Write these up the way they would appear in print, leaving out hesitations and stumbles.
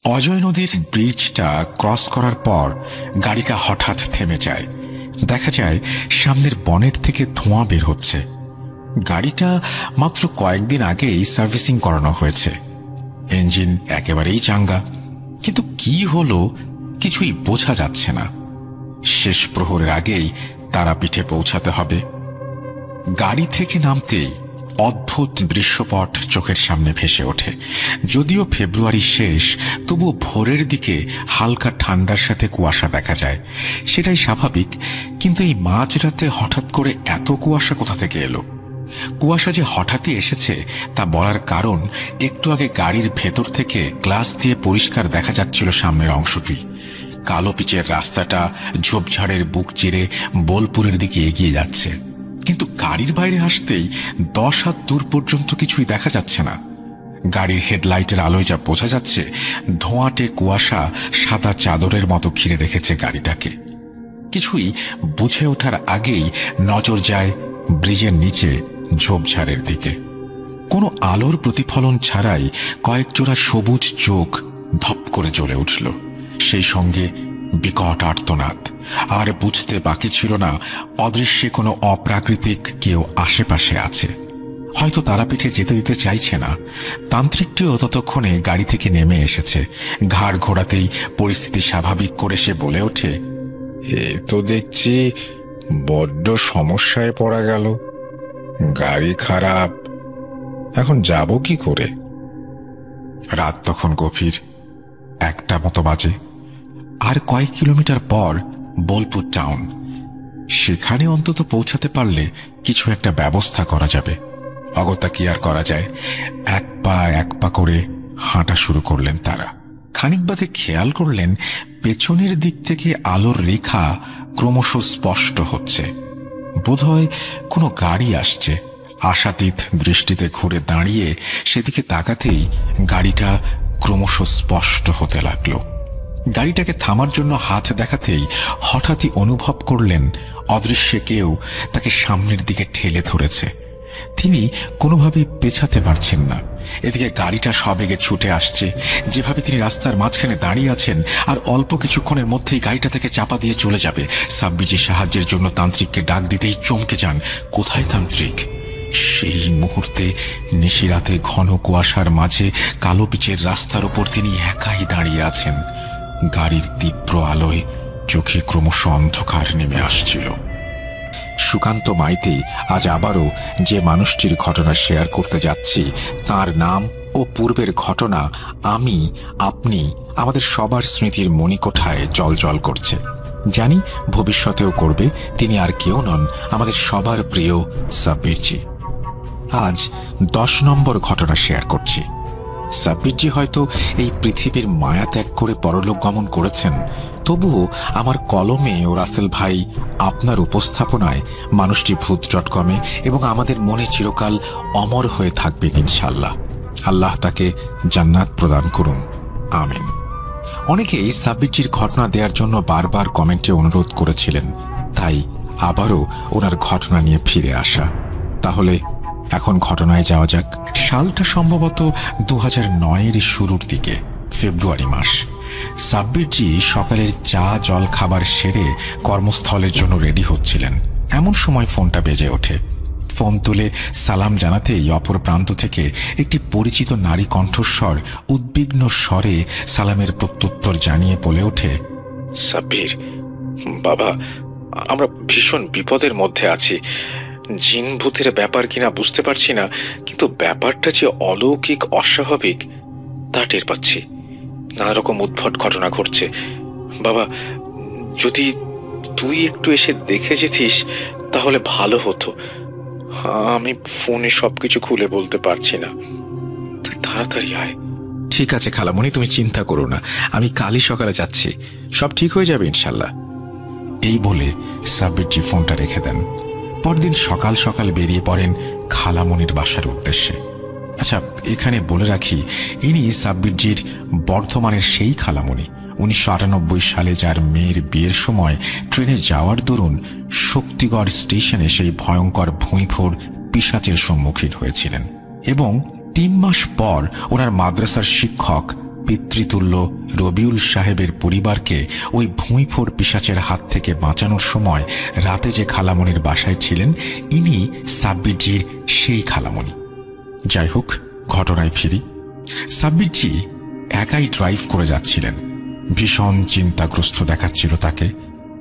অজয় নদীর ব্রিজটা ক্রস করার পর গাড়িটা হঠাৎ থেমে যায়। দেখা যায় সামনের বনেট থেকে ধোঁয়া বের হচ্ছে। গাড়িটা মাত্র কয়েকদিন আগেই সার্ভিসিং করানো হয়েছে, ইঞ্জিন একেবারেই চাঙ্গা, কিন্তু কি হলো কিছুই বোঝা যাচ্ছে না। শেষ প্রহরের আগেই তারাপীঠে পৌঁছাতে হবে। গাড়ি থেকে নামতেই অদ্ভুত দৃশ্যপট চোখের সামনে ভেসে ওঠে। যদিও ফেব্রুয়ারি শেষ, তবুও ভোরের দিকে হালকা ঠান্ডার সাথে কুয়াশা দেখা যায়। সেটাই স্বাভাবিক, কিন্তু এই মাঝরাতে হঠাৎ করে এত কুয়াশা কোথা থেকে এলো? কুয়াশা যে হঠাৎই এসেছে তা বলার কারণ, একটু আগে গাড়ির ভেতর থেকে গ্লাস দিয়ে পরিষ্কার দেখা যাচ্ছিল সামনের অংশটি। কালো পিচের রাস্তাটা ঝোপঝাড়ের বুক চিরে বোলপুরের দিকে এগিয়ে যাচ্ছে, কিন্তু গাড়ির বাইরে আসতেই 10 হাত দূর পর্যন্ত কিছুই দেখা যাচ্ছে না। গাড়ির হেডলাইটের আলোয় যা বোঝা যাচ্ছে, ধোঁয়াটে কুয়াশা সাদা চাদরের মতো ঘিরে রেখেছে গাড়িটাকে। কিছুই বুঝে ওঠার আগেই নজর যায় ব্রিজের নিচে ঝোপঝাড়ের দিকে। কোনো আলোর প্রতিফলন ছাড়াই কয়েক জোড়া সবুজ চোখ ধপ করে জ্বলে উঠল, সেই সঙ্গে বিকট আর্তনাদ। আর বুঝতে বাকি ছিল না অদৃশ্যে কোনো অপ্রাকৃতিক কেউ আশেপাশে আছে। হয়তো তারাপীঠে যেতে দিতে চাইছে না। তান্ত্রিকটিও ততক্ষণে গাড়ি থেকে নেমে এসেছে। ঘাড় ঘোরাতেই পরিস্থিতি স্বাভাবিক করে সে বলে ওঠে, এ তো দেখছি বড্ড সমস্যায় পড়া গেল। গাড়ি খারাপ, এখন যাব কি করে? রাত তখন গভীর, 1টা মতো বাজে। আর কয়েক কিলোমিটার পর বোলপুর টাউন। সেখানে অন্তত পৌঁছাতে পারলে কিছু একটা ব্যবস্থা করা যাবে। অগত্যা কি আর করা যায়, এক পা করে হাঁটা শুরু করলেন তারা। খানিক বাদে খেয়াল করলেন পেছনের দিক থেকে আলোর রেখা ক্রমশ স্পষ্ট হচ্ছে। বোধহয় কোনো গাড়ি আসছে। আশাতীত দৃষ্টিতে ঘুরে দাঁড়িয়ে সেদিকে তাকাতেই গাড়িটা ক্রমশ স্পষ্ট হতে লাগলো। গাড়িটাকে থামার জন্য হাত দেখাতেই হঠাৎই অনুভব করলেন অদৃশ্যে কেউ তাকে সামনের দিকে ঠেলে ধরেছে। তিনি কোনোভাবেই পেছাতে পারছেন না। এদিকে গাড়িটা সবেগে ছুটে আসছে। যেভাবে তিনি রাস্তার মাঝখানে দাঁড়িয়ে আছেন, আর অল্প কিছুক্ষণের মধ্যেই গাড়িটা থেকে চাপা দিয়ে চলে যাবে। সাব্বিজি সাহায্যের জন্য তান্ত্রিককে ডাক দিতেই চমকে যান। কোথায় তান্ত্রিক? সেই মুহূর্তে নিশিরাতে ঘন কুয়াশার মাঝে কালো পিচের রাস্তার উপর তিনি একাই দাঁড়িয়ে আছেন। গাড়ির তীব্র আলোয় চোখে ক্রমশ অন্ধকার নেমে আসছিল। সুকান্ত মাইতি আজ আবারও যে মানুষটির ঘটনা শেয়ার করতে যাচ্ছি, তার নাম ও পূর্বের ঘটনা আমি, আপনি, আমাদের সবার স্মৃতির মণিকোঠায় জলজল করছে। জানি ভবিষ্যতেও করবে। তিনি আর কেউ নন, আমাদের সবার প্রিয় সাব্বিরজি। আজ 10 নম্বর ঘটনা শেয়ার করছি। সাব্বিরজি হয়তো এই পৃথিবীর মায়া ত্যাগ করে পরলোক গমন করেছেন, তবুও আমার কলমে ও রাসেল ভাই আপনার উপস্থাপনায় মানুষটি ভূত.কমে এবং আমাদের মনে চিরকাল অমর হয়ে থাকবেন ইনশাল্লাহ। আল্লাহ তাকে জান্নাত প্রদান করুন, আমিন। অনেকেই সাব্বিরজির ঘটনা দেওয়ার জন্য বারবার কমেন্টে অনুরোধ করেছিলেন, তাই আবারও ওনার ঘটনা নিয়ে ফিরে আসা। তাহলে এখন ঘটনায় যাওয়া যাক। সালটা সম্ভবত 2009-এর শুরুর দিকে, ফেব্রুয়ারি মাস। সাব্বিরজি সকালের চা জল খাবার সেরে কর্মস্থলের জন্য রেডি হচ্ছিলেন। এমন সময় ফোনটা বেজে ওঠে। ফোন তুলে সালাম জানাতেই অপর প্রান্ত থেকে একটি পরিচিত নারী কণ্ঠস্বর উদ্বিগ্ন স্বরে সালামের প্রত্যুত্তর জানিয়ে বলে ওঠে, সাব্বির বাবা, আমরা ভীষণ বিপদের মধ্যে আছি। জিন ভূতের ব্যাপার কিনা বুঝতে পারছি না, কিন্তু ব্যাপারটা যে অলৌকিক অস্বাভাবিক তা টের পাচ্ছি। নানা রকম উদ্ভট ঘটনা ঘটছে। বাবা, যদি তুই একটু এসে দেখে যেতিস তাহলে ভালো হতো। আমি ফোনে সবকিছু খুলে বলতে পারছি না, তুই তাড়াতাড়ি আয়। ঠিক আছে খালামণি, তুমি চিন্তা করো না, আমি কালই সকালে যাচ্ছি, সব ঠিক হয়ে যাবে ইনশাল্লাহ। এই বলে সাব্বিরজি ফোনটা রেখে দেন। পরদিন সকাল সকাল বেরিয়ে পড়েন খালামণির বাসার উদ্দেশ্যে। আচ্ছা, এখানে বলে রাখি, ইনি সাব্বিরজির বর্ধমানের সেই খালামণি 1998 সালে যার মেয়ের বিয়ের সময় ট্রেনে যাওয়ার দরুন শক্তিগড় স্টেশনে সেই ভয়ঙ্কর ভুঁইফোর পিশাচের সম্মুখীন হয়েছিলেন, এবং 3 মাস পর ওনার মাদ্রাসার শিক্ষক পিতৃতুল্য রবিউল সাহেবের পরিবারকে ওই ভুঁইফোড় পিশাচের হাত থেকে বাঁচানোর সময় রাতে যে খালামণির বাসায় ছিলেন, ইনি সাব্বিরজির সেই খালামণি। যাই হোক, ঘটনায় ফিরি। সাব্বিরজি একাই ড্রাইভ করে যাচ্ছিলেন। ভীষণ চিন্তাগ্রস্ত দেখাচ্ছিল তাকে।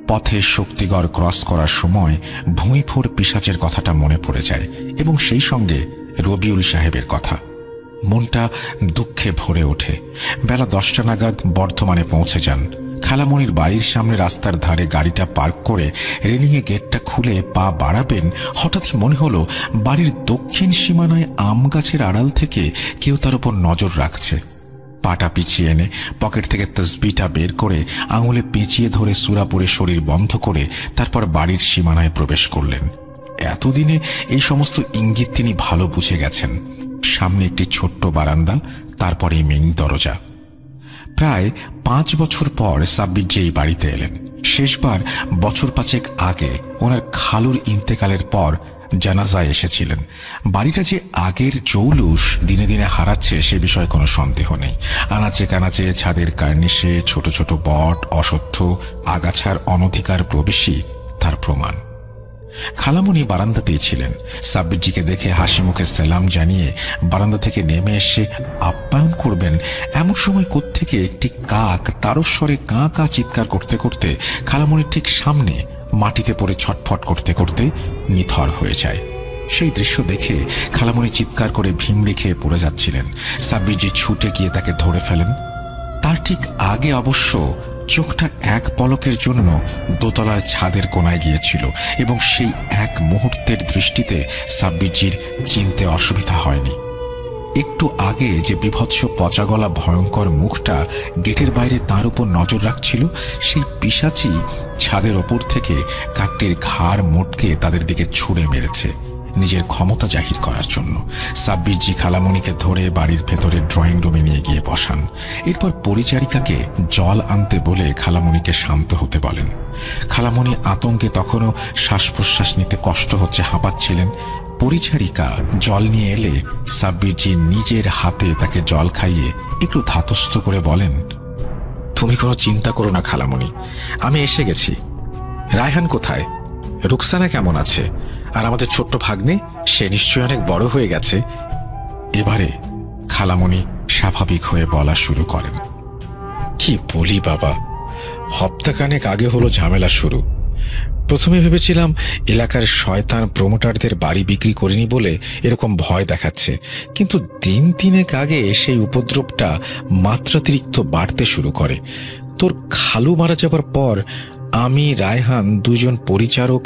পথে শক্তিগড় ক্রস করার সময় ভুঁইফোড় পিশাচের কথাটা মনে পড়ে যায় এবং সেই সঙ্গে রবিউল সাহেবের কথা। মনটা দুঃখে ভরে ওঠে। বেলা 10টা নাগাদ বর্ধমানে পৌঁছে যান। খালামণির বাড়ির সামনে রাস্তার ধারে গাড়িটা পার্ক করে রেলিংয়ে গেটটা খুলে পা বাড়াবেন, হঠাৎই মনে হলো বাড়ির দক্ষিণ সীমানায় আম গাছের আড়াল থেকে কেউ তার উপর নজর রাখছে। পাটা পিছিয়ে এনে পকেট থেকে তসবিটা বের করে আঙুলে পেঁচিয়ে ধরে সূরা পড়ে শরীর বন্ধ করে তারপর বাড়ির সীমানায় প্রবেশ করলেন। এতদিনে এই সমস্ত ইঙ্গিত তিনি ভালো বুঝে গেছেন। সামনে একটি ছোট্ট বারান্দা, তারপরে মেইন দরজা। প্রায় 5 বছর পর সাব্বিরজি এই বাড়িতে এলেন। শেষবার বছর 5 আগে ওনার খালুর ইন্তেকালের পর জানাজায় এসেছিলেন। বাড়িটা যে আগের জৌলুস দিনে দিনে হারাচ্ছে সে বিষয়ে কোনো সন্দেহ নেই। আনাচে কানাচে ছাদের কার্নিশে ছোট ছোট বট, অশ্বত্থ, আগাছার অনধিকার প্রবেশই তার প্রমাণ। খালামণি বারান্দাতেই ছিলেন। সাব্বিরজিকে দেখে হাসি মুখে সালাম জানিয়ে বারান্দা থেকে নেমে এসে আপ্যায়ন করবেন, এমন সময় কোত্থেকে একটি কাক তারস্বরে কাঁ কাঁ চিৎকার করতে করতে খালামণির ঠিক সামনে মাটিতে পড়ে ছটফট করতে করতে নিথর হয়ে যায়। সেই দৃশ্য দেখে খালামণি চিৎকার করে ভিমড়ি খেয়ে পড়ে যাচ্ছিলেন। সাব্বিরজি ছুটে গিয়ে তাকে ধরে ফেলেন। তার ঠিক আগে অবশ্য চোখটা এক পলকের জন্য দোতলার ছাদের কোনায় গিয়েছিল এবং সেই এক মুহূর্তের দৃষ্টিতে সাব্বিরজির চিনতে অসুবিধা হয়নি। একটু আগে যে বিভৎস পচাগলা ভয়ঙ্কর মুখটা গেটের বাইরে তার উপর নজর রাখছিল, সেই পিশাচই ছাদের ওপর থেকে কাকটির ঘাড় মোটকে তাদের দিকে ছুঁড়ে মেরেছে নিজের ক্ষমতা জাহির করার জন্য। সাব্বিরজি খালামণিকে ধরে বাড়ির ভেতরে ড্রয়িং রুমে নিয়ে গিয়ে বসান। এরপর পরিচারিকাকে জল আনতে বলে খালামণিকে শান্ত হতে বলেন। খালামণি আতঙ্কে তখনও শ্বাস প্রশ্বাস নিতে কষ্ট হচ্ছে, হাঁপাচ্ছিলেন। পরিচারিকা জল নিয়ে এলে সাব্বিরজি নিজের হাতে তাকে জল খাইয়ে একটু ধাতস্থ করে বলেন, তুমি কোনো চিন্তা করো না খালামণি, আমি এসে গেছি। রায়হান কোথায়? রুকসানা কেমন আছে? আর আমাদের ছোট্ট ভাগ্নে, সে নিশ্চয়ই অনেক বড় হয়ে গেছে। এবারে খালামণি স্বাভাবিক হয়ে বলা শুরু করেন। কি বলি বাবা, হপ্তাখানেক আগে হলো ঝামেলা শুরু। প্রথমে ভেবেছিলাম এলাকার শয়তান প্রমোটারদের বাড়ি বিক্রি করিনি বলে এরকম ভয় দেখাচ্ছে, কিন্তু দিন তিনেক আগে সেই উপদ্রবটা মাত্রাতিরিক্ত বাড়তে শুরু করে। তোর খালু মারা যাবার পর আমি, রায়হান, 2 জন পরিচারক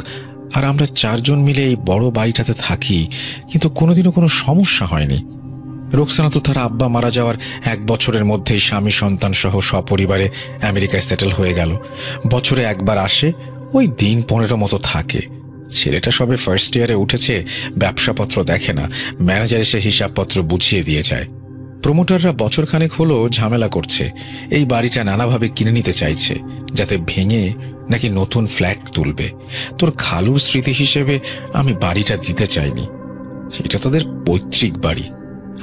আর আমরা 4 জন মিলে এই বড় বাড়িটাতে থাকি, কিন্তু কোনোদিনও কোনো সমস্যা হয়নি। রোকসানা তো তার আব্বা মারা যাওয়ার 1 বছরের মধ্যেই স্বামী সন্তান সহ সপরিবারে আমেরিকায় সেটেল হয়ে গেল। বছরে একবার আসে, ওই দিন 15 মতো থাকে। ছেলেটা সবে ফার্স্ট ইয়ারে উঠেছে, ব্যবসাপত্র দেখে না, ম্যানেজার এসে হিসাবপত্র বুঝিয়ে দিয়ে যায়। প্রমোটাররা বছরখানেক হলো ঝামেলা করছে, এই বাড়িটা নানাভাবে কিনে নিতে চাইছে, যাতে ভেঙে নাকি নতুন ফ্ল্যাট তুলবে। তোর খালুর স্মৃতি হিসেবে আমি বাড়িটা দিতে চাইনি, এটা তাদের পৈতৃক বাড়ি।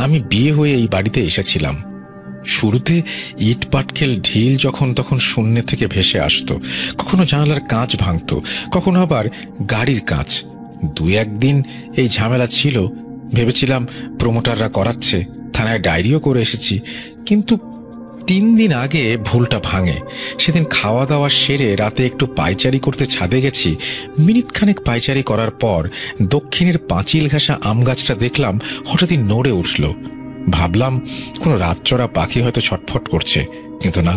আমি বিয়ে হয়ে এই বাড়িতে এসেছিলাম। শুরুতে ইট পাটকেল ঢিল যখন তখন শূন্য থেকে ভেসে আসতো, কখনো জানালার কাঁচ ভাঙত, কখনো আবার গাড়ির কাঁচ। 2-1 দিন এই ঝামেলা ছিল, ভেবেছিলাম প্রমোটাররা করাচ্ছে, থানায় ডায়েরিও করে এসেছি। কিন্তু 3 দিন আগে ভুলটা ভাঙে। সেদিন খাওয়া দাওয়া সেরে রাতে একটু পায়চারি করতে ছাদে গেছি। মিনিটখানেক পায়চারি করার পর দক্ষিণের পাঁচিল ঘাসা আম গাছটা দেখলাম হঠাৎই নড়ে উঠল। ভাবলাম কোনো রাতচরা পাখি হয়তো ছটফট করছে, কিন্তু না।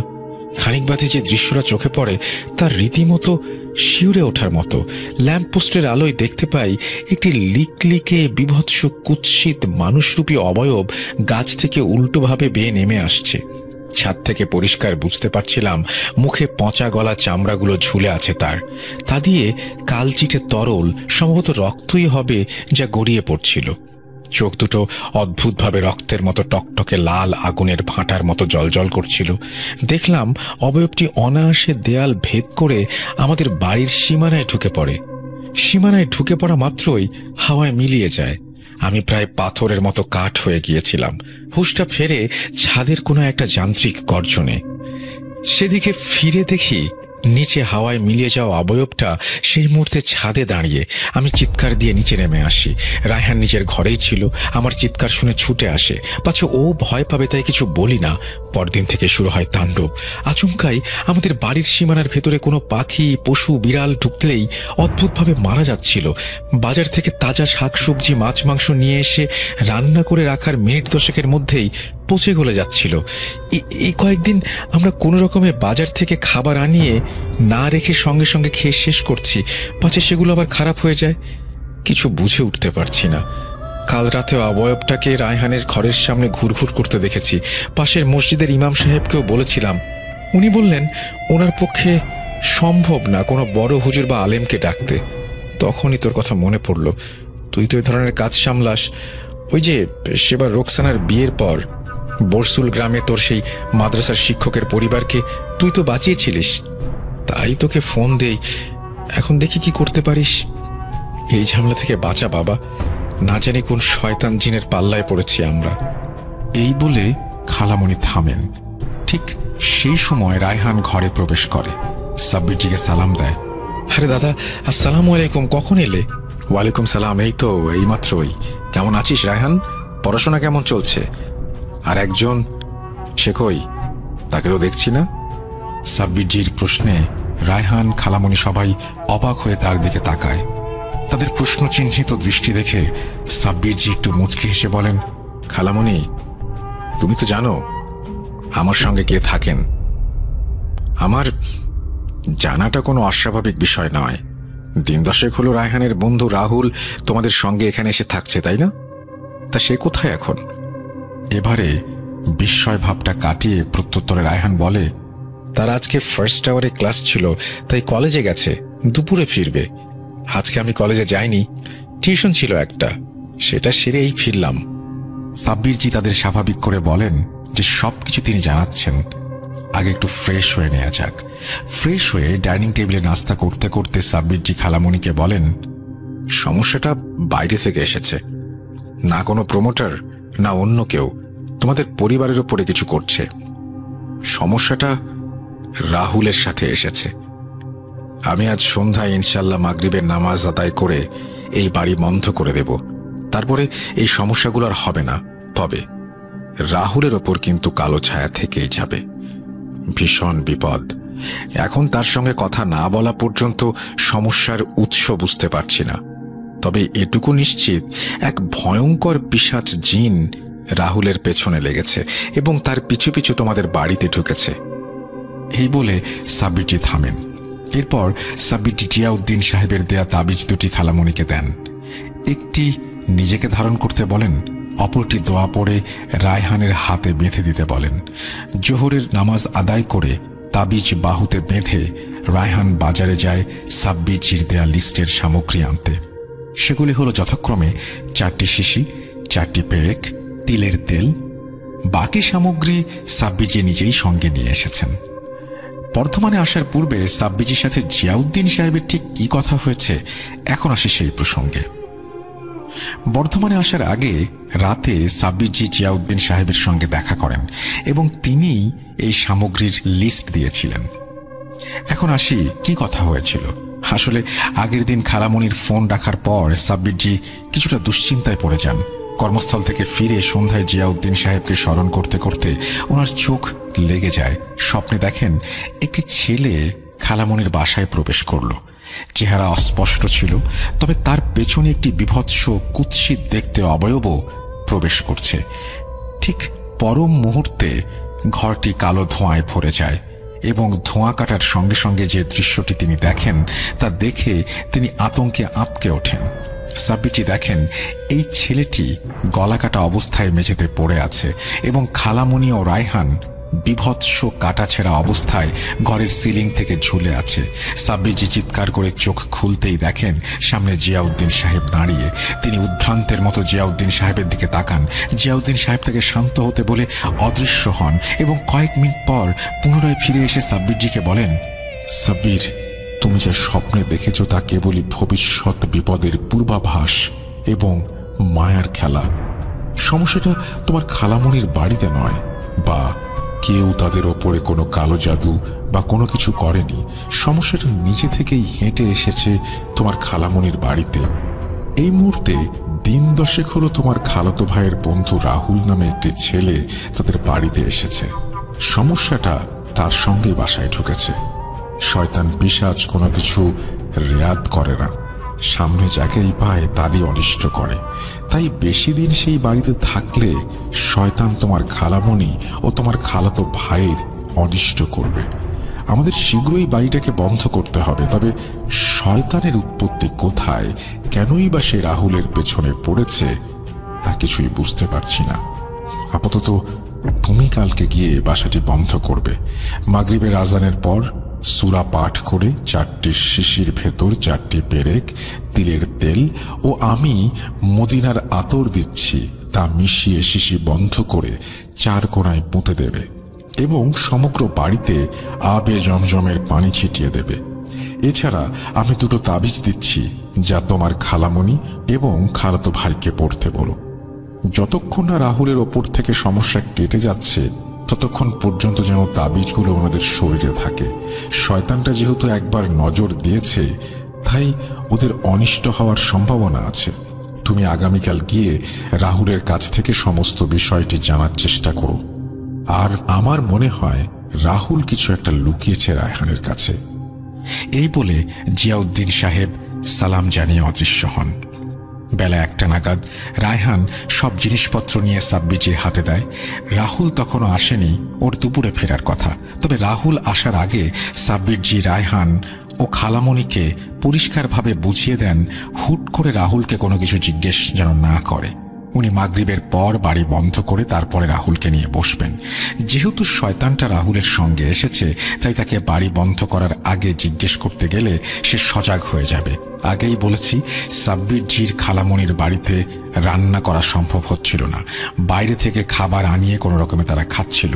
খানিক বাদে যে দৃশ্যটা চোখে পড়ে তার রীতিমতো শিউরে ওঠার মতো। ল্যাম্পপোস্টের আলোয় দেখতে পাই একটি লিকলিকে বিভৎস কুৎসিত মানুষরূপী অবয়ব গাছ থেকে উল্টোভাবে বেয়ে নেমে আসছে। ছাদ থেকে পরিষ্কার বুঝতে পারছিলাম মুখে পচা গলা চামড়াগুলো ঝুলে আছে তার। তা দিয়ে কালচিটে তরল, সম্ভবত রক্তই হবে, যা গড়িয়ে পড়ছিল। চোখ দুটো অদ্ভুতভাবে রক্তের মতো টকটকে লাল আগুনের ভাঁটার মতো জলজল করছিল। দেখলাম অবয়বটি অনায়াসে দেয়াল ভেদ করে আমাদের বাড়ির সীমানায় ঢুকে পড়ে। সীমানায় ঢুকে পড়া মাত্রই হাওয়ায় মিলিয়ে যায়। আমি প্রায় পাথরের মতো কাঠ হয়ে গিয়েছিলাম। হুঁশটা ফেরে ছাদের কোনো একটা যান্ত্রিক গর্জনে। সেদিকে ফিরে দেখি নিচে হাওয়ায় মিলিয়ে যাওয়া অবয়বটা সেই মুহূর্তে ছাদে দাঁড়িয়ে। আমি চিৎকার দিয়ে নিচে নেমে আসি। রায়হান নিজের ঘরেই ছিল। আমার চিৎকার শুনে ছুটে আসে, পাছে ও ভয় পাবে তাই কিছু বলি না। পরদিন থেকে শুরু হয় তাণ্ডব। আচমকাই আমাদের বাড়ির সীমানার ভেতরে কোনো পাখি, পশু, বিড়াল ঢুকলেই অদ্ভুতভাবে মারা যাচ্ছিল। বাজার থেকে তাজা শাকসবজি, মাছ মাংস নিয়ে এসে রান্না করে রাখার মিনিট দশেকের মধ্যেই পচে গলে যাচ্ছিল। এই কয়েকদিন আমরা কোনো রকমে বাজার থেকে খাবার আনিয়ে না রেখে সঙ্গে সঙ্গে খেয়ে শেষ করছি, পাছে সেগুলো আবার খারাপ হয়ে যায়। কিছু বুঝে উঠতে পারছি না। কাল রাতে অবয়বটাকে রায়হানের ঘরের সামনে ঘুরঘুর করতে দেখেছি। পাশের মসজিদের ইমাম সাহেবকেও বলেছিলাম। উনি বললেন ওনার পক্ষে সম্ভব না কোনো বড় হুজুর বা আলেমকে ডাকতে। তখনই তোর কথা মনে পড়ল। তুই তো এই ধরনের কাজ সামলাস। ওই যে সেবার রোকসানার বিয়ের পর বরসুল গ্রামে তোর সেই মাদ্রাসার শিক্ষকের পরিবারকে তুই তো বাঁচিয়েছিলিস, তাই তোকে ফোন দেই। এখন দেখি কি করতে পারিস। এই ঝামেলা থেকে বাঁচা বাবা, না জানি কোন শয়তান জিনের পাল্লায় পড়েছি আমরা। এই বলে খালামণি থামেন। ঠিক সেই সময় রায়হান ঘরে প্রবেশ করে, সাব্বিরজিকে সালাম দেয়। আরে দাদা, আসসালামু আলাইকুম, কখন এলে? ওয়ালাইকুম সালাম, এই তো এইমাত্রই। কেমন আছিস রায়হান? পড়াশোনা কেমন চলছে? আর একজন সে কই? তাকে তো দেখছি না। সাব্বিরজির প্রশ্নে রায়হান, খালামণি সবাই অবাক হয়ে তার দিকে তাকায়। তাদের প্রশ্নচিহ্নিত দৃষ্টি দেখে সাব্বিরজি একটু মুচকি হেসে বলেন, খালামণি, তুমি তো জানো আমার সঙ্গে কে থাকেন। আমার জানাটা কোনো অস্বাভাবিক বিষয় নয়। দিন দশেক হলো রায়হানের বন্ধু রাহুল তোমাদের সঙ্গে এখানে এসে থাকছে, তাই না? তা সে কোথায় এখন? এবারে বিস্ময় ভাবটা কাটিয়ে প্রত্যুত্তরে রায়হান বলে, তার আজকে ফার্স্ট আওয়ারে ক্লাস ছিল, তাই কলেজে গেছে, দুপুরে ফিরবে। আজকে আমি কলেজে যাইনি, টিউশন ছিল একটা, সেটা সেরেই ফিরলাম। সাব্বিরজি তাদের স্বাভাবিক করে বলেন যে সবকিছু তিনি জানাচ্ছেন, আগে একটু ফ্রেশ হয়ে নেওয়া যাক। ফ্রেশ হয়ে ডাইনিং টেবিলে নাস্তা করতে করতে সাব্বিরজি খালামণিকে বলেন, সমস্যাটা বাইরে থেকে এসেছে, না কোনো প্রমোটার না অন্য কেউ তোমাদের পরিবারের উপরে কিছু করছে। সমস্যাটা রাহুলের সাথে এসেছে। আমি আজ সন্ধ্যায় ইনশাল্লাহ মাগরিবের নামাজ আদায় করে এই বাড়ি বন্ধ করে দেব। তারপরে এই সমস্যাগুলো আর হবে না। তবে রাহুলের ওপর কিন্তু কালো ছায়া থেকেই যাবে। ভীষণ বিপদ। এখন তার সঙ্গে কথা না বলা পর্যন্ত সমস্যার উৎস বুঝতে পারছি না। তবে এটুকু নিশ্চিত, এক ভয়ঙ্কর পিশাচ জিন রাহুলের পেছনে লেগেছে এবং তার পিছু পিছু তোমাদের বাড়িতে ঢুকেছে। এই বলে সাব্বিরজি থামেন। এরপর সাব্বিরজি জিয়াউদ্দিন সাহেবের দেয়া তাবিজ দুটি খালামণিকে দেন। একটি নিজেকে ধারণ করতে বলেন, অপরটি দোয়া পড়ে রায়হানের হাতে বেঁধে দিতে বলেন। জোহরের নামাজ আদায় করে তাবিজ বাহুতে বেঁধে রায়হান বাজারে যায় সাব্বিরজির দেয়া লিস্টের সামগ্রী আনতে। সেগুলি হলো যথাক্রমে 4টি শিশি, 4টি পেরেক, তিলের তেল। বাকি সামগ্রী সাব্বিরজি নিজেই সঙ্গে নিয়ে এসেছেন। বর্ধমানে আসার পূর্বে সাব্বিরজির সাথে জিয়াউদ্দিন সাহেবের ঠিক কি কথা হয়েছে, এখন আসে সেই প্রসঙ্গে। বর্ধমানে আসার আগে রাতে সাব্বিরজি জিয়াউদ্দিন সাহেবের সঙ্গে দেখা করেন এবং তিনি এই সামগ্রীর লিস্ট দিয়েছিলেন। এখন আসি কি কথা হয়েছিল। আসলে আগের দিন খালামণির ফোন রাখার পর সাব্বিরজি কিছুটা দুশ্চিন্তায় পড়ে যান। কর্মস্থল থেকে ফিরে সন্ধ্যায় জিয়াউদ্দিন সাহেবকে স্মরণ করতে করতে ওনার চোখ লেগে যায়। স্বপ্নে দেখেন একটি ছেলে খালামণির বাসায় প্রবেশ করল। চেহারা অস্পষ্ট ছিল, তবে তার পেছনে একটি বিভৎস কুৎসিত দেখতে অবয়বও প্রবেশ করছে। ঠিক পরম মুহূর্তে ঘরটি কালো ধোঁয়ায় ভরে যায় এবং ধোঁয়া কাটার সঙ্গে সঙ্গে যে দৃশ্যটি তিনি দেখেন তা দেখে তিনি আতঙ্কে আঁতকে ওঠেন। সাব্বিরজি দেখেন এই ছেলেটি গলাকাটা অবস্থায় মেঝেতে পড়ে আছে এবং খালামণি ও রায়হান বিভৎস কাটাছেঁড়া অবস্থায় ঘরের সিলিং থেকে ঝুলে আছে। সাব্বিরজি চিৎকার করে চোখ খুলতেই দেখেন সামনে জিয়াউদ্দিন সাহেব দাঁড়িয়ে। তিনি উদ্ভ্রান্তের মতো জিয়াউদ্দিন সাহেবের দিকে তাকান। জিয়াউদ্দিন সাহেব তাকে শান্ত হতে বলে অদৃশ্য হন এবং কয়েক মিনিট পর পুনরায় ফিরে এসে সাব্বিরজিকে বলেন, সাব্বির, তুমি যা স্বপ্নে দেখেছ তা কেবলই ভবিষ্যৎ বিপদের পূর্বাভাস এবং মায়ার খেলা। সমস্যাটা তোমার খালামণির বাড়িতে নয়, বা কেউ তাদের ওপরে কোনো কালো জাদু বা কোনো কিছু করেনি। সমস্যাটা নিজে থেকেই হেঁটে এসেছে তোমার খালামণির বাড়িতে। এই মুহূর্তে দিন 10 হলো তোমার খালাতো ভাইয়ের বন্ধু রাহুল নামে একটি ছেলে তাদের বাড়িতে এসেছে। সমস্যাটা তার সঙ্গে বাসায় ঢুকেছে। শয়তান পিশাচ কোনো কিছু রেয়াত করে না, সামনে যাকেই পায় তারই অনিষ্ট করে। তাই বেশি দিন সেই বাড়িতে থাকলে শয়তান তোমার খালামণি ও তোমার খালাতো ভাইয়ের অনিষ্ট করবে। আমাদের শীঘ্রই বাড়িটাকে বন্ধ করতে হবে। তবে শয়তানের উৎপত্তি কোথায়, কেনই বা সে রাহুলের পেছনে পড়েছে, তা কিছুই বুঝতে পারছি না। আপাতত তুমি কালকে গিয়ে বাসাটি বন্ধ করবে। মাগরিবের আজানের পর সূরা পাঠ করে 4টি শিশির ভেতর 4টি পেরেক, তিলের তেল ও আমি মদিনার আতর দিচ্ছি তা মিশিয়ে শিশি বন্ধ করে 4 কোণায় পুঁতে দেবে এবং সমগ্র বাড়িতে আবে জমজমের পানি ছিটিয়ে দেবে। এছাড়া আমি 2টো তাবিজ দিচ্ছি, যা তোমার খালামণি এবং খালাতো ভাইকে পড়তে বলো। যতক্ষণ না রাহুলের ওপর থেকে সমস্যা কেটে যাচ্ছে ততক্ষণ পর্যন্ত যেন তাবিজগুলো ওনাদের শরীরে থাকে। শয়তানটা যেহেতু একবার নজর দিয়েছে, তাই ওদের অনিষ্ট হওয়ার সম্ভাবনা আছে। তুমি আগামীকাল গিয়ে রাহুলের কাছ থেকে সমস্ত বিষয়টি জানার চেষ্টা করো। আর আমার মনে হয় রাহুল কিছু একটা লুকিয়েছে রায়হানের কাছে। এই বলে জিয়াউদ্দিন সাহেব সালাম জানিয়ে অদৃশ্য হন। বেলা 1টা নাগাদ রায়হান সব জিনিসপত্র নিয়ে সাব্বিজির হাতে দেয়। রাহুল তখনও আসেনি, ওর দুপুরে ফেরার কথা। তবে রাহুল আসার আগে সাব্বিরজি রায়হান ও খালামণিকে পরিষ্কারভাবে বুঝিয়ে দেন হুট করে রাহুলকে কোনো কিছু জিজ্ঞেস যেন না করে। উনি মাগরিবের পর বাড়ি বন্ধ করে তারপরে রাহুলকে নিয়ে বসবেন। যেহেতু শয়তানটা রাহুলের সঙ্গে এসেছে, তাই তাকে বাড়ি বন্ধ করার আগে জিজ্ঞেস করতে গেলে সে সজাগ হয়ে যাবে। আগেই বলেছি, সাব্বিরজির খালামণির বাড়িতে রান্না করা সম্ভব হচ্ছিল না। বাইরে থেকে খাবার আনিয়ে কোনো রকমে তারা খাচ্ছিল।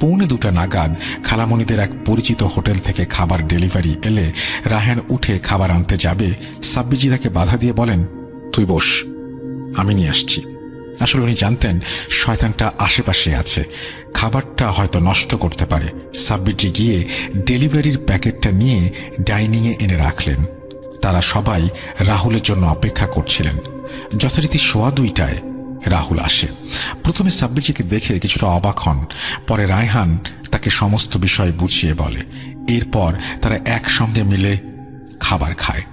1:45 নাগাদ খালামণিদের এক পরিচিত হোটেল থেকে খাবার ডেলিভারি এলে রায়হান উঠে খাবার আনতে যাবে। সাব্বিরজি তাকে বাধা দিয়ে বলেন, তুই বস, আমি নিয়ে আসছি। আসলে উনি জানতেন শয়তানটা আশেপাশে আছে, খাবারটা হয়তো নষ্ট করতে পারে। সাব্বিরজি গিয়ে ডেলিভারির প্যাকেটটা নিয়ে ডাইনিংয়ে এনে রাখলেন। তারা সবাই রাহুলের জন্য অপেক্ষা করছিলেন। যথারীতি 2:15টায় রাহুল আসে। প্রথমে সাব্বিরজিকে দেখে কিছুটা অবাক হন, পরে রায়হান তাকে সমস্ত বিষয় বুঝিয়ে বলে। এরপর তারা একসঙ্গে মিলে খাবার খায়।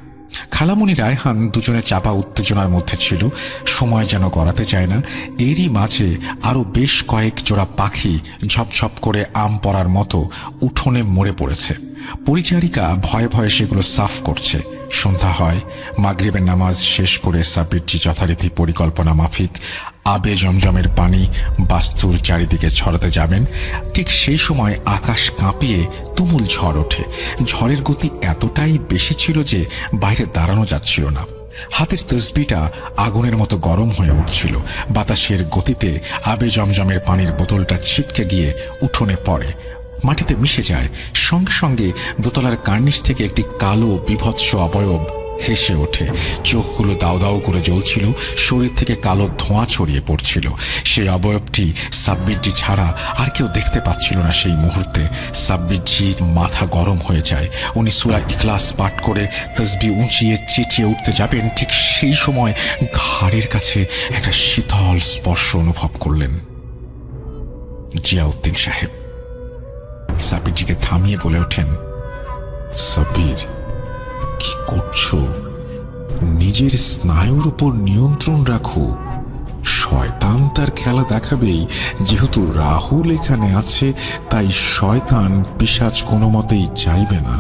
খালামণি রায়হান দুজনে চাপা উত্তেজনার মধ্যে ছিল, সময় যেন গড়াতে চায় না। এরই মাঝে আরও বেশ কয়েক জোড়া পাখি ঝপঝপ করে আম পড়ার মতো উঠোনে মরে পড়েছে। পরিচারিকা ভয়ে ভয়ে সেগুলো সাফ করছে। সন্ধ্যা হয়। মাগরিবের নামাজ শেষ করে সাব্বিরজি যথারীতি পরিকল্পনা মাফিক আবে জমজমের পানি বাস্তুর চারিদিকে ছড়াতে যাবেন। ঠিক সেই সময় আকাশ কাঁপিয়ে তুমুল ঝড় ওঠে। ঝড়ের গতি এতটাই বেশি ছিল যে বাইরে দাঁড়ানো যাচ্ছিল না। হাতের তসবিটা আগুনের মতো গরম হয়ে উঠছিল। বাতাসের গতিতে আবে জমজমের পানির বোতলটা ছিটকে গিয়ে উঠোনে পড়ে, মাটিতে মিশে যায়। সঙ্গে সঙ্গে দোতলার কার্নিশ থেকে একটি কালো বিভৎস অবয়ব হেসে ওঠে। চোখগুলো দাউ দাউ করে জ্বলছিল, শরীর থেকে কালো ধোঁয়া ছড়িয়ে পড়ছিল। সেই অবয়বটি সাব্বিরজি ছাড়া আর কেউ দেখতে পাচ্ছিল না। সেই মুহূর্তে সাব্বিরজির মাথা গরম হয়ে যায়। উনি সূরা ইখলাস পাঠ করে তসবি উঁচিয়ে চেঁচিয়ে উঠতে যাবেন। ঠিক সেই সময় ঘাড়ের কাছে একটা শীতল স্পর্শ অনুভব করলেন। জিয়াউদ্দিন সাহেব সাব্বিরজিকে থামিয়ে বলে ওঠেন, সাব্বির, কি করছো? নিজের স্নায়ুর উপর নিয়ন্ত্রণ রাখো। শয়তান তার খেলা দেখাবেই। যেহেতু রাহুল এখানে আছে, তাই শয়তান পিশাচ কোনো মতেই চাইবে না।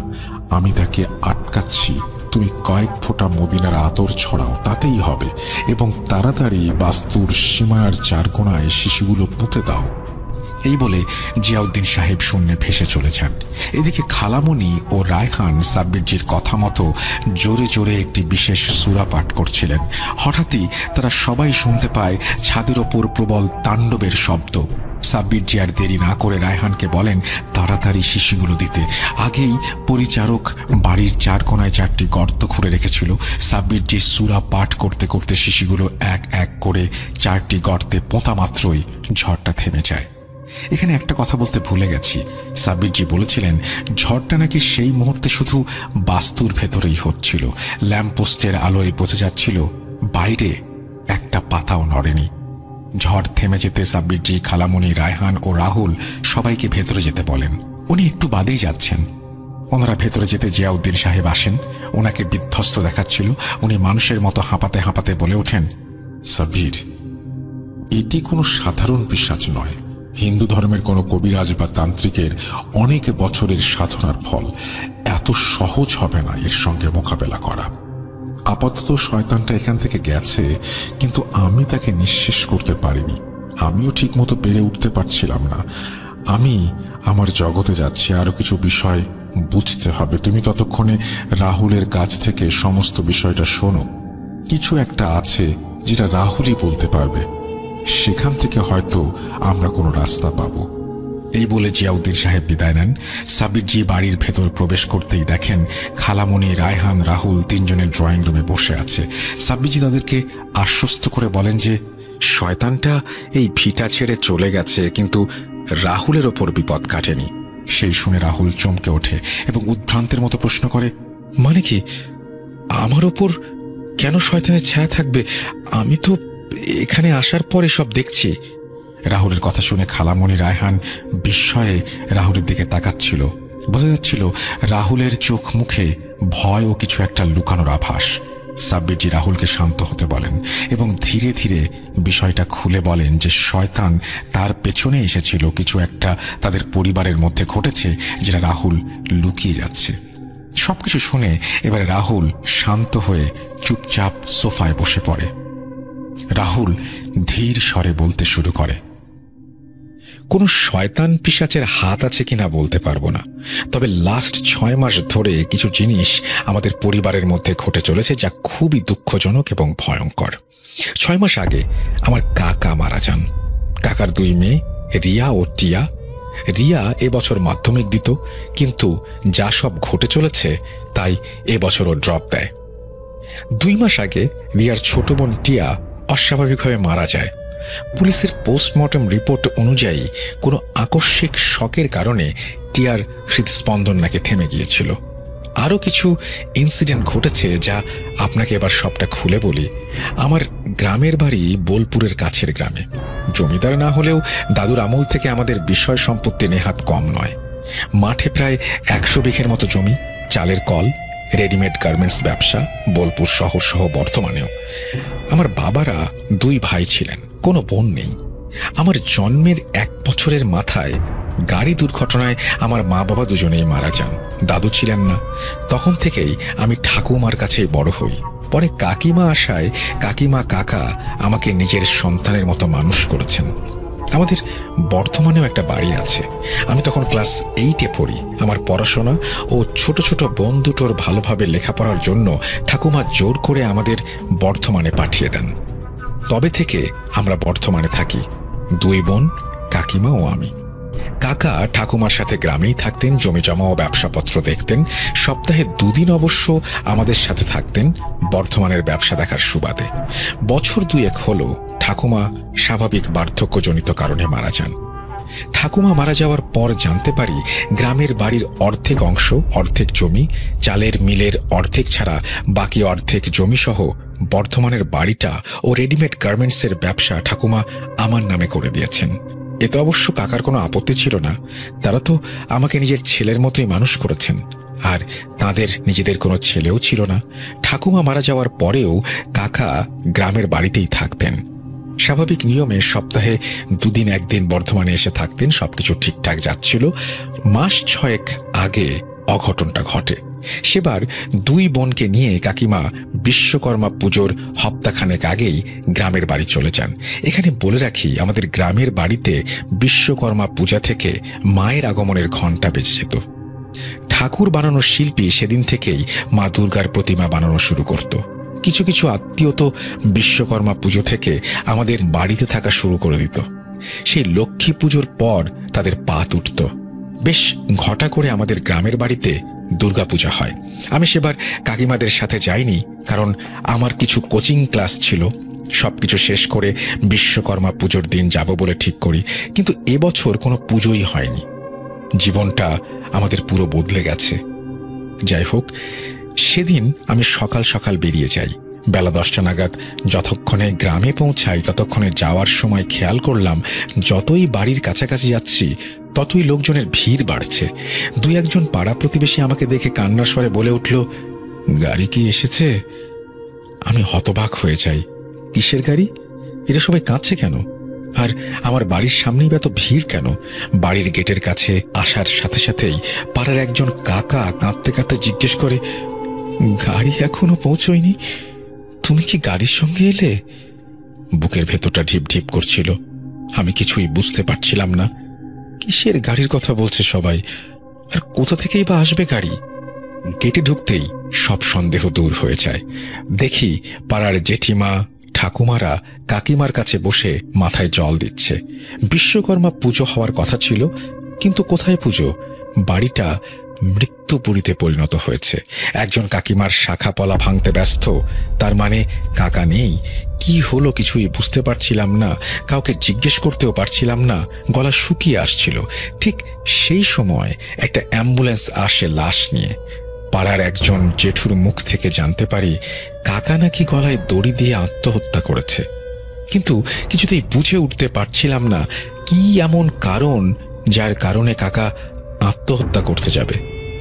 আমি তাকে আটকাচ্ছি। তুমি কয়েক ফোঁটা মদিনার আতর ছড়াও, তাতেই হবে। এবং তাড়াতাড়ি বাস্তুর সীমানার 4 কোণায় শিশুগুলো পুঁতে দাও। এই বলে জিয়াউদ্দিন সাহেব শূন্যে ভেসে চলে যান। এদিকে খালামণি ও রায়হান সাব্বিরজির কথা মতো জোরে জোরে একটি বিশেষ সূরা পাঠ করছিলেন। হঠাৎই তারা সবাই শুনতে পায় ছাদের ওপর প্রবল তাণ্ডবের শব্দ। সাব্বির জি আর দেরি না করে রায়হানকে বলেন তাড়াতাড়ি শিশিগুলো দিতে। আগেই পরিচারক বাড়ির চার কোনায় 4টি গর্ত খুঁড়ে রেখেছিল। সাব্বির জি সূরা পাঠ করতে করতে শিশিগুলো এক এক করে 4টি গর্তে পোঁতা মাত্রই ঝড়টা থেমে যায়। এখানে একটা কথা বলতে ভুলে গেছি, সাব্বির জি বলেছিলেন ঝড়টা নাকি সেই মুহূর্তে শুধু বাস্তুর ভেতরেই হচ্ছিল। ল্যাম্পপোস্টের আলোয় বোঝা যাচ্ছিল বাইরে একটা পাতাও নড়েনি। ঝড় থেমে যেতে সাব্বির জি, খালামণি, রায়হান ও রাহুল সবাইকে ভেতরে যেতে বলেন। উনি একটু বাদেই যাচ্ছেন। ওনারা ভেতরে যেতে জিয়াউদ্দিন সাহেব আসেন। ওনাকে বিধ্বস্ত দেখাচ্ছিল। উনি মানুষের মতো হাঁপাতে হাঁপাতে বলে ওঠেন, সাব্বির, এটি কোনো সাধারণ পিশাচ নয়। হিন্দু ধর্মের কোনো কবিরাজ বা তান্ত্রিকের অনেক বছরের সাধনার ফল। এত সহজ হবে না এর সঙ্গে মোকাবেলা করা। আপাতত শয়তানটা এখান থেকে গেছে, কিন্তু আমি তাকে নিঃশেষ করতে পারিনি। আমিও ঠিকমতো পেরে উঠতে পারছিলাম না। আমি আমার জগতে যাচ্ছি, আরো কিছু বিষয় বুঝতে হবে। তুমি ততক্ষণে রাহুলের কাছ থেকে সমস্ত বিষয়টা শোনো। কিছু একটা আছে যেটা রাহুলই বলতে পারবে, সেখান থেকে হয়তো আমরা কোনো রাস্তা পাবো। এই বলে জিয়াউদ্দিন সাহেব বিদায় নেন। সাব্বির জি বাড়ির ভেতর প্রবেশ করতেই দেখেন খালামণি, রায়হান, রাহুল 3 জনের ড্রয়িং রুমে বসে আছে। সাব্বির জি তাদেরকে আশ্বস্ত করে বলেন যে শয়তানটা এই ভিটা ছেড়ে চলে গেছে, কিন্তু রাহুলের ওপর বিপদ কাটেনি। সেই শুনে রাহুল চমকে ওঠে এবং উদ্ভ্রান্তের মতো প্রশ্ন করে, মানে কি, আমার ওপর কেন শয়তানের ছায়া থাকবে? আমি তো এখানে আসার পরে সব দেখছি। রাহুলের কথা শুনে খালামণি, রায়হান বিস্ময়ে রাহুলের দিকে তাকাচ্ছিল। বোঝা যাচ্ছিল রাহুলের চোখ মুখে ভয় ও কিছু একটা লুকানোর আভাস। সাব্বির জি রাহুলকে শান্ত হতে বলেন এবং ধীরে ধীরে বিষয়টা খুলে বলেন যে শয়তান তার পেছনে এসেছিল। কিছু একটা তাদের পরিবারের মধ্যে ঘটেছে যেটা রাহুল লুকিয়ে যাচ্ছে। সবকিছু শুনে এবারে রাহুল শান্ত হয়ে চুপচাপ সোফায় বসে পড়ে। রাহুল ধীর স্বরে বলতে শুরু করে, কোনো শয়তান পিশাচের হাত আছে কিনা বলতে পারবো না, তবে লাস্ট 6 মাস ধরে কিছু জিনিস আমাদের পরিবারের মধ্যে ঘটে চলেছে যা খুবই দুঃখজনক এবং ভয়ঙ্কর। 6 মাস আগে আমার কাকা মারা যান। কাকার 2 মেয়ে রিয়া ও টিয়া। রিয়া এবছর মাধ্যমিক দিত, কিন্তু যা সব ঘটে চলেছে তাই এবছরও ড্রপ দেয়। 2 মাস আগে রিয়ার ছোট বোন টিয়া অস্বাভাবিকভাবে মারা যায়। পুলিশের পোস্টমর্টম রিপোর্ট অনুযায়ী কোনো আকস্মিক শকের কারণে টিয়ার হৃদস্পন্দন নাকি থেমে গিয়েছিল। আরও কিছু ইনসিডেন্ট ঘটেছে যা আপনাকে এবার সবটা খুলে বলি। আমার গ্রামের বাড়ি বোলপুরের কাছের গ্রামে। জমিদার না হলেও দাদুর আমল থেকে আমাদের বিষয় সম্পত্তি নেহাত কম নয়। মাঠে প্রায় 100 বিঘের মতো জমি, চালের কল, রেডিমেড গার্মেন্টস ব্যবসা বোলপুর শহর সহ বর্ধমানেও। আমার বাবারা 2 ভাই ছিলেন, কোনো বোন নেই। আমার জন্মের 1 বছরের মাথায় গাড়ি দুর্ঘটনায় আমার মা বাবা দুজনেই মারা যান। দাদু ছিলেন না। তখন থেকেই আমি ঠাকুমার কাছেই বড় হই। পরে কাকিমা আসায় কাকিমা, কাকা আমাকে নিজের সন্তানের মতো মানুষ করেছেন। আমাদের বর্ধমানেও একটা বাড়ি আছে। আমি তখন ক্লাস 8-এ পড়ি। আমার পড়াশোনা ও ছোট ছোট বোন দুটোর ভালোভাবে লেখাপড়ার জন্য ঠাকুমা জোর করে আমাদের বর্ধমানে পাঠিয়ে দেন। তবে থেকে আমরা বর্ধমানে থাকি, 2 বোন, কাকিমা ও আমি। কাকা ঠাকুমার সাথে গ্রামেই থাকতেন, জমি জমা ও ব্যবসাপত্র দেখতেন। সপ্তাহে 2 দিন অবশ্য আমাদের সাথে থাকতেন বর্ধমানের ব্যবসা দেখার সুবাদে। বছর 2-1 হলো ঠাকুমা স্বাভাবিক বার্ধক্যজনিত কারণে মারা যান। ঠাকুমা মারা যাওয়ার পর জানতে পারি গ্রামের বাড়ির অর্ধেক অংশ, অর্ধেক জমি, চালের মিলের অর্ধেক ছাড়া বাকি অর্ধেক জমি সহ বর্ধমানের বাড়িটা ও রেডিমেড গার্মেন্টসের ব্যবসা ঠাকুমা আমার নামে করে দিয়েছেন। এতে অবশ্য কাকার কোনো আপত্তি ছিল না। তারা তো আমাকে নিজের ছেলের মতোই মানুষ করেছেন, আর তাদের নিজেদের কোনো ছেলেও ছিল না। ঠাকুমা মারা যাওয়ার পরেও কাকা গ্রামের বাড়িতেই থাকতেন। স্বাভাবিক নিয়মে সপ্তাহে 2 দিন 1 দিন বর্ধমানে এসে থাকতেন। সবকিছু ঠিকঠাক যাচ্ছিল। মাস 6 আগে অঘটনটা ঘটে। সেবার 2 বোনকে নিয়ে কাকিমা বিশ্বকর্মা পুজোর হপ্তাখানেক আগেই গ্রামের বাড়ি চলে যান। এখানে বলে রাখি, আমাদের গ্রামের বাড়িতে বিশ্বকর্মা পূজা থেকে মায়ের আগমনের ঘণ্টা বেজে যেত। ঠাকুর বানানোর শিল্পী সেদিন থেকেই মা দুর্গার প্রতিমা বানানো শুরু করত। কিছু কিছু আত্মীয় তো বিশ্বকর্মা পুজো থেকে আমাদের বাড়িতে থাকা শুরু করে দিত। সেই লক্ষ্মী পুজোর পর তাদের পাত উঠত। বেশ ঘটা করে আমাদের গ্রামের বাড়িতে দুর্গাপূজা হয়। আমি সেবার কাকিমাদের সাথে যাইনি, কারণ আমার কিছু কোচিং ক্লাস ছিল। সবকিছু শেষ করে বিশ্বকর্মা পুজোর দিন যাব বলে ঠিক করি, কিন্তু এবছর কোনো পুজোই হয়নি। জীবনটা আমাদের পুরো বদলে গেছে। যাই হোক, সেদিন আমি সকাল সকাল বেরিয়ে যাই। বেলা 10টা নাগাদ যতক্ষণে গ্রামে পৌঁছাই ততক্ষণে যাওয়ার সময় খেয়াল করলাম যতই বাড়ির কাছাকাছি যাচ্ছি ততই লোকজনের ভিড় বাড়ছে। দুই একজন পাড়া প্রতিবেশী আমাকে দেখে কান্নার স্বরে বলে উঠল, গাড়ি কি এসেছে? আমি হতবাক হয়ে যাই। কিসের গাড়ি? এরা সবাই কাঁদছে কেন? আর আমার বাড়ির সামনেই এত ভিড় কেন? বাড়ির গেটের কাছে আসার সাথে সাথেই পাড়ার একজন কাকা কাঁদতে কাঁদতে জিজ্ঞেস করে, গাড়ি এখনো পৌঁছয়নি? তুমি কি গাড়ির সঙ্গে এলে? বুকের ভেতরটা ঢিপ ঢিপ করছিল। আমি কিছুই বুঝতে পারছিলাম না। কিসের গাড়ির কথা বলছে সবাই? আর কোথা থেকেই বা আসবে গাড়ি? গেটে ঢুকতেই সব সন্দেহ দূর হয়ে যায়। দেখি পাড়ার জেঠিমা ঠাকুমারা কাকিমার কাছে বসে মাথায় জল দিচ্ছে। বিশ্বকর্মা পুজো হওয়ার কথা ছিল, কিন্তু কোথায় পুজো? বাড়িটা মৃত্যুপুরীতে পরিণত হয়েছে। একজন কাকিমার শাখা পলা ভাঙতে ব্যস্ত, তার মানে কাকা নেই। কি হলো কিছুই বুঝতে পারছিলাম না, কাউকে জিজ্ঞেস করতেও পারছিলাম না। গলা শুকিয়ে আসছিল। ঠিক সেই সময় একটা অ্যাম্বুলেন্স আসে লাশ নিয়ে। পাড়ার একজন জেঠুর মুখ থেকে জানতে পারি কাকা নাকি গলায় দড়ি দিয়ে আত্মহত্যা করেছে। কিন্তু কিছুতেই বুঝে উঠতে পারছিলাম না কি এমন কারণ যার কারণে কাকা আত্মহত্যা করতে যাবে।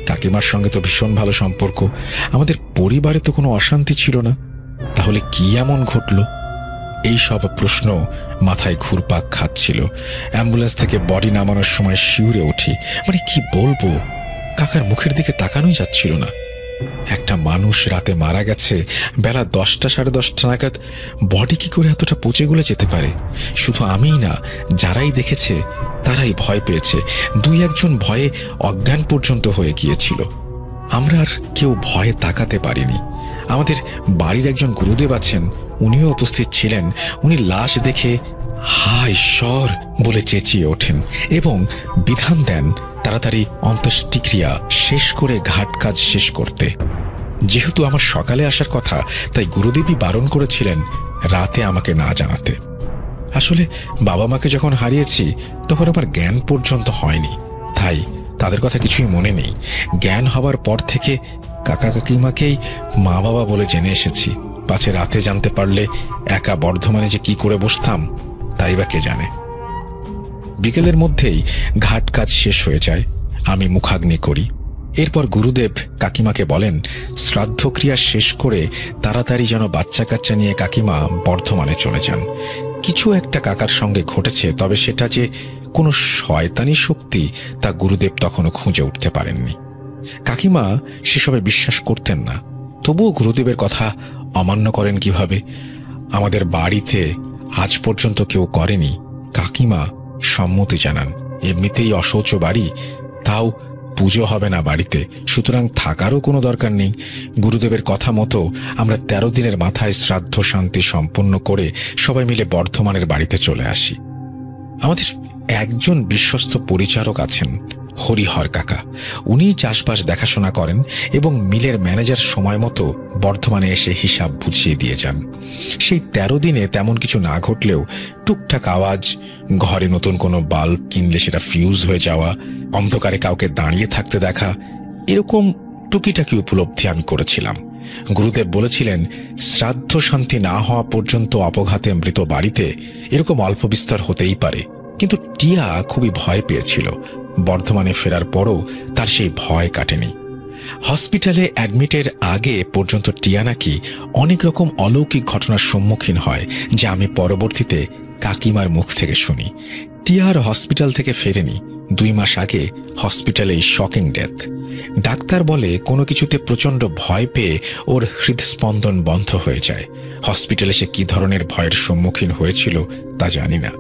কাকিমার সঙ্গে তো ভীষণ ভালো সম্পর্ক, আমাদের পরিবারে তো কোনো অশান্তি ছিল না। তাহলে কি এমন ঘটল? এই সব প্রশ্ন মাথায় ঘুরপাক খাচ্ছিল। অ্যাম্বুলেন্স থেকে বডি নামানোর সময় শিউরে উঠি। মানে কি বলবো, কাকার মুখের দিকে তাকানোই যাচ্ছিল না। একটা মানুষ রাতে মারা গেছে, বেলা 10টা সাড়ে 10টা নাগাদ বডি কি করে এতটা পচে গলে যেতে পারে? শুধু আমিই না, যারাই দেখেছে তারাই ভয় পেয়েছে। দুই একজন ভয়ে অজ্ঞান পর্যন্ত হয়ে গিয়েছিল। আমরা আর কেউ ভয়ে তাকাতে পারিনি। আমাদের বাড়ির একজন গুরুদেব আছেন, উনিও উপস্থিত ছিলেন। উনি লাশ দেখে হা ঈশ্বর বলে চেঁচিয়ে ওঠেন এবং বিধান দেন তাড়াতাড়ি অন্ত্যেষ্টিক্রিয়া শেষ করে ঘাট কাজ শেষ করতে। যেহেতু আমার সকালে আসার কথা, তাই গুরুদেবই বারণ করেছিলেন রাতে আমাকে না জানাতে। আসলে বাবা মাকে যখন হারিয়েছি তখন আমার জ্ঞান পর্যন্ত হয়নি, তাই তাদের কথা কিছুই মনে নেই। জ্ঞান হবার পর থেকে কাকা কাকিমাকেই মা বাবা বলে জেনে এসেছি। পাছে রাতে জানতে পারলে একা বর্ধমানে যে কি করে বসতাম তাই বা কে জানে। বিকেলের মধ্যেই ঘাট কাজ শেষ হয়ে যায়। আমি মুখাগ্নি করি। এরপর গুরুদেব কাকিমাকে বলেন শ্রাদ্ধক্রিয়া শেষ করে তাড়াতাড়ি যেন বাচ্চা কাচ্চা নিয়ে কাকিমা বর্ধমানে চলে যান। কিছু একটা কাকার সঙ্গে ঘটেছে, তবে সেটা যে কোনো শয়তানি শক্তি তা গুরুদেব তখনও খুঁজে উঠতে পারেননি। কাকিমা সেসবে বিশ্বাস করতেন না, তবুও গুরুদেবের কথা অমান্য করেন কিভাবে? আমাদের বাড়িতে আজ পর্যন্ত কেউ করেনি। কাকিমা সম্মতি জানান। এমনিতেই অশৌচ বাড়ি, তাও পুজো হবে না বাড়িতে, সুতরাং থাকারও কোনো দরকার নেই। গুরুদেবের কথা মতো আমরা 13 দিনের মাথায় শ্রাদ্ধ শান্তি সম্পন্ন করে সবাই মিলে বর্ধমানের বাড়িতে চলে আসি। আমাদের একজন বিশ্বস্ত পরিচারক আছেন, হরিহর কাকা। উনি চাষবাস দেখাশোনা করেন এবং মিলের ম্যানেজার সময় মতো বর্ধমানে এসে হিসাব বুঝিয়ে দিয়ে যান। সেই 13 দিনে তেমন কিছু না ঘটলেও টুকটাক আওয়াজ, ঘরে নতুন কোনো বাল্ব কিনলে সেটা ফিউজ হয়ে যাওয়া, অন্ধকারে কাউকে দাঁড়িয়ে থাকতে দেখা, এরকম টুকিটাকি উপলব্ধি আমি করেছিলাম। গুরুদেব বলেছিলেন শ্রাদ্ধ শান্তি না হওয়া পর্যন্ত অপঘাতে মৃত বাড়িতে এরকম অল্প বিস্তর হতেই পারে। কিন্তু টিয়া খুবই ভয় পেয়েছিল। বর্ধমানে ফেরার পরও তার সেই ভয় কাটেনি। হসপিটালে অ্যাডমিটের আগে পর্যন্ত টিয়া নাকি অনেক রকম অলৌকিক ঘটনার সম্মুখীন হয়, যা আমি পরবর্তীতে কাকিমার মুখ থেকে শুনি। টিয়া আর হসপিটাল থেকে ফেরেনি। 2 মাস আগে হসপিটালে শকিং ডেথ। ডাক্তার বলে কোনো কিছুতে প্রচণ্ড ভয় পেয়ে ওর হৃদস্পন্দন বন্ধ হয়ে যায়। হসপিটালে সে কি ধরনের ভয়ের সম্মুখীন হয়েছিল তা জানি না।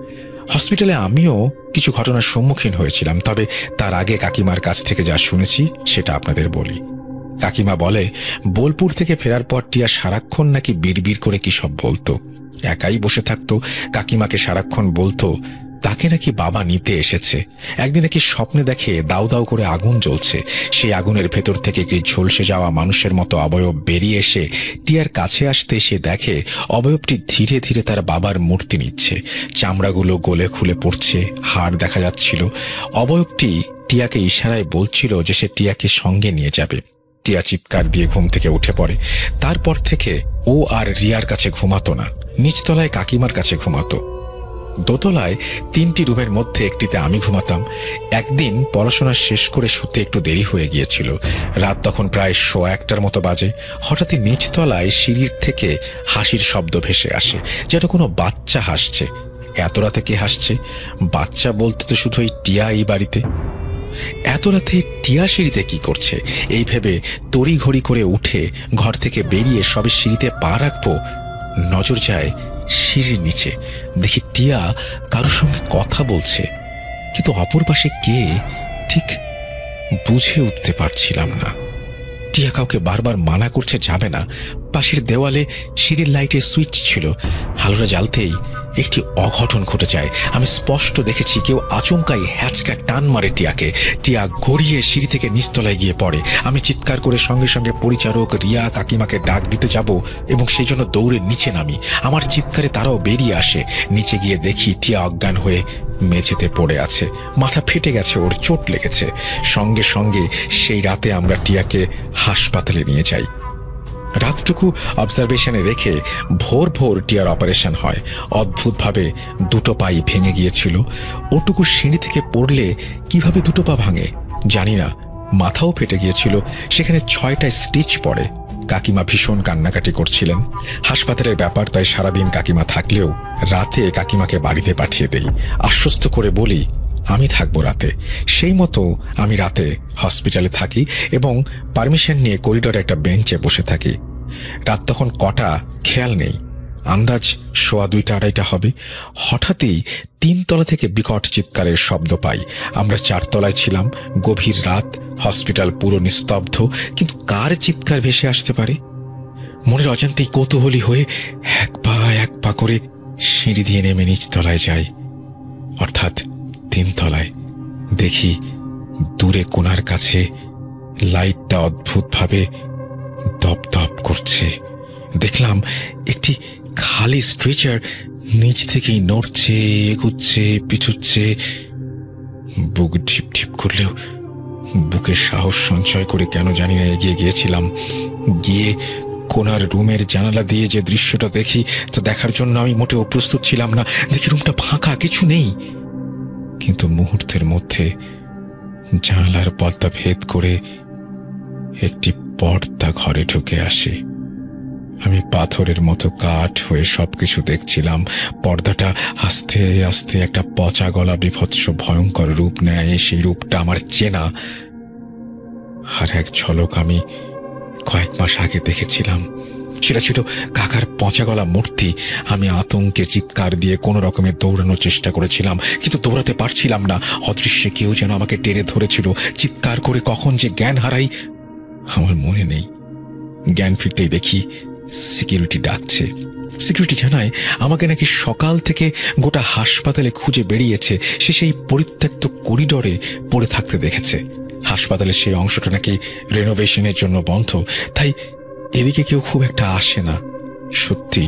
হসপিটালে আমিও কিছু ঘটনার সম্মুখীন হয়েছিলাম, তবে তার আগে কাকিমার কাছ থেকে যা শুনেছি সেটা আপনাদের বলি। কাকিমা বলে বোলপুর থেকে ফেরার পর টিয়া সারাক্ষণ নাকি বিড়বিড় করে কি সব বলতো। একাই বসে থাকতো, কাকিমাকে সারাক্ষণ বলতো তাকে নাকি বাবা নিতে এসেছে। একদিন নাকি স্বপ্নে দেখে দাউ দাউ করে আগুন জ্বলছে, সেই আগুনের ভেতর থেকে একটি ঝলসে যাওয়া মানুষের মতো অবয়ব বেরিয়ে এসে টিয়ার কাছে আসতে সে দেখে অবয়বটি ধীরে ধীরে তার বাবার মূর্তি নিচ্ছে। চামড়াগুলো গলে খুলে পড়ছে, হাড় দেখা যাচ্ছিল। অবয়বটি টিয়াকে ইশারায় বলছিল যে সে টিয়াকে সঙ্গে নিয়ে যাবে। টিয়া চিৎকার দিয়ে ঘুম থেকে উঠে পড়ে। তারপর থেকে ও আর রিয়ার কাছে ঘুমাতো না, নিচতলায় কাকিমার কাছে ঘুমাতো। দোতলায় 3টি রুমের মধ্যে একটিতে আমি ঘুমাতাম। একদিন পড়াশোনা শেষ করে শুতে একটু দেরি হয়ে গিয়েছিল। রাত তখন প্রায় 1:15টার মতো বাজে। হঠাৎই নিচতলায় সিঁড়ির থেকে হাসির শব্দ ভেসে আসে, যেন কোনো বাচ্চা হাসছে। এত রাতে কে হাসছে? বাচ্চা বলতে তো শুধু এই টিয়া এই বাড়িতে। এত রাতে টিয়া সিঁড়িতে কি করছে এই ভেবে তড়িঘড়ি করে উঠে ঘর থেকে বেরিয়ে সবে সিঁড়িতে পা রাখবো, নজর যায় সিঁড়ির নিচে। দেখি টিয়া কারোর সঙ্গে কথা বলছে, কিন্তু অপর পাশে কে ঠিক বুঝে উঠতে পারছিলাম না। টিয়া কাউকে বারবার মানা করছে যাবে না। পাশের দেওয়ালে সিঁড়ির লাইটের সুইচ ছিল, আলোটা জ্বালতেই একটি অঘটন ঘটে যায়। আমি স্পষ্ট দেখেছি কেউ আচমকাই হ্যাচকা টান মারে টিয়াকে। টিয়া গড়িয়ে সিঁড়ি থেকে নিচতলায় গিয়ে পড়ে। আমি চিৎকার করে সঙ্গে সঙ্গে পরিচারক, রিয়া, কাকিমাকে ডাক দিতে যাব এবং সেই জন্য দৌড়ে নিচে নামি। আমার চিৎকারে তারাও বেরিয়ে আসে। নিচে গিয়ে দেখি টিয়া অজ্ঞান হয়ে মেঝেতে পড়ে আছে, মাথা ফেটে গেছে, ওর চোট লেগেছে। সঙ্গে সঙ্গে সেই রাতে আমরা টিয়াকে হাসপাতালে নিয়ে যাই। রাতটুকু অবজারভেশনে রেখে ভোর ভোর টিয়ার অপারেশন হয়। অদ্ভুতভাবে 2টো পাই ভেঙে গিয়েছিল। ওটুকু সিঁড়ি থেকে পড়লে কিভাবে 2টো পা ভাঙে জানি না। মাথাও ফেটে গিয়েছিল, সেখানে 6টা স্টিচ পড়ে। কাকিমা ভীষণ কান্নাকাটি করছিলেন। হাসপাতালের ব্যাপার, তাই সারাদিন কাকিমা থাকলেও রাতে কাকিমাকে বাড়িতে পাঠিয়ে দেই। আশ্বস্ত করে বলি আমি থাকবো রাতে। সেই মতো আমি রাতে হসপিটালে থাকি এবং পারমিশন নিয়ে করিডোরে একটা বেঞ্চে বসে থাকি। রাত তখন কটা খেয়াল নেই, আন্দাজ 2:15-2:30 হবে। হঠাৎই 3 তলা থেকে বিকট চিৎকারের শব্দ পাই। আমরা 4 তলায় ছিলাম। গভীর রাত, হসপিটাল পুরো নিস্তব্ধ, কিন্তু কার চিৎকার ভেসে আসতে পারে? মনের অজান্তেই কৌতূহলী হয়ে এক পা করে সিঁড়ি দিয়ে নেমে নিচ তলায় যাই, অর্থাৎ 3 তলায়। দেখি দূরে কোণার কাছে লাইটটা অদ্ভুতভাবে দপদপ করছে। দেখলাম একটি খালি স্ট্রেচার নিচ থেকেই নড়ছে, এগুচ্ছে, পিছুচ্ছে। বুক ঢিপ ঢিপ করলেও বুকের সাহস সঞ্চয় করে কেন জানি না এগিয়ে গিয়েছিলাম। গিয়ে কোণার রুমের জানালা দিয়ে যে দৃশ্যটা দেখি তা দেখার জন্য আমি মোটেও প্রস্তুত ছিলাম না। দেখি রুমটা ফাঁকা, কিছু নেই। কিন্তু মুহূর্তের মধ্যে জানালার পর্দা ভেদ করে একটি পর্দা ঘরে ঢুকে আসে। আমি পাথরের মতো কাঠ হয়ে সবকিছু দেখছিলাম। পর্দাটা আস্তে আস্তে একটা পচা গলা বিভৎস ভয়ঙ্কর রূপ নেয়। সেই রূপটা আমার চেনা, আর এক ঝলক আমি কয়েক মাস আগে দেখেছিলাম। সেটা ছিল কাকার পচা গলা মূর্তি। আমি আতঙ্কে চিৎকার দিয়ে কোনো রকমে দৌড়ানোর চেষ্টা করেছিলাম, কিন্তু দৌড়াতে পারছিলাম না। অদৃশ্যে কেউ যেন আমাকে টেনে ধরেছিল। চিৎকার করে কখন যে জ্ঞান হারাই আমার মনে নেই। জ্ঞান ফিরতেই দেখি সিকিউরিটি ডাকছে। সিকিউরিটি জানায় আমাকে নাকি সকাল থেকে গোটা হাসপাতালে খুঁজে বেরিয়েছে। সে সেই পরিত্যক্ত করিডোরে পড়ে থাকতে দেখেছে। হাসপাতালের সেই অংশটা নাকি রেনোভেশনের জন্য বন্ধ, তাই এদিকে কেউ খুব একটা আসে না। সত্যি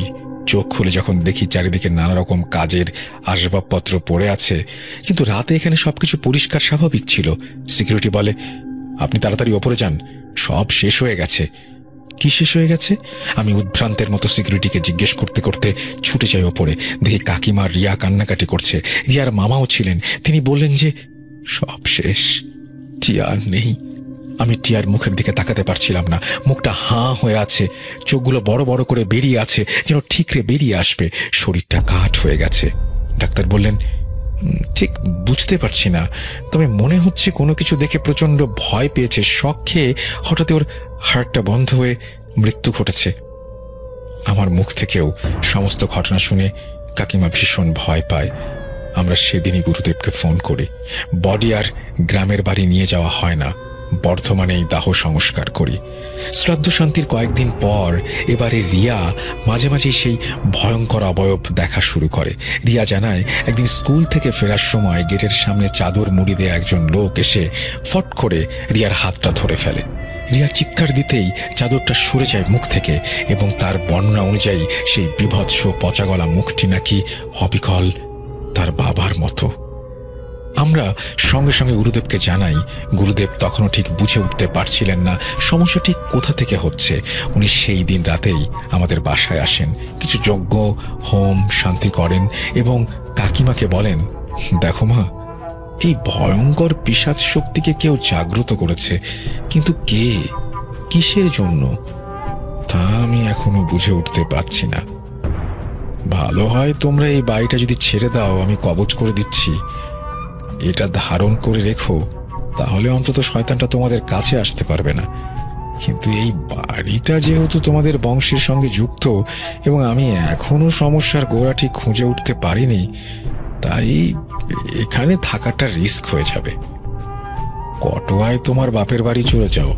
চোখ খুলে যখন দেখি চারিদিকে নানা রকম কাজের আসবাবপত্র পড়ে আছে, কিন্তু রাতে এখানে সবকিছু পরিষ্কার স্বাভাবিক ছিল। সিকিউরিটি বলে, আপনি তাড়াতাড়ি ওপরে যান, সব শেষ হয়ে গেছে। কি শেষ হয়ে গেছে? আমি উদ্ভ্রান্তের মতো সিকিউরিটিকে জিজ্ঞেস করতে করতে ছুটে যাই ওপরে। দেখি কাকিমা রিয়া কান্নাকাটি করছে। রিয়ার মামাও ছিলেন। তিনি বললেন যে সব শেষ, টিয়া আর নেই। আমি টিয়ার মুখের দিকে তাকাতে পারছিলাম না। মুখটা হাঁ হয়ে আছে, চোখগুলো বড় বড় করে বেরিয়ে আছে, যেন ঠিকরে বেরিয়ে আসবে। শরীরটা কাঠ হয়ে গেছে। ডাক্তার বললেন, ঠিক বুঝতে পারছি না, তবে মনে হচ্ছে কোনো কিছু দেখে প্রচন্ড ভয় পেয়েছে। শক খেয়ে হঠাৎ ওর হার্টটা বন্ধ হয়ে মৃত্যু ঘটেছে। আমার মুখ থেকেও সমস্ত ঘটনা শুনে কাকিমা ভীষণ ভয় পায়। আমরা সেদিনই গুরুদেবকে ফোন করি। বডি আর গ্রামের বাড়ি নিয়ে যাওয়া হয় না, বর্ধমানেই দাহ সংস্কার করি। শ্রাদ্ধ শান্তির কয়েকদিন পর এবারে রিয়া মাঝে মাঝে সেই ভয়ঙ্কর অবয়ব দেখা শুরু করে। রিয়া জানায়, একদিন স্কুল থেকে ফেরার সময় গেটের সামনে চাদর মুড়ি দিয়ে একজন লোক এসে ফট করে রিয়ার হাতটা ধরে ফেলে। রিয়া চিৎকার দিতেই চাদরটা সরে যায় মুখ থেকে এবং তার বর্ণনা অনুযায়ী সেই বিভৎস পচাগলা মুখটি নাকি অবিকল তার বাবার মতো। আমরা সঙ্গে সঙ্গে গুরুদেবকে জানাই। গুরুদেব তখনও ঠিক বুঝে উঠতে পারছিলেন না সমস্যা ঠিক কোথা থেকে হচ্ছে। উনি সেই দিন রাতেই আমাদের বাসায় আসেন, কিছু যজ্ঞ হোম শান্তি করেন এবং কাকিমাকে বলেন, দেখো মা, এই ভয়ঙ্কর পিশাচ শক্তিকে কেউ জাগ্রত করেছে, কিন্তু কে, কিসের জন্য তা আমি এখনো বুঝে উঠতে পারছি না। ভালো হয় তোমরা এই বাড়িটা যদি ছেড়ে দাও, আমি কবজ করে দিচ্ছি। এটা ধারণ করে রেখো, তাহলে অন্তত শয়তানটা তোমাদের কাছে আসতে পারবে না। কিন্তু এই বাড়িটা যেহেতু তোমাদের বংশের সঙ্গে যুক্ত এবং আমি এখনো সমস্যার গোড়াটি খুঁজে উঠতে পারিনি, তাই এখানে থাকাটা রিস্ক হয়ে যাবে। কটোয়ায় তোমার বাপের বাড়ি চলে যাও,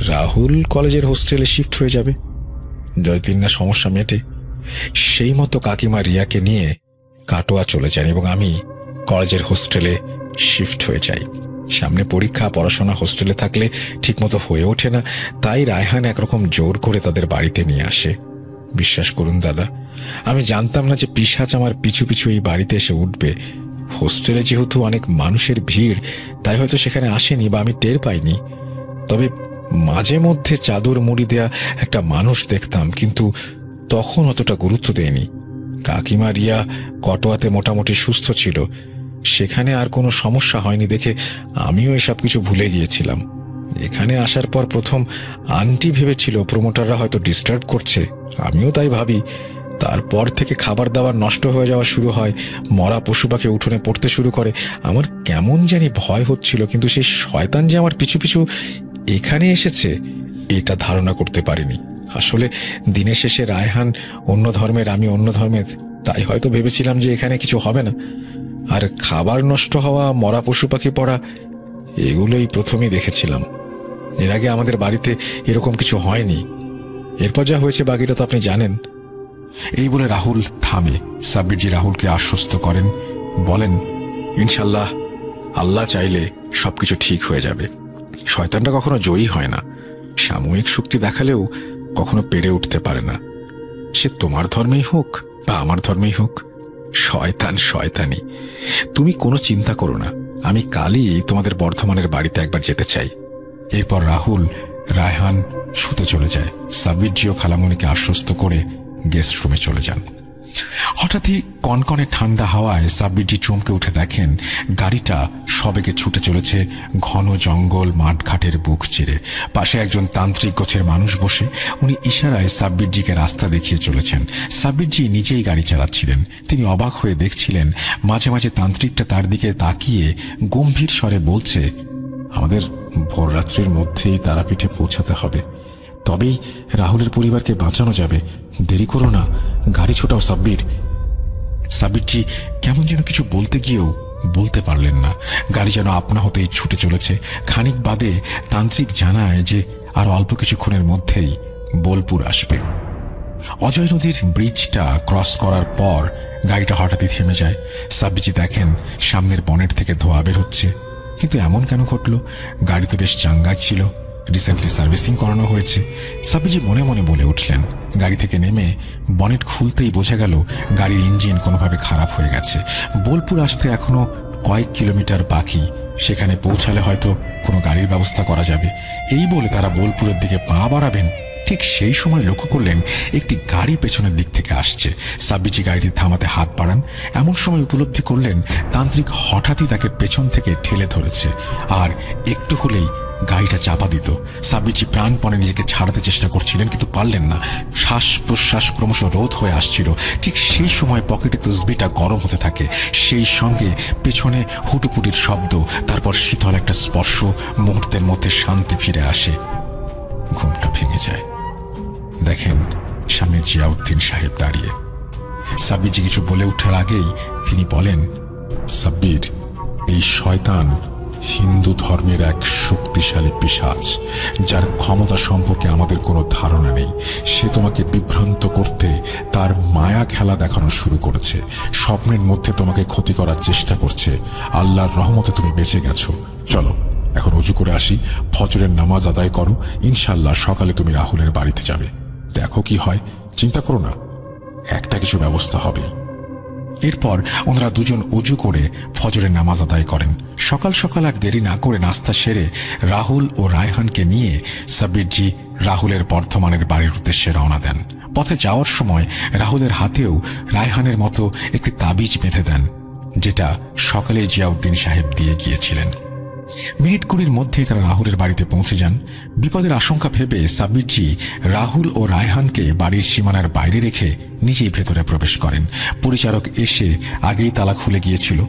রাহুল কলেজের হোস্টেলে শিফট হয়ে যাবে, যতদিন না সমস্যা মেটে। সেই মতো কাকিমা রিয়াকে নিয়ে কাটোয়া চলে যান এবং আমি কলেজের হোস্টেলে শিফট হয়ে যাই। সামনে পরীক্ষা, পড়াশোনা হোস্টেলে থাকলে ঠিকমতো হয়ে ওঠে না, তাই রায়হান একরকম জোর করে তাদের বাড়িতে নিয়ে আসে। বিশ্বাস করুন দাদা, আমি জানতাম না যে পিশাচ আমার পিছু পিছু এই বাড়িতে এসে উঠবে। হোস্টেলে যেহেতু অনেক মানুষের ভিড়, তাই হয়তো সেখানে আসেনি বা আমি টের পাইনি। তবে মাঝে মধ্যে চাদর মুড়ি দেয়া একটা মানুষ দেখতাম, কিন্তু তখন অতটা গুরুত্ব দেয়নি। কাকিমা রিয়া কটোয়াতে মোটামুটি সুস্থ ছিল, সেখানে আর কোনো সমস্যা হয়নি দেখে আমিও এসব কিছু ভুলে গিয়েছিলাম। এখানে আসার পর প্রথম আন্টি ভেবেছিল প্রমোটাররা হয়তো ডিস্টার্ব করছে, আমিও তাই ভাবি। তারপর থেকে খাবার দাবার নষ্ট হয়ে যাওয়া শুরু হয়, মরা পশু পাখি উঠোনে পড়তে শুরু করে। আমার কেমন জানি ভয় হচ্ছিল, কিন্তু সেই শয়তান যে আমার পিছু পিছু এখানে এসেছে এটা ধারণা করতে পারিনি। আসলে দিনের শেষে রায়হান অন্য ধর্মের, আমি অন্য ধর্মের, তাই হয়তো ভেবেছিলাম যে এখানে কিছু হবে না। আর খাবার নষ্ট হওয়া, মরা পশু পাখি পড়া, এগুলোই প্রথমেই দেখেছিলাম। এর আগে আমাদের বাড়িতে এরকম কিছু হয়নি। এরপর যা হয়েছে বাকিটা তো আপনি জানেন। এই বলে রাহুল থামে। সাব্বিরজি রাহুলকে আশ্বস্ত করেন, বলেন, ইনশাল্লাহ আল্লাহ চাইলে সবকিছু ঠিক হয়ে যাবে। শয়তানটা কখনো জয়ী হয় না, সাময়িক শক্তি দেখালেও কখনো পেরে উঠতে পারে না। সে তোমার ধর্মেই হোক বা আমার ধর্মেই হোক, শয়তান শয়তানি। তুমি কোনো চিন্তা করো না, আমি কালই তোমাদের বর্ধমানের বাড়িতে একবার যেতে চাই। এরপর রাহুল, রায়হান শুতে চলে যায়। সাব্বিরজিও খালামণিকে আশ্বস্ত করে গেস্ট রুমে চলে যান। হঠাৎই কনকনে ঠান্ডা হাওয়ায় সাব্বিরজি চমকে উঠে দেখেন গাড়িটা সবেগে ছুটে চলেছে ঘন জঙ্গল মাঠঘাটের বুক চিরে। পাশে একজন তান্ত্রিক গোছের মানুষ বসে, উনি ইশারায় সাব্বিরজিকে রাস্তা দেখিয়ে চলেছেন। সাব্বিরজি নিজেই গাড়ি চালাচ্ছিলেন। তিনি অবাক হয়ে দেখছিলেন, মাঝে মাঝে তান্ত্রিকটা তার দিকে তাকিয়ে গম্ভীর স্বরে বলছে, আমাদের ভোররাত্রির মধ্যেই তারাপীঠে পৌঁছাতে হবে, তবেই রাহুলের পরিবারকে বাঁচানো যাবে। দেরি করো না, গাড়ি ছোটাও সাব্বির। সাব্বিরজি কেমন যেন কিছু বলতে গিয়েও বলতে পারলেন না। গাড়ি যেন আপনা হতেই ছুটে চলেছে। খানিক বাদে তান্ত্রিক জানায় যে আর অল্প কিছুক্ষণের মধ্যেই বোলপুর আসবে। অজয় নদীর ব্রিজটা ক্রস করার পর গাড়িটা হঠাৎই থেমে যায়। সাব্বিরজি দেখেন সামনের বনেট থেকে ধোঁয়া বের হচ্ছে। কিন্তু এমন কেন ঘটল? গাড়ি তো বেশ চাঙ্গাই ছিল, রিসেন্টলি সার্ভিসিং করানো হয়েছে। সাব্বিরজি মনে মনে বলে উঠলেন। গাড়ি থেকে নেমে বনেট খুলতেই বোঝা গেল গাড়ির ইঞ্জিন কোনোভাবে খারাপ হয়ে গেছে। বোলপুর আসতে এখনো কয়েক কিলোমিটার বাকি, সেখানে পৌঁছালে হয়তো কোনো গাড়ির ব্যবস্থা করা যাবে। এই বলে তারা বোলপুরের দিকে পা বাড়াবেন, ঠিক সেই সময় লক্ষ্য করলেন একটি গাড়ি পেছনের দিক থেকে আসছে। সাব্বিরজি গাড়িটি থামাতে হাত বাড়ান। এমন সময় উপলব্ধি করলেন তান্ত্রিক হঠাৎই তাকে পেছন থেকে ঠেলে ধরেছে, আর একটু হলেই গাড়িটা চাপা দিত। সাব্বিরজি প্রাণপণে নিজেকে ছাড়াতে চেষ্টা করছিলেন, কিন্তু পারলেন না। শ্বাস প্রশ্বাস ক্রমশ রোধ হয়ে আসছিল। ঠিক সেই সময় পকেটে তসবিটা গরম হতে থাকে। সেই সঙ্গে পেছনে হুটুপুটির শব্দ, তারপর শীতল একটা স্পর্শ। মুহূর্তের মধ্যে শান্তি ফিরে আসে। ঘুমটা ভেঙে যায়। দেখেন সামনে জিয়াউদ্দিন সাহেব দাঁড়িয়ে। সাব্বিরজি কিছু বলে ওঠার আগেই তিনি বলেন, সাব্বির, এই শয়তান হিন্দু ধর্মের এক শক্তিশালী পিশাচ, যার ক্ষমতা সম্পর্কে আমাদের কোনো ধারণা নেই। সে তোমাকে বিভ্রান্ত করতে তার মায়া খেলা দেখানো শুরু করেছে। স্বপ্নের মধ্যে তোমাকে ক্ষতি করার চেষ্টা করছে। আল্লাহর রহমতে তুমি বেঁচে গেছো। চলো এখন অজু করে আসি, ফজরের নামাজ আদায় করো। ইনশাল্লাহ সকালে তুমি রাহুলের বাড়িতে যাবে। দেখো কি হয়, চিন্তা করো না, একটা কিছু ব্যবস্থা হবে। এরপর ওনারা দুজন অজু করে ফজরের নামাজ আদায় করেন। সকাল সকাল আর দেরি না করে নাস্তা সেরে রাহুল ও রায়হানকে নিয়ে সাব্বিরজি রাহুলের বর্ধমানের বাড়ির উদ্দেশ্যে রওনা দেন। পথে যাওয়ার সময় রাহুলের হাতেও রায়হানের মতো একটি তাবিজ বেঁধে দেন, যেটা সকালে জিয়াউদ্দিন সাহেব দিয়ে গিয়েছিলেন। মিনিট 20 মধ্যেই তারা রাহুলের বাড়িতে পৌঁছে যান। বিপদের আশঙ্কা ভেবে সাব্বিরজি রাহুল ও রায়হানকে বাড়ির সীমানার বাইরে রেখে নিজেই ভেতরে প্রবেশ করেন। পরিচারক এসে আগেই তালা খুলে গিয়েছিল।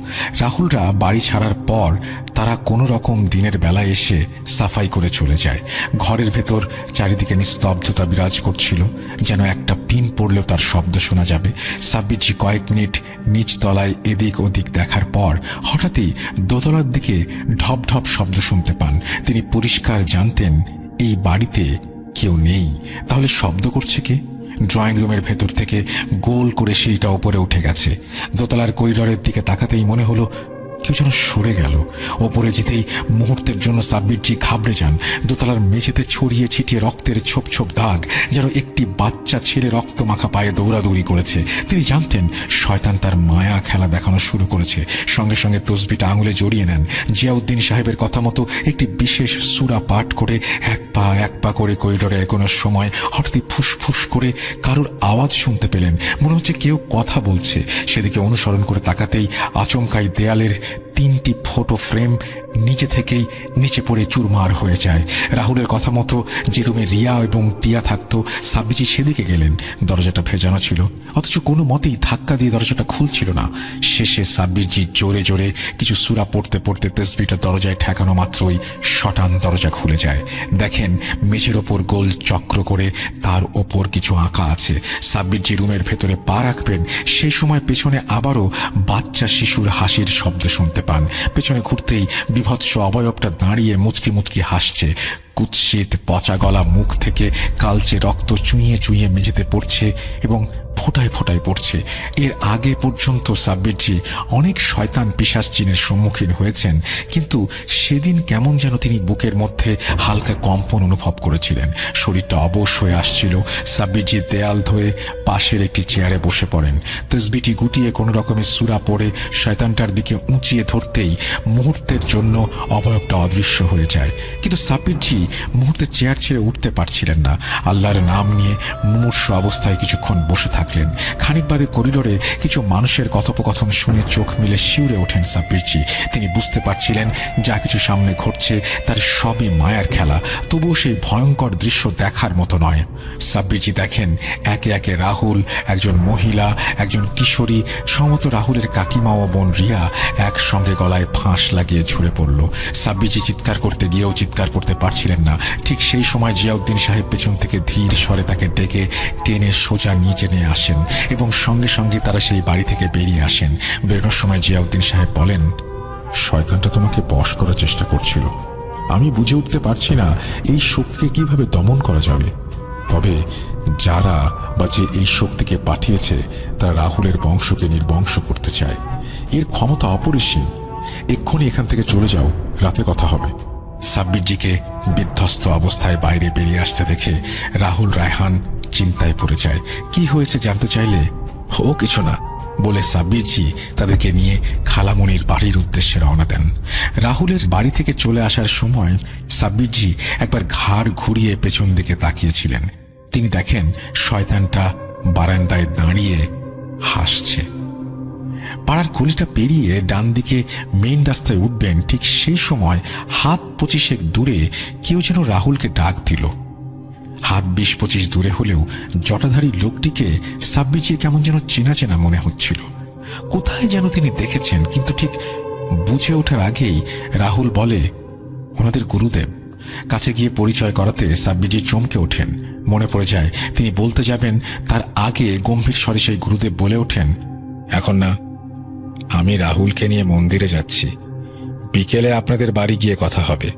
রাহুলরা বাড়ি ছাড়ার পর তারা কোনো রকম দিনের বেলায় এসে সাফাই করে চলে যায়। ঘরের ভেতর চারিদিকে নিস্তব্ধতা বিরাজ করছিল, যেন একটা পিন পড়লেও তার শব্দ শোনা যাবে। সাব্বিরজি কয়েক মিনিট নিচ তলায় এদিক ওদিক দেখার পর হঠাৎই দোতলার দিকে ঢপ ঢপ শব্দ শুনতে পান। তিনি পরিষ্কার জানতেন এই বাড়িতে কেউ নেই। তাহলে শব্দ করছে কে? ড্রয়িং রুমের ভেতর থেকে গোল করে সিঁড়িটা ওপরে উঠে গেছে। দোতলার করিডরের দিকে তাকাতেই মনে হলো কেউ যেন সরে গেল। ওপরে যেতেই মুহূর্তের জন্য সাব্বিরজি ঘাবড়ে যান। দোতলার মেঝেতে ছড়িয়ে ছিটিয়ে রক্তের ছোপ ছোপ দাগ, যেন একটি বাচ্চা ছেলে রক্ত মাখা পায়ে দৌড়াদৌড়ি করেছে। তিনি জানতেন শয়তান তার মায়া খেলা দেখানো শুরু করেছে। সঙ্গে সঙ্গে তসবিটা আঙুলে জড়িয়ে নেন। জিয়াউদ্দিন সাহেবের কথা মতো একটি বিশেষ সূরা পাঠ করে এক পা করে করিডোরে এগোনোর সময় হঠাৎই ফুসফুস করে কারোর আওয়াজ শুনতে পেলেন। মনে হচ্ছে কেউ কথা বলছে। সেদিকে অনুসরণ করে তাকাতেই আচমকাই দেয়ালের 3টি ফটো ফ্রেম নিজে থেকেই নিচে পড়ে চুরমার হয়ে যায়। রাহুলের কথা মতো যে রুমে রিয়া এবং টিয়া থাকতো, সাব্বিরজি সেদিকে গেলেন। দরজাটা ভেজানো ছিল, অথচ কোনো মতেই ধাক্কা দিয়ে দরজাটা খুলছিল না। শেষে সাব্বিরজি জোরে জোরে কিছু সূরা পড়তে পড়তে তসবিহটা দরজায় ঠেকানো মাত্রই শটান দরজা খুলে যায়। দেখেন মেঝের ওপর গোল চক্র করে তার ওপর কিছু আঁকা আছে। সাব্বিরজি রুমের ভেতরে পা রাখবেন, সেই সময় পেছনে আবারও বাচ্চা শিশুর হাসির শব্দ শুনতে পান। পেছনে ঘুরতেই বিভৎস অবয়বটা দাঁড়িয়ে মুচকি মুচকি হাসছে। কুৎসিত পচা গলা মুখ থেকে কালচে রক্ত চুইয়ে চুইয়ে মেঝেতে পড়ছে এবং ফোটায় ফোটায় পড়ছে। এর আগে পর্যন্ত সাব্বিরজি অনেক শয়তান পিশাচ জিনের সম্মুখীন হয়েছেন, কিন্তু সেদিন কেমন যেন তিনি বুকের মধ্যে হালকা কম্পন অনুভব করেছিলেন। শরীরটা অবশ হয়ে আসছিল। সাব্বিরজি দেয়াল ধরে পাশের একটি চেয়ারে বসে পড়েন। তসবিহটি গুটিয়ে কোনো রকমের সূরা পড়ে শয়তানটার দিকে উঁচিয়ে ধরতেই মুহূর্তের জন্য অবয়বটা অদৃশ্য হয়ে যায়। কিন্তু সাব্বিরজি মুহূর্তে চেয়ার ছেড়ে উঠতে পারছিলেন না। আল্লাহর নাম নিয়ে মুমূর্ষ অবস্থায় কিছুক্ষণ বসে থাকলেন। খানিক বাদে করিডোরে কিছু মানুষের কথোপকথন শুনে চোখ মেলে শিউরে ওঠেন সাব্বিরজি। তিনি বুঝতে পারছিলেন যা কিছু সামনে ঘটছে তার সবই মায়ার খেলা, তবুও সেই ভয়ঙ্কর দৃশ্য দেখার মতো নয়। সাব্বিরজি দেখেন একে একে রাহুল, একজন মহিলা, একজন কিশোরী, সম্ভবত রাহুলের কাকিমা ও বোন রিয়া একসঙ্গে গলায় ফাঁস লাগিয়ে ঝরে পড়ল। সাব্বিরজি চিৎকার করতে গিয়েও চিৎকার করতে পারছিলেন না। ঠিক সেই সময় জিয়াউদ্দিন সাহেব পেছন থেকে ধীর স্বরে তাকে ডেকে টেনে সোজা নিচে নিয়ে আসেন এবং সঙ্গে সঙ্গে তারা সেই বাড়ি থেকে বেরিয়ে আসেন। বেরোনোর সময় জিয়াউদ্দিন সাহেব বলেন, শয়তানটা তোমাকে বশ করার চেষ্টা করছিল। আমি বুঝে উঠতে পারছি না এই শক্তিকে কিভাবে দমন করা যাবে। তবে যারা বা যে এই শক্তিকে পাঠিয়েছে তারা রাহুলের বংশকে নির্বংশ করতে চায়। এর ক্ষমতা অপরিসীম। এক্ষুনি এখান থেকে চলে যাও, রাতে কথা হবে। সাব্বিরজিকে বিধ্বস্ত অবস্থায় বাইরে বেরিয়ে আসতে দেখে রাহুল রায়হান চিন্তায় পড়ে যায়। কি হয়েছে জানতে চাইলে, ও কিছু না বলে সাব্বিরজি তাদেরকে নিয়ে খালামণির বাড়ির উদ্দেশ্যে রওনা দেন। রাহুলের বাড়ি থেকে চলে আসার সময় সাব্বিরজি একবার ঘাড় ঘুরিয়ে পেছন দিকে তাকিয়েছিলেন। তিনি দেখেন শয়তানটা বারান্দায় দাঁড়িয়ে হাসছে। পাড়ার গলিটা পেরিয়ে ডান দিকে মেইন রাস্তায় উঠবেন, ঠিক সেই সময় হাত 25 দূরে কেউ যেন রাহুলকে ডাক দিল। হাত 20-25 দূরে হলেও জটাধারী লোকটিকে সাব্বিরজির কেমন যেন চেনা চেনা মনে হচ্ছিল। কোথায় যেন তিনি দেখেছেন, কিন্তু ঠিক বুঝে ওঠার আগেই রাহুল বলে, ওনাদের গুরুদেব। কাছে গিয়ে পরিচয় করাতে সাব্বিরজি চমকে ওঠেন। মনে পড়ে যায় তিনি বলতে যাবেন, তার আগে গম্ভীর স্বরে সেই গুরুদেব বলে ওঠেন, এখন না, আমি রাহুলকে নিয়ে মন্দিরে যাচ্ছি। বিকেলে আপনাদের বাড়ি গিয়ে কথা হবে।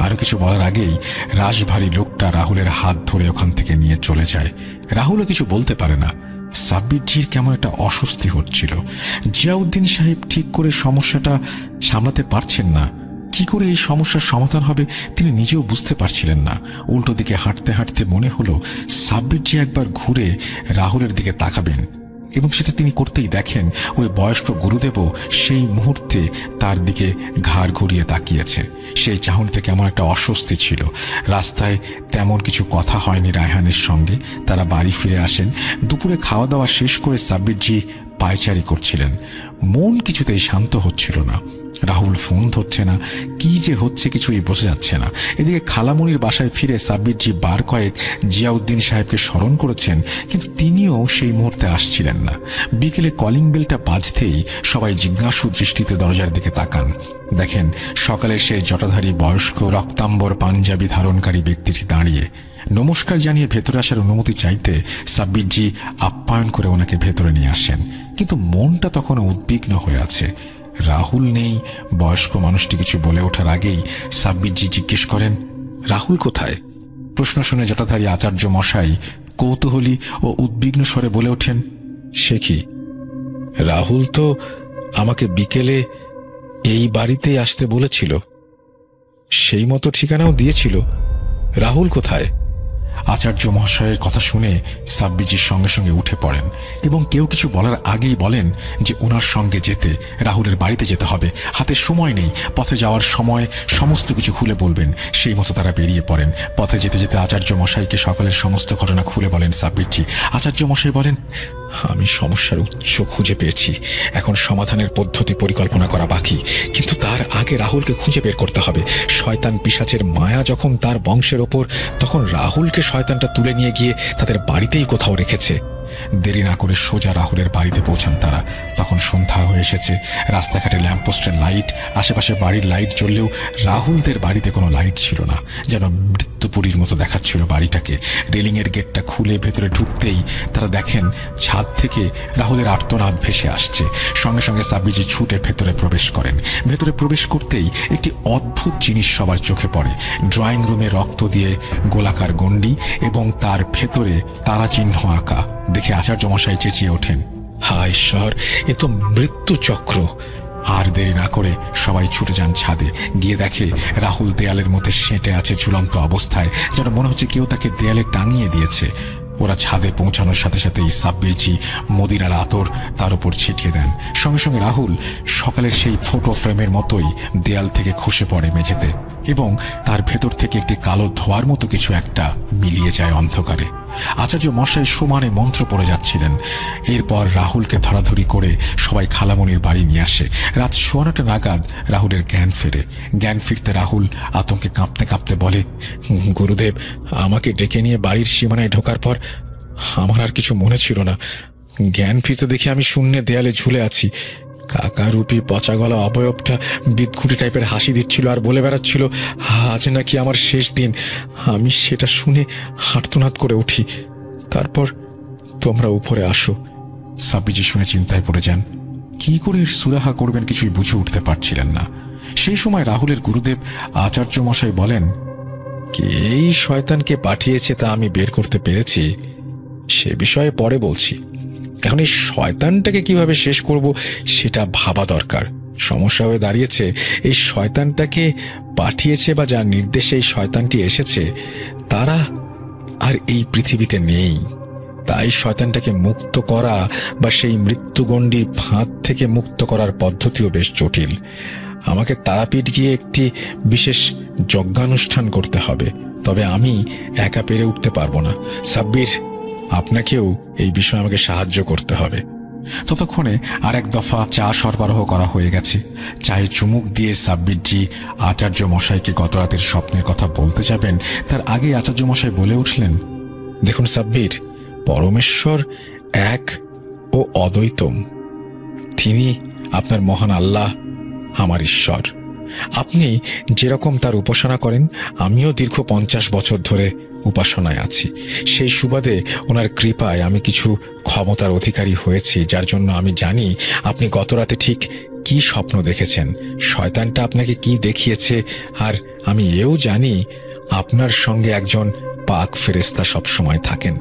আরো কিছু বলার আগেই রাশভারী লোকটা রাহুলের হাত ধরে ওখান থেকে নিয়ে চলে যায়। রাহুলও কিছু বলতে পারে না। সাব্বিরজির কেমন একটা অস্বস্তি হচ্ছিল। জিয়াউদ্দিন সাহেব ঠিক করে সমস্যাটা সামলাতে পারছেন না। কি করে এই সমস্যার সমাধান হবে তিনি নিজেও বুঝতে পারছিলেন না। উল্টো দিকে হাঁটতে হাঁটতে মনে হলো সাব্বিরজি একবার ঘুরে রাহুলের দিকে তাকাবেন, এবং সেটা তিনি করতেই দেখেন ওই বয়স্ক গুরুদেবও সেই মুহূর্তে তার দিকে ঘাড় ঘুরিয়ে তাকিয়েছে। সেই চাহনিতে কেমন একটা অস্বস্তি ছিল। রাস্তায় তেমন কিছু কথা হয়নি রায়হানের সঙ্গে। তারা বাড়ি ফিরে আসেন। দুপুরে খাওয়া দাওয়া শেষ করে সাব্বিরজি পায়চারি করছিলেন। মন কিছুতেই শান্ত হচ্ছিল না। রাহুল ফোন ধরছে না, কি যে হচ্ছে কিছুই বোঝা যাচ্ছে না। এদিকে খালামুনির বাসায় ফিরে সাব্বিরজি বার কয়েক জিয়াউদ্দিন সাহেবকে স্মরণ করেছেন, কিন্তু তিনিও সেই মুহূর্তে আসছিলেন না। বিকেলে কলিং বেলটা বাজতেই সবাই জিজ্ঞাসু দৃষ্টিতে দরজার দিকে তাকান। দেখেন সকালে সেই জটাধারী বয়স্ক রক্তাম্বর পাঞ্জাবি ধারণকারী ব্যক্তিটি দাঁড়িয়ে। নমস্কার জানিয়ে ভেতরে আসার অনুমতি চাইতে সাব্বিরজি আপ্যায়ন করে ওনাকে ভেতরে নিয়ে আসেন, কিন্তু মনটা তখনও উদ্বিগ্ন হয়ে আছে। রাহুল নেই। বয়স্ক মানুষটি কিছু বলে ওঠার আগেই সাব্বিরজি জিজ্ঞেস করেন, রাহুল কোথায়? প্রশ্ন শুনে জটাধারী আচার্য মশাই কৌতূহলী ও উদ্বিগ্ন স্বরে বলে ওঠেন, সে কি, রাহুল তো আমাকে বিকেলে এই বাড়িতেই আসতে বলেছিল, সেই মতো ঠিকানাও দিয়েছিল। রাহুল কোথায়? আচার্য মহাশয়ের কথা শুনে সাব্বিরজির সঙ্গে সঙ্গে উঠে পড়েন এবং কেউ কিছু বলার আগেই বলেন যে ওনার সঙ্গে যেতে রাহুলের বাড়িতে যেতে হবে, হাতে সময় নেই, পথে যাওয়ার সময় সমস্ত কিছু খুলে বলবেন। সেই মতো তারা বেরিয়ে পড়েন। পথে যেতে যেতে আচার্য মশাইকে সকালের সমস্ত ঘটনা খুলে বলেন সাব্বিরজি। আচার্য মশাই বলেন, আমি সমস্যার উৎস খুঁজে পেয়েছি, এখন সমাধানের পদ্ধতি পরিকল্পনা করা বাকি, কিন্তু তার আগে রাহুলকে খুঁজে বের করতে হবে। শয়তান পিশাচের মায়া যখন তার বংশের ওপর, তখন রাহুলকে শয়তানটা তুলে নিয়ে গিয়ে তাদের বাড়িতেই কোথাও রেখেছে। দেরি না করে সোজা রাহুলের বাড়িতে পৌঁছান তারা। তখন সন্ধ্যা হয়ে এসেছে। রাস্তাঘাটে ল্যাম্পপোস্টের লাইট, আশেপাশে বাড়ির লাইট জ্বললেও রাহুলদের বাড়িতে কোনো লাইট ছিল না। যেন মৃত্যুপুরীর মতো দেখাচ্ছিল বাড়িটাকে। রেলিংয়ের গেটটা খুলে ভেতরে ঢুকতেই তারা দেখেন ছাদ থেকে রাহুলের আর্তনাদ ভেসে আসছে। সঙ্গে সঙ্গে সাব্বিরজি ছুটে ভেতরে প্রবেশ করেন। ভেতরে প্রবেশ করতেই একটি অদ্ভুত জিনিস সবার চোখে পড়ে। ড্রয়িং রুমে রক্ত দিয়ে গোলাকার গণ্ডি এবং তার ভেতরে তারা চিহ্ন আঁকা দেখে আচার্য মশাই চেঁচিয়ে ওঠেন, হায় ঈশ্বর, এ তো মৃত্যু চক্র। আর দেরি না করে সবাই ছুটে যান ছাদে। গিয়ে দেখে রাহুল দেয়ালের মধ্যে সেঁটে আছে ঝুলন্ত অবস্থায়, যেন মনে হচ্ছে কেউ তাকে দেয়ালে টাঙিয়ে দিয়েছে। ওরা ছাদে পৌঁছানোর সাথে সাথেই সাব্বিরজি মদিনার আতর তার উপর ছিটিয়ে দেন। সঙ্গে সঙ্গে রাহুল সকালের সেই ফটো ফ্রেমের মতোই দেয়াল থেকে খসে পড়ে মেঝেতে, এবং তার ভেতর থেকে একটি কালো ধোঁয়ার মতো কিছু একটা মিলিয়ে যায় অন্ধকারে। আচার্য মশাই সমানে মন্ত্র পড়ে যাচ্ছিলেন। এরপর রাহুলকে ধরাধরি করে সবাই খালামণির বাড়ি নিয়ে আসে। রাত 9:15 নাগাদ রাহুলের জ্ঞান ফেরে। জ্ঞান ফিরতে রাহুল আতঙ্কে কাঁপতে কাঁপতে বলে, গুরুদেব, আমাকে ডেকে নিয়ে বাড়ির সীমানায় ঢোকার পর আমার আর কিছু মনে ছিল না। জ্ঞান ফিরতে দেখে আমি শূন্যে দেয়ালে ঝুলে আছি। কাকারূপী পচা গলা অবয়বটা বিদঘুটে টাইপের হাসি দিচ্ছিল আর বলে বেড়াচ্ছিল, আজ নাকি আমার শেষ দিন। আমি সেটা শুনে আর্তনাদ করে উঠি। তারপর তোমরা উপরে আসো। সাব্বিরজি শুনে চিন্তায় পড়ে যান। কি করে সুরাহা করবেন কিছুই বুঝে উঠতে পারছিলেন না। সেই সময় রাহুলের গুরুদেব আচার্য মশাই বলেন, এই শয়তানকে পাঠিয়েছে তা আমি বের করতে পেরেছি, সে বিষয়ে পরে বলছি। এখন এই শয়তানটাকে কিভাবে শেষ করব সেটা ভাবা দরকার। সমস্যা হয়ে দাঁড়িয়েছে, এই শয়তানটাকে পাঠিয়েছে বা যার নির্দেশে এই শয়তানটি এসেছে তারা আর এই পৃথিবীতে নেই। তাই শয়তানটাকে মুক্ত করা বা সেই মৃত্যুগণ্ডির ফাঁদ থেকে মুক্ত করার পদ্ধতিও বেশ জটিল। আমাকে তারাপীঠ গিয়ে একটি বিশেষ যজ্ঞানুষ্ঠান করতে হবে, তবে আমি একা পেরে উঠতে পারবো না। সাব্বির, আপনাকেও এই বিষয়ে আমাকে সাহায্য করতে হবে। ততক্ষণে আর এক দফা চা সরবরাহ করা হয়ে গেছে। চায়ে চুমুক দিয়ে সাব্বিরজি আচার্য মশাইকে গত রাতের স্বপ্নের কথা বলতে যাবেন, তার আগে আচার্য মশাই বলে উঠলেন, দেখুন সাব্বির, পরমেশ্বর এক ও অদ্বৈতম। তিনি আপনার মহান আল্লাহ, আমার ঈশ্বর। আপনি যেরকম তার উপাসনা করেন, আমিও দীর্ঘ 50 বছর ধরে উপাসনায় আছি। সেই সুবাদে ওনার কৃপায় আমি কিছু ক্ষমতার অধিকারী হয়েছি, যার জন্য আমি জানি আপনি গত রাতে ঠিক কি স্বপ্ন দেখেছেন, শয়তানটা আপনাকে কি দেখিয়েছে, আর আমি এও জানি আপনার সঙ্গে একজন পাক ফেরেশতা সবসময় থাকেন।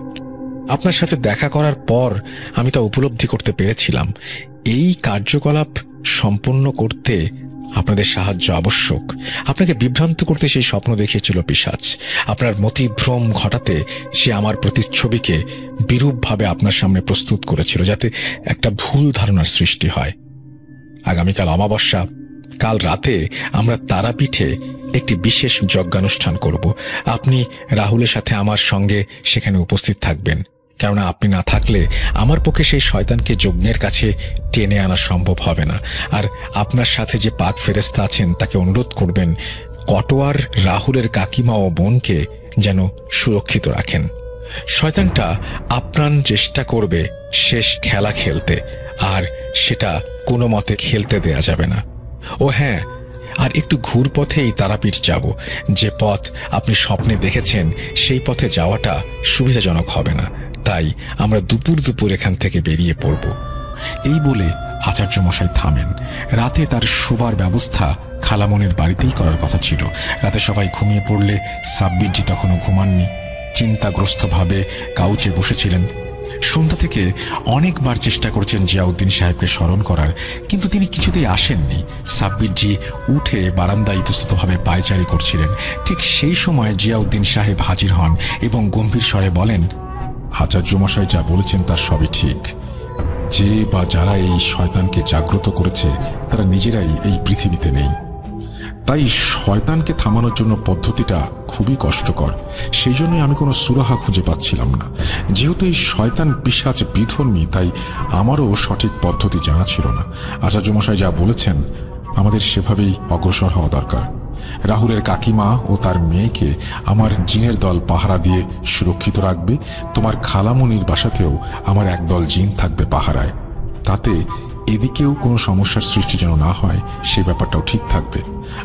আপনার সাথে দেখা করার পর আমি তা উপলব্ধি করতে পেরেছিলাম। এই কার্যকলাপ সম্পন্ন করতে আপনাদের সাহায্য আবশ্যক। আপনাকে বিভ্রান্ত করতে সেই স্বপ্ন দেখিয়েছিল পিশাচ। আপনার মতিভ্রম ঘটাতে সে আমার প্রতিচ্ছবিকে বিরূপভাবে আপনার সামনে প্রস্তুত করেছিল, যাতে একটা ভুল ধারণার সৃষ্টি হয়। আগামীকাল অমাবস্যা, কাল রাতে আমরা তারাপীঠে একটি বিশেষ যজ্ঞানুষ্ঠান করব। আপনি রাহুলের সাথে আমার সঙ্গে সেখানে উপস্থিত থাকবেন, কেননা আপনি না থাকলে আমার পক্ষে সেই শয়তানকে যজ্ঞের কাছে টেনে আনা সম্ভব হবে না। আর আপনার সাথে যে পাক ফেরেশতা আছেন তাকে অনুরোধ করবেন কটোয়ার রাহুলের কাকিমা ও বোনকে যেন সুরক্ষিত রাখেন। শয়তানটা আপ্রাণ চেষ্টা করবে শেষ খেলা খেলতে, আর সেটা কোনো মতে খেলতে দেয়া যাবে না। ও হ্যাঁ, আর একটু ঘুরপথেই তারাপীঠ যাব। যে পথ আপনি স্বপ্নে দেখেছেন সেই পথে যাওয়াটা সুবিধাজনক হবে না, তাই আমরা দুপুর এখান থেকে বেরিয়ে পড়ব। এই বলে আচার্য মশাই থামেন। রাতে তার শোবার ব্যবস্থা খালামনির বাড়িতেই করার কথা ছিল। রাতে সবাই ঘুমিয়ে পড়লে সাব্বিরজি তখনও ঘুমাননি। চিন্তাগ্রস্তভাবে কাউচে বসেছিলেন। সন্ধ্যা থেকে অনেকবার চেষ্টা করেছেন জিয়াউদ্দিন সাহেবকে স্মরণ করার, কিন্তু তিনি কিছুতেই আসেননি। সাব্বিরজি উঠে বারান্দায় ইতস্ততভাবে পায়চারি করছিলেন। ঠিক সেই সময় জিয়াউদ্দিন সাহেব হাজির হন এবং গম্ভীর স্বরে বলেন, আচার্য মশাই যা বলেছেন তার সবই ঠিক। যে বা যারা এই শয়তানকে জাগ্রত করেছে তারা নিজেরাই এই পৃথিবীতে নেই। তাই শয়তানকে থামানোর জন্য পদ্ধতিটা খুবই কষ্টকর। সেই জন্যই আমি কোনো সুরাহা খুঁজে পাচ্ছিলাম না। যেহেতু এই শয়তান পিশাচ বিধর্মী, তাই আমারও সঠিক পদ্ধতি জানা ছিল না। আচার্য মশাই যা বলেছেন আমাদের সেভাবেই অগ্রসর হওয়া দরকার। রাহুলের কাকিমা ও তার মেয়েকে আমার জিনের দল পাহারা দিয়ে সুরক্ষিত রাখবে। তোমার খালামনির বাসাতেও আমার একদল জিন থাকবে পাহারায়। তাতে এদিকেও কোনো সমস্যার সৃষ্টি যেন না হয় সেই ব্যাপারটাও ঠিক থাকবে।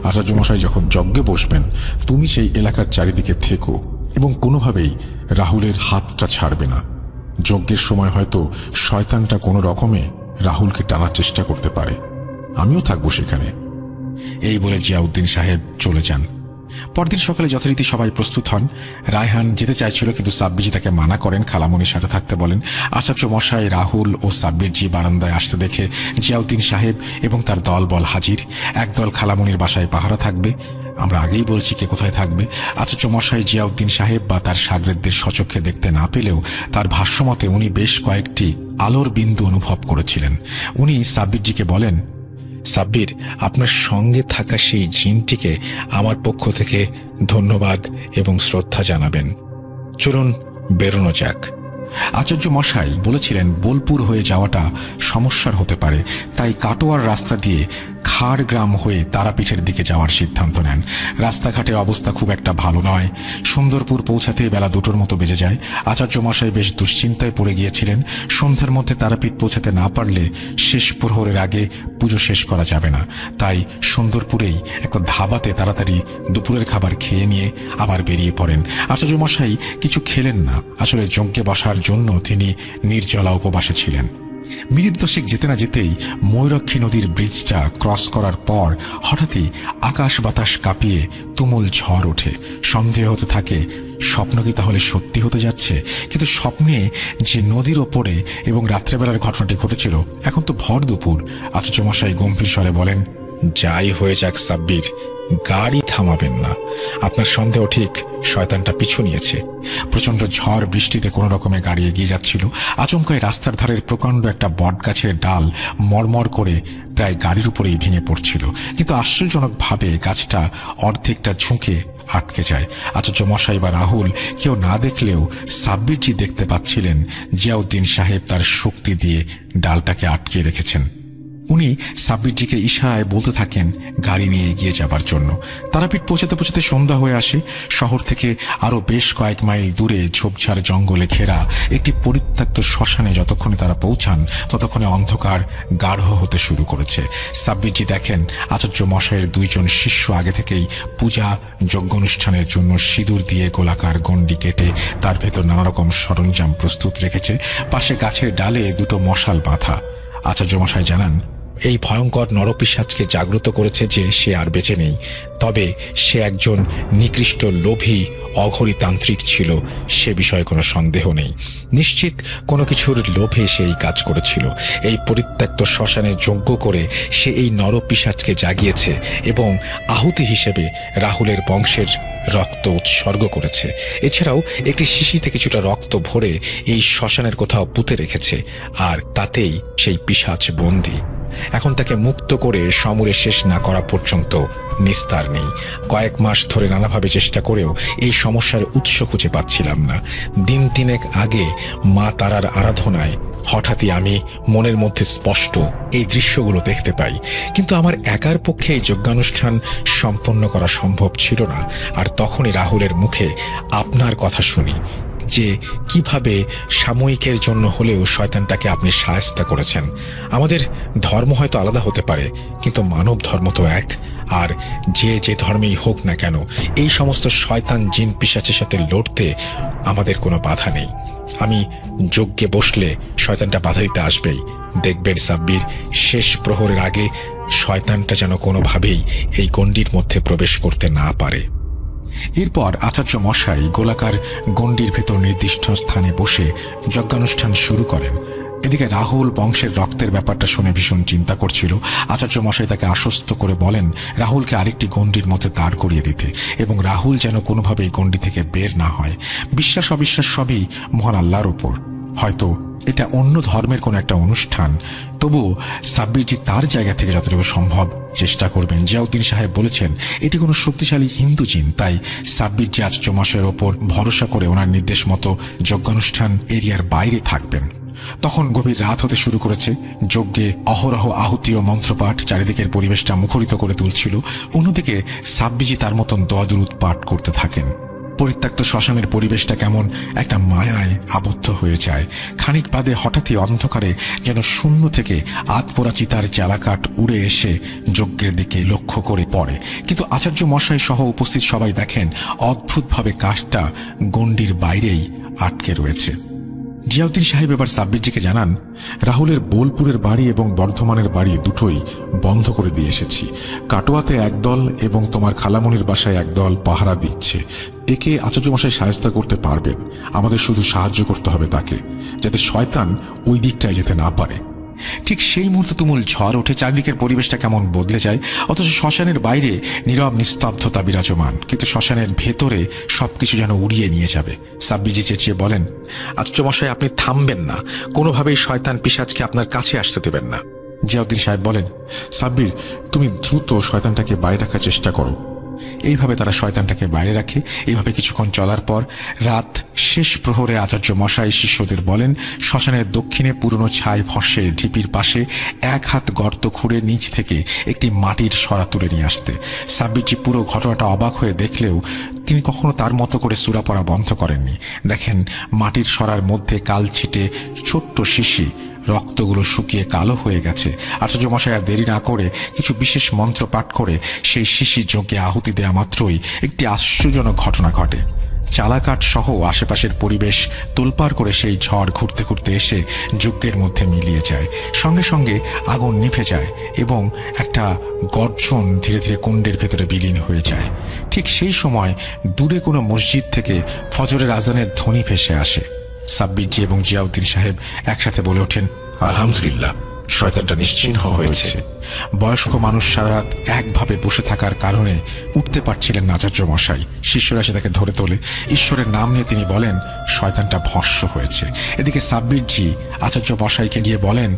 আচার্য মশাই যখন যজ্ঞে বসবেন তুমি সেই এলাকার চারিদিকে থেকো এবং কোনোভাবেই রাহুলের হাতটা ছাড়বে না। যজ্ঞের সময় হয়তো শয়তানটা কোনো রকমে রাহুলকে টানার চেষ্টা করতে পারে। আমিও থাকবো সেখানে। এই বলে জিয়াউদ্দিন সাহেব চলে যান। পরদিন সকালে যথারীতি সবাই প্রস্তুত হন। রায়হান যেতে চাইছিল, কিন্তু সাব্বিরজি তাকে মানা করেন, খালামনির সাথে থাকতে বলেন। আচার্য মশাই রাহুল ও সাব্বিরজি বারান্দায় আসতে দেখে জিয়াউদ্দিন সাহেব এবং তার দলবল হাজির। একদল খালামনির বাসায় পাহারা থাকবে। আমরা আগেই বলেছি কে কোথায় থাকবে। আচার্য মশাই জিয়াউদ্দিন সাহেব বা তার শাগরেদদের সচক্ষে দেখতে না পেলেও তার ভাষ্যমতে উনি বেশ কয়েকটি আলোর বিন্দু অনুভব করেছিলেন। উনি সাব্বিরজিকে বলেন, সাব্বির, আপনার সঙ্গে থাকা সেই জিনটিকে আমার পক্ষ থেকে ধন্যবাদ এবং শ্রদ্ধা জানাবেন। চলুন বেরোনো যাক। আচার্য মশাই বলেছিলেন বোলপুর হয়ে যাওয়াটা সমস্যার হতে পারে, তাই কাটোয়ার রাস্তা দিয়ে খাড় গ্রাম হয়ে তারাপীঠের দিকে যাওয়ার সিদ্ধান্ত নেন। রাস্তাঘাটের অবস্থা খুব একটা ভালো নয়। সুন্দরপুর পৌঁছাতে বেলা 2টোর মতো বেজে যায়। আচার্য মশাই বেশ দুশ্চিন্তায় পড়ে গিয়েছিলেন। সন্ধ্যার মধ্যে তারাপীঠ পৌঁছাতে না পারলে শেষ প্রহরের আগে পুজো শেষ করা যাবে না। তাই সুন্দরপুরেই একটা ধাবাতে তাড়াতাড়ি দুপুরের খাবার খেয়ে নিয়ে আবার বেরিয়ে পড়েন। আচার্য মশাই কিছু খেলেন না। আসলে যজ্ঞে বসার জন্য তিনি নির্জলা উপবাসে ছিলেন। মিনিট 10 যেতে না যেতেই ময়ূরাক্ষী নদীর ব্রিজটা ক্রস করার পর হঠাৎই আকাশ বাতাস কাঁপিয়ে তুমুল ঝড় ওঠে। সন্দেহ হতে থাকে স্বপ্ন কি তাহলে সত্যি হতে যাচ্ছে। কিন্তু স্বপ্নে যে নদীর ওপরে এবং রাত্রেবেলার ঘটনাটি ঘটেছিল, এখন তো ভর দুপুর। আচার্য মশাই গম্ভীর স্বরে বলেন, যাই হয়ে যাক সাব্বির, গাড়ি থামাবেন না। আপনার সন্দেহ ঠিক, শয়তানটা পিছু নিয়েছে। প্রচন্ড ঝড় বৃষ্টিতে কোনো রকমে গাড়ি এগিয়ে যাচ্ছিল। আচমকায় রাস্তার ধারের প্রকাণ্ড একটা বট গাছের ডাল মরমর করে প্রায় গাড়ির উপরেই ভেঙে পড়ছিল, কিন্তু আশ্চর্যজনকভাবে গাছটা অর্ধেকটা ঝুঁকে আটকে যায়। আচার্য মশাই বা রাহুল কেউ না দেখলেও সাব্বিরজি দেখতে পাচ্ছিলেন জিয়াউদ্দিন সাহেব তার শক্তি দিয়ে ডালটাকে আটকে রেখেছেন। উনি সাব্বিরজিকে ইশারায় বলতে থাকেন গাড়ি নিয়ে এগিয়ে যাবার জন্য। তারাপীঠ পৌঁছাতে পৌঁছাতে সন্ধ্যা হয়ে আসে। শহর থেকে আরও বেশ কয়েক মাইল দূরে ঝোপঝাড় জঙ্গলে ঘেরা একটি পরিত্যক্ত শ্মশানে যতক্ষণে তারা পৌঁছান ততক্ষণে অন্ধকার গাঢ় হতে শুরু করেছে। সাব্বিরজি দেখেন আচার্য মশাইয়ের 2 জন শিষ্য আগে থেকেই পূজা যজ্ঞানুষ্ঠানের জন্য সিঁদুর দিয়ে গোলাকার গণ্ডি কেটে তার ভেতর নানা রকম সরঞ্জাম প্রস্তুত রেখেছে। পাশে গাছের ডালে 2টো মশাল বাঁধা। আচার্য মশাই জানান, এই ভয়ঙ্কর নরপিশাচকে জাগ্রত করেছে যে সে আর বেঁচে নেই, তবে সে একজন নিকৃষ্ট লোভী অঘরীতান্ত্রিক ছিল, সে বিষয়ে কোনো সন্দেহ নেই। নিশ্চিত কোনো কিছুর লোভে সে এই কাজ করেছিল। এই পরিত্যক্ত শ্মশানে যজ্ঞ করে সে এই নরপিশাচকে জাগিয়েছে এবং আহুতি হিসেবে রাহুলের বংশের রক্ত উৎসর্গ করেছে। এছাড়াও একটি শিশিতে কিছুটা রক্ত ভরে এই শ্মশানের কোথাও পুঁতে রেখেছে, আর তাতেই সেই পিশাচ বন্দী। এখন তাকে মুক্ত করে সমূলে শেষ না করা পর্যন্ত নিস্তার নেই। কয়েক মাস ধরে নানাভাবে চেষ্টা করেও এই সমস্যার উৎস খুঁজে পাচ্ছিলাম না। দিন তিনেক আগে মা তারার আরাধনায় হঠাৎই আমি মনের মধ্যে স্পষ্ট এই দৃশ্যগুলো দেখতে পাই, কিন্তু আমার একার পক্ষে এই যজ্ঞানুষ্ঠান সম্পন্ন করা সম্ভব ছিল না। আর তখনই রাহুলের মুখে আপনার কথা শুনি যে কিভাবে সাময়িকের জন্য হলেও শয়তানটাকে আপনি শায়েস্তা করেছেন। আমাদের ধর্ম হয়তো আলাদা হতে পারে, কিন্তু মানব ধর্ম তো এক। আর যে যে ধর্মেই হোক না কেন, এই সমস্ত শয়তান জিন পিশাচের সাথে লড়তে আমাদের কোনো বাধা নেই। আমি যজ্ঞে বসলে শয়তানটা বাধা দিতে আসবেই। দেখবেন সাব্বির, শেষ প্রহরের আগে শয়তানটা যেন কোনোভাবেই এই গণ্ডির মধ্যে প্রবেশ করতে না পারে। এরপর আচার্য মশাই গোলাকার গণ্ডির ভেতর নির্দিষ্ট স্থানে বসে যজ্ঞানুষ্ঠান শুরু করেন। এদিকে রাহুল বংশের রক্তের ব্যাপারটা শুনে ভীষণ চিন্তা করছিল। আচার্য মশাই তাকে আশ্বস্ত করে বলেন রাহুলকে আরেকটি গণ্ডির মধ্যে দাঁড় করিয়ে দিতে, এবং রাহুল যেন কোনোভাবে এই গণ্ডি থেকে বের না হয়। বিশ্বাস অবিশ্বাস সবই মহান আল্লাহর উপর। হয়তো এটা অন্য ধর্মের কোনো একটা অনুষ্ঠান, তবুও সাব্বিরজি তার জায়গা থেকে যতটুকু সম্ভব চেষ্টা করবেন। জিয়াউদ্দিন সাহেব বলেছেন এটি কোনো শক্তিশালী হিন্দু জিন, তাই সাব্বিরজি আচার্য মশাইয়ের ওপর ভরসা করে ওনার নির্দেশ মতো যজ্ঞানুষ্ঠান এরিয়ার বাইরে থাকবেন। তখন গভীর রাত হতে শুরু করেছে। যজ্ঞে অহরহ আহুতি ও মন্ত্রপাঠ চারিদিকের পরিবেশটা মুখরিত করে তুলছিল। অন্যদিকে সাব্বিরজি তার মতন দোয়া দুরূদ পাঠ করতে থাকেন। পরিত্যক্ত শ্মশানের পরিবেশটা কেমন একটা মায়ায় আবদ্ধ হয়ে যায়। খানিক বাদে হঠাৎই অন্ধকারে যেন শূন্য থেকে আধপোড়া চিতার জ্বালাকাঠ উড়ে এসে যজ্ঞের দিকে লক্ষ্য করে পড়ে, কিন্তু আচার্য মশাই সহ উপস্থিত সবাই দেখেন অদ্ভুতভাবে কাঠটা গণ্ডির বাইরেই আটকে রয়েছে। জিয়াউদ্দিন সাহেব এবার সাব্বিরজিকে জানান রাহুলের বোলপুরের বাড়ি এবং বর্ধমানের বাড়ি দুটোই বন্ধ করে দিয়ে এসেছি। কাটোয়াতে একদল এবং তোমার খালামণির বাসায় একদল পাহারা দিচ্ছে। একে আচার্য মশাই শায়েস্তা করতে পারবেন, আমাদের শুধু সাহায্য করতে হবে তাকে, যাতে শয়তান ওই দিকটায় যেতে না পারে। ঠিক সেই মুহূর্তে তুমুল ঝড় ওঠে, চারদিকের পরিবেশটা কেমন বদলে যায়। অথচ শ্মশানের বাইরে নীরব নিস্তব্ধতা বিরাজমান, কিন্তু শ্মশানের ভেতরে সবকিছু যেন উড়িয়ে নিয়ে যাবে। সাব্বিরজি চেঁচিয়ে বলেন আচার্য মশাই, আপনি থামবেন না, কোনোভাবেই শয়তান পিশাচকে আপনার কাছে আসতে দেবেন না। জিয়াউদ্দিন সাহেব বলেন সাব্বির, তুমি দ্রুত শয়তানটাকে বাইরে রাখার চেষ্টা করো। এইভাবে তারা শয়তানটাকে বাইরে রাখে। এইভাবে কিছুক্ষণ চলার পর রাত শেষ প্রহরে আচার্য মশাই শিষ্যদের বলেন শ্মশানের দক্ষিণে পুরনো ছাই ফসে ঢিপির পাশে এক হাত গর্ত খুঁড়ে নিচ থেকে একটি মাটির সরা তুলে নিয়ে আসতে। সাব্বিরজি পুরো ঘটনাটা অবাক হয়ে দেখলেও তিনি কখনো তার মতো করে সূরা পড়া বন্ধ করেননি। দেখেন মাটির সরার মধ্যে কালছিটে ছোট্ট শিশি, রক্তগুলো শুকিয়ে কালো হয়ে গেছে। আচার্য মশাই আর দেরি না করে কিছু বিশেষ মন্ত্র পাঠ করে সেই শিশি যজ্ঞে আহুতি দেয়া মাত্রই একটি আশ্চর্যজনক ঘটনা ঘটে। চালাকাঠ সহ আশেপাশের পরিবেশ তোলপাড় করে সেই ঝড় ঘুরতে ঘুরতে এসে যজ্ঞের মধ্যে মিলিয়ে যায়। সঙ্গে সঙ্গে আগুন নিভে যায় এবং একটা গর্জন ধীরে ধীরে কুণ্ডের ভেতরে বিলীন হয়ে যায়। ঠিক সেই সময় দূরে কোনো মসজিদ থেকে ফজরের আজানের ধ্বনি ভেসে আসে। সাব্বিরজি এবং জিয়াউদ্দিন সাহেব একসাথে বলে ওঠেন আলহামদুলিল্লাহ, শয়তানটা নিশ্চিহ্ন হয়েছে। বয়স্ক মানুষ সারা রাত একভাবে বসে থাকার কারণে উঠতে পারছিলেন না আচার্য মশাই। শিষ্যরা এসে তাকে ধরে তোলে। ঈশ্বরের নাম নিয়ে তিনি বলেন শয়তানটা ভস্ম হয়েছে। এদিকে সাব্বিরজি আচার্য মশাইকে গিয়ে বলেন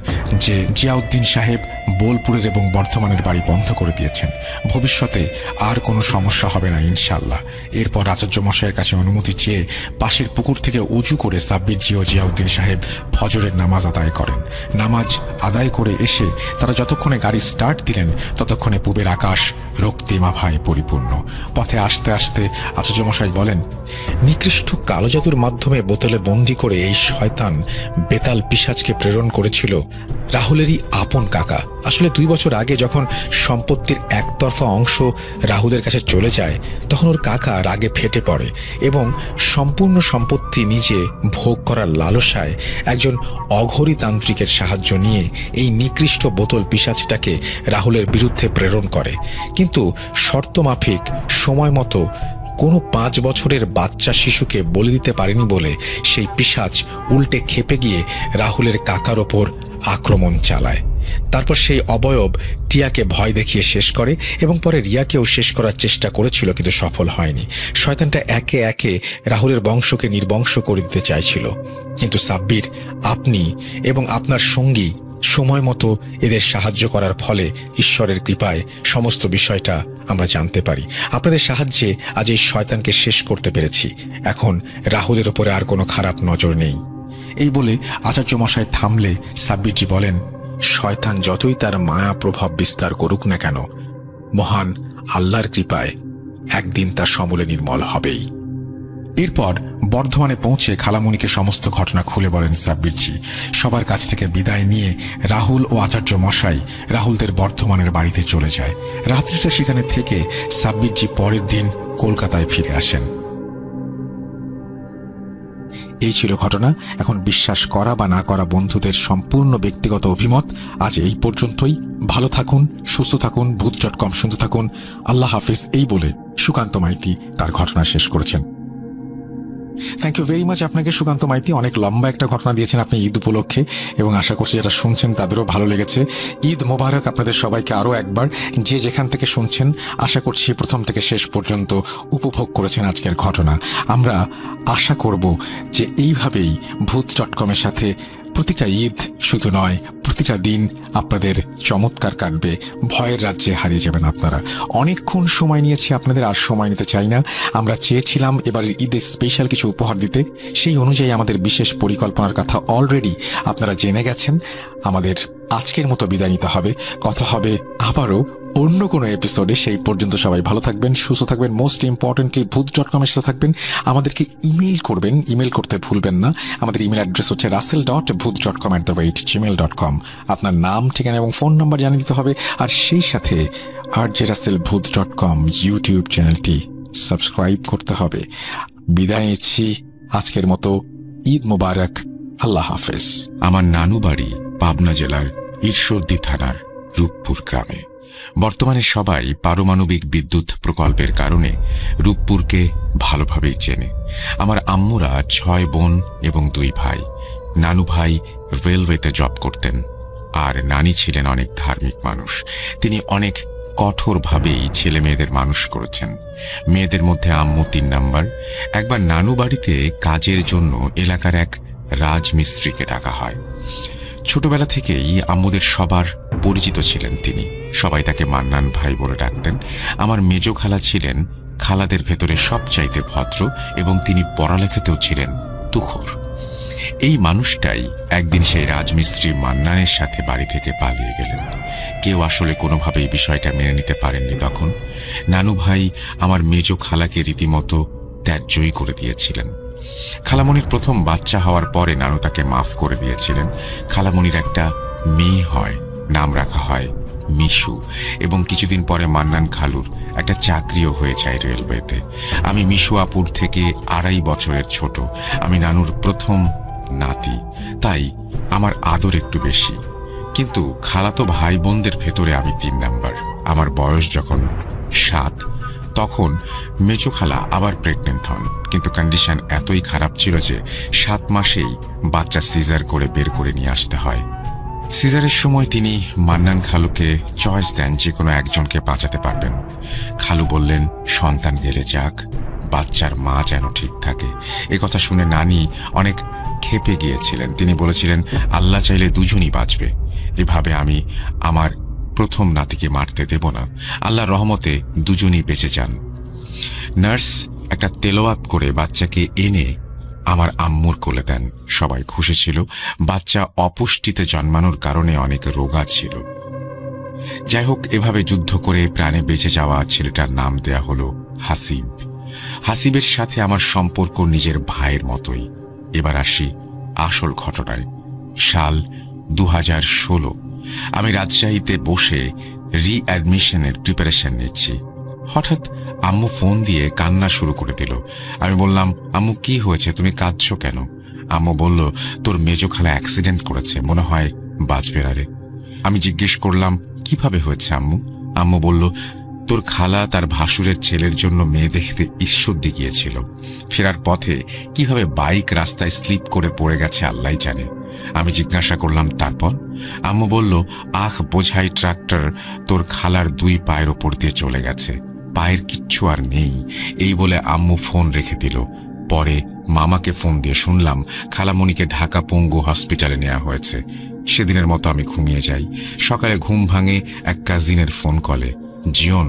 যে জিয়াউদ্দিন সাহেব বোলপুরের এবং বর্ধমানের বাড়ি বন্ধ করে দিয়েছেন, ভবিষ্যতে আর কোনো সমস্যা হবে না ইনশাল্লাহ। এরপর আচার্য মশাইয়ের কাছে অনুমতি চেয়ে পাশের পুকুর থেকে উজু করে সাব্বিরজি ও জিয়াউদ্দিন সাহেব ফজরের নামাজ আদায় করেন। নামাজ আদায় করে এসে তারা যতক্ষণে গাড়ি স্টার্ট দিলেন ততক্ষণে পূবের আকাশ রক্তিমাভায় পরিপূর্ণ। পথে আসতে আসতে আচার্যমশাই বলেন, নিকৃষ্ট কালো জাদুর মাধ্যমে বোতলে বন্দি করে এই শয়তান বেতাল পিশাচকে প্রেরণ করেছিল রাহুলেরই আপন কাকা। আসলে 2 বছর আগে যখন সম্পত্তির একতরফা অংশ রাহুলের কাছে চলে যায়, তখন ওর কাকা রাগে ফেটে পড়ে এবং সম্পূর্ণ সম্পত্তি নিজে ভোগ করার লালসায় একজন অঘরী তান্ত্রিকের সাহায্য নিয়ে এই নিকৃষ্ট বোতল পিশাচটাকে রাহুলের বিরুদ্ধে প্রেরণ করে। কিন্তু শর্ত মাফিক সময় মতো কোনো 5 বছরের বাচ্চা শিশুকে বলি দিতে পারেনি বলে সেই পিশাচ উল্টে খেপে গিয়ে রাহুলের কাকার ওপর আক্রমণ চালায়। তারপর সেই অবয়ব টিয়াকে ভয় দেখিয়ে শেষ করে এবং পরে রিয়াকেও শেষ করার চেষ্টা করেছিল, কিন্তু সফল হয়নি। শয়তানটা একে একে রাহুলের বংশকে নির্বংশ করে দিতে চাইছিল, কিন্তু সাব্বির, আপনি এবং আপনার সঙ্গী সময় মতো এদের সাহায্য করার ফলে ঈশ্বরের কৃপায় সমস্ত বিষয়টা আমরা জানতে পারি। আপনাদের সাহায্যে আজ এই শয়তানকে শেষ করতে পেরেছি। এখন রাহুলের ওপরে আর কোনো খারাপ নজর নেই। এই বলে আচার্য মশাই থামলে সাব্বিরজি বলেন, শয়তান যতই তার মায়া প্রভাব বিস্তার করুক না কেন, মহান আল্লাহর কৃপায় একদিন তা সমূলে নির্মল হবেই। এরপর বর্ধমানে পৌঁছে খালামণিকে সমস্ত ঘটনা খুলে বলেন সাব্বিরজি। সবার কাছ থেকে বিদায় নিয়ে রাহুল ও আচার্য মশাই রাহুলদের বর্ধমানের বাড়িতে চলে যায়। রাত্রিটা সেখানে থেকে সাব্বিরজি পরের দিন কলকাতায় ফিরে আসেন। এই ছিল ঘটনা। এখন বিশ্বাস করা বা না করা বন্ধুদের সম্পূর্ণ ব্যক্তিগত অভিমত। আজ এই পর্যন্তই। ভালো থাকুন, সুস্থ থাকুন, ভূত.com শুনতে থাকুন। আল্লাহ হাফিজ, এই বলে সুকান্ত মাইতি তার ঘটনা শেষ করেছেন। থ্যাংক ইউ ভেরি মাচ আপনাকে সুকান্ত মাইতি। অনেক লম্বা একটা ঘটনা দিয়েছেন আপনি ঈদ উপলক্ষে, এবং আশা করছি যারা শুনছেন তাদেরও ভালো লেগেছে। ঈদ মোবারক আপনাদের সবাইকে আরও একবার। যে যেখান থেকে শুনছেন, আশা করছি প্রথম থেকে শেষ পর্যন্ত উপভোগ করেছেন আজকের ঘটনা। আমরা আশা করব যে এইভাবেই ভূত.com-এর সাথে প্রতিটা ঈদ শুধু নয়, প্রতিটা দিন আপনাদের চমৎকার কাটবে। ভয়ের রাজ্যে হারিয়ে যাবেন আপনারা। অনেকক্ষণ সময় নিয়েছি আপনাদের, আর সময় নিতে চাই না। আমরা চেয়েছিলাম এবারের ঈদে স্পেশাল কিছু উপহার দিতে, সেই অনুযায়ী আমাদের বিশেষ পরিকল্পনার কথা অলরেডি আপনারা জেনে গেছেন। আমাদের আজকের মতো বিদায় নিতে হবে। কথা হবে আবারও অন্য কোনো এপিসোডে। সেই পর্যন্ত সবাই ভালো থাকবেন, সুস্থ থাকবেন। মোস্ট ইম্পর্টেন্টলি ভূত.com-এর সাথে থাকবেন। আমাদেরকে ইমেল করবেন, ইমেল করতে ভুলবেন না। আমাদের ইমেল অ্যাড্রেস হচ্ছে russell.booth.com@gmail.com। আপনার নাম, ঠিকানা এবং ফোন নাম্বার জানিয়ে দিতে হবে। আর সেই সাথে rjrussellbooth.com ইউটিউব চ্যানেলটি সাবস্ক্রাইব করতে হবে। বিদায় নিচ্ছি আজকের মতো। ঈদ মোবারক। আল্লাহ হাফেজ। আমার নানু বাড়ি পাবনা জেলার ঈশ্বরদী থানার রূপপুর গ্রামে। বর্তমানে সবাই পারমাণবিক বিদ্যুৎ প্রকল্পের কারণে রূপপুরকে ভালোভাবেই চেনে। আমার আম্মুরা 6 বোন এবং 2 ভাই। নানু ভাই রেলওয়েতে জব করতেন, আর নানি ছিলেন অনেক ধার্মিক মানুষ। তিনি অনেক কঠোরভাবেই ছেলে মেয়েদের মানুষ করেছেন। মেয়েদের মধ্যে আম্মু 3 নাম্বার। একবার নানু বাড়িতে কাজের জন্য এলাকার এক রাজমিস্ত্রিকে ডাকা হয়। ছোটবেলা থেকেই আম্মুদের সবার পরিচিত ছিলেন তিনি। সবাই তাকে মান্নান ভাই বলে ডাকতেন। আমার মেজ খালা ছিলেন খালাদের ভেতরে সবচাইতে ভদ্র, এবং তিনি পড়ালেখাতেও ছিলেন তুখোর। এই মানুষটাই একদিন সেই রাজমিস্ত্রি মান্নানের সাথে বাড়ি থেকে পালিয়ে গেলেন। কেউ আসলে কোনোভাবেই বিষয়টা মেনে নিতে পারেননি। তখন নানু ভাই আমার মেজ খালাকে রীতিমতো ত্যায্যই করে দিয়েছিলেন। খালামণির প্রথম বাচ্চা হওয়ার পরে নানু তাকে মাফ করে দিয়েছিলেন। খালামণির একটা মেয়ে হয়, নাম রাখা হয় মিশু, এবং কিছুদিন পরে মান্নান খালুর একটা চাকরিও হয়ে যায় রেলওয়েতে। আমি মিশু আপুর থেকে 2.5 বছরের ছোট। আমি নানুর প্রথম নাতি, তাই আমার আদর একটু বেশি। কিন্তু খালাতো ভাই বোনদের ভেতরে আমি 3 নাম্বার। আমার বয়স যখন 7, তখন মেজো খালা আবার প্রেগনেন্ট হন, কিন্তু কন্ডিশন এতই খারাপ ছিল যে 7 মাসেই বাচ্চা সিজার করে বের করে নিয়ে আসতে হয়। সিজারের সময় তিনি মান্নান খালুকে চয়েস দেন যে কোনো একজনকে বাঁচাতে পারবেন। খালু বললেন, সন্তান গেলে যাক, বাচ্চার মা যেন ঠিক থাকে। কথা শুনে নানি অনেক ক্ষেপে গিয়েছিলেন। তিনি বলেছিলেন, আল্লাহ চাইলে দুজনই বাঁচবে। এভাবে আমি আমার প্রথম নাতিকে মারতে দেব না। আল্লাহর রহমতে দুজনই বেঁচে যান। নার্স একটা তেলাওয়াত করে বাচ্চাকে এনে আমার আম্মুর কোলে দেন। সবাই খুশি ছিল। বাচ্চা অপুষ্টিতে জন্মানোর কারণে অনেক রোগা ছিল। যাই হোক, এভাবে যুদ্ধ করে প্রাণে বেঁচে যাওয়া ছেলেটার নাম দেয়া হলো হাসিব। হাসিবের সাথে আমার সম্পর্ক নিজের ভাইয়ের মতোই। এবার আসি আসল ঘটনায়। সাল 2016। আমি রাজশাহীতে বসে রিঅ্যাডমিশনের প্রিপারেশন নিচ্ছি। হঠাৎ আম্মু ফোন দিয়ে কান্না শুরু করে দিল। আমি বললাম, আম্মু কি হয়েছে, তুমি কাঁদছো কেন? আম্মু বলল, তোর মেজো খালা অ্যাক্সিডেন্ট করেছে, মনে হয় বাঁচবে না রে। আমি জিজ্ঞেস করলাম, কিভাবে হয়েছে আম্মু? আম্মু বলল, তোর খালা তার ভাসুরের ছেলের জন্য মেয়ে দেখতে ঈশ্বরদী গিয়েছিল। ফেরার পথে কিভাবে বাইক রাস্তায় স্লিপ করে পড়ে গেছে আল্লাহ জানে। আমি জিজ্ঞাসা করলাম, তারপর? আম্মু বলল, আখ বোঝাই ট্রাক্টর তোর খালার 2 পায়ের ওপর দিয়ে চলে গেছে, পায়ের কিচ্ছু আর নেই। এই বলে আম্মু ফোন রেখে দিল। পরে মামাকে ফোন দিয়ে শুনলাম খালামণিকে ঢাকা পঙ্গু হসপিটালে নেওয়া হয়েছে। সেদিনের মতো আমি ঘুমিয়ে যাই। সকালে ঘুম ভাঙে এক কাজিনের ফোন কলে। জিয়ন,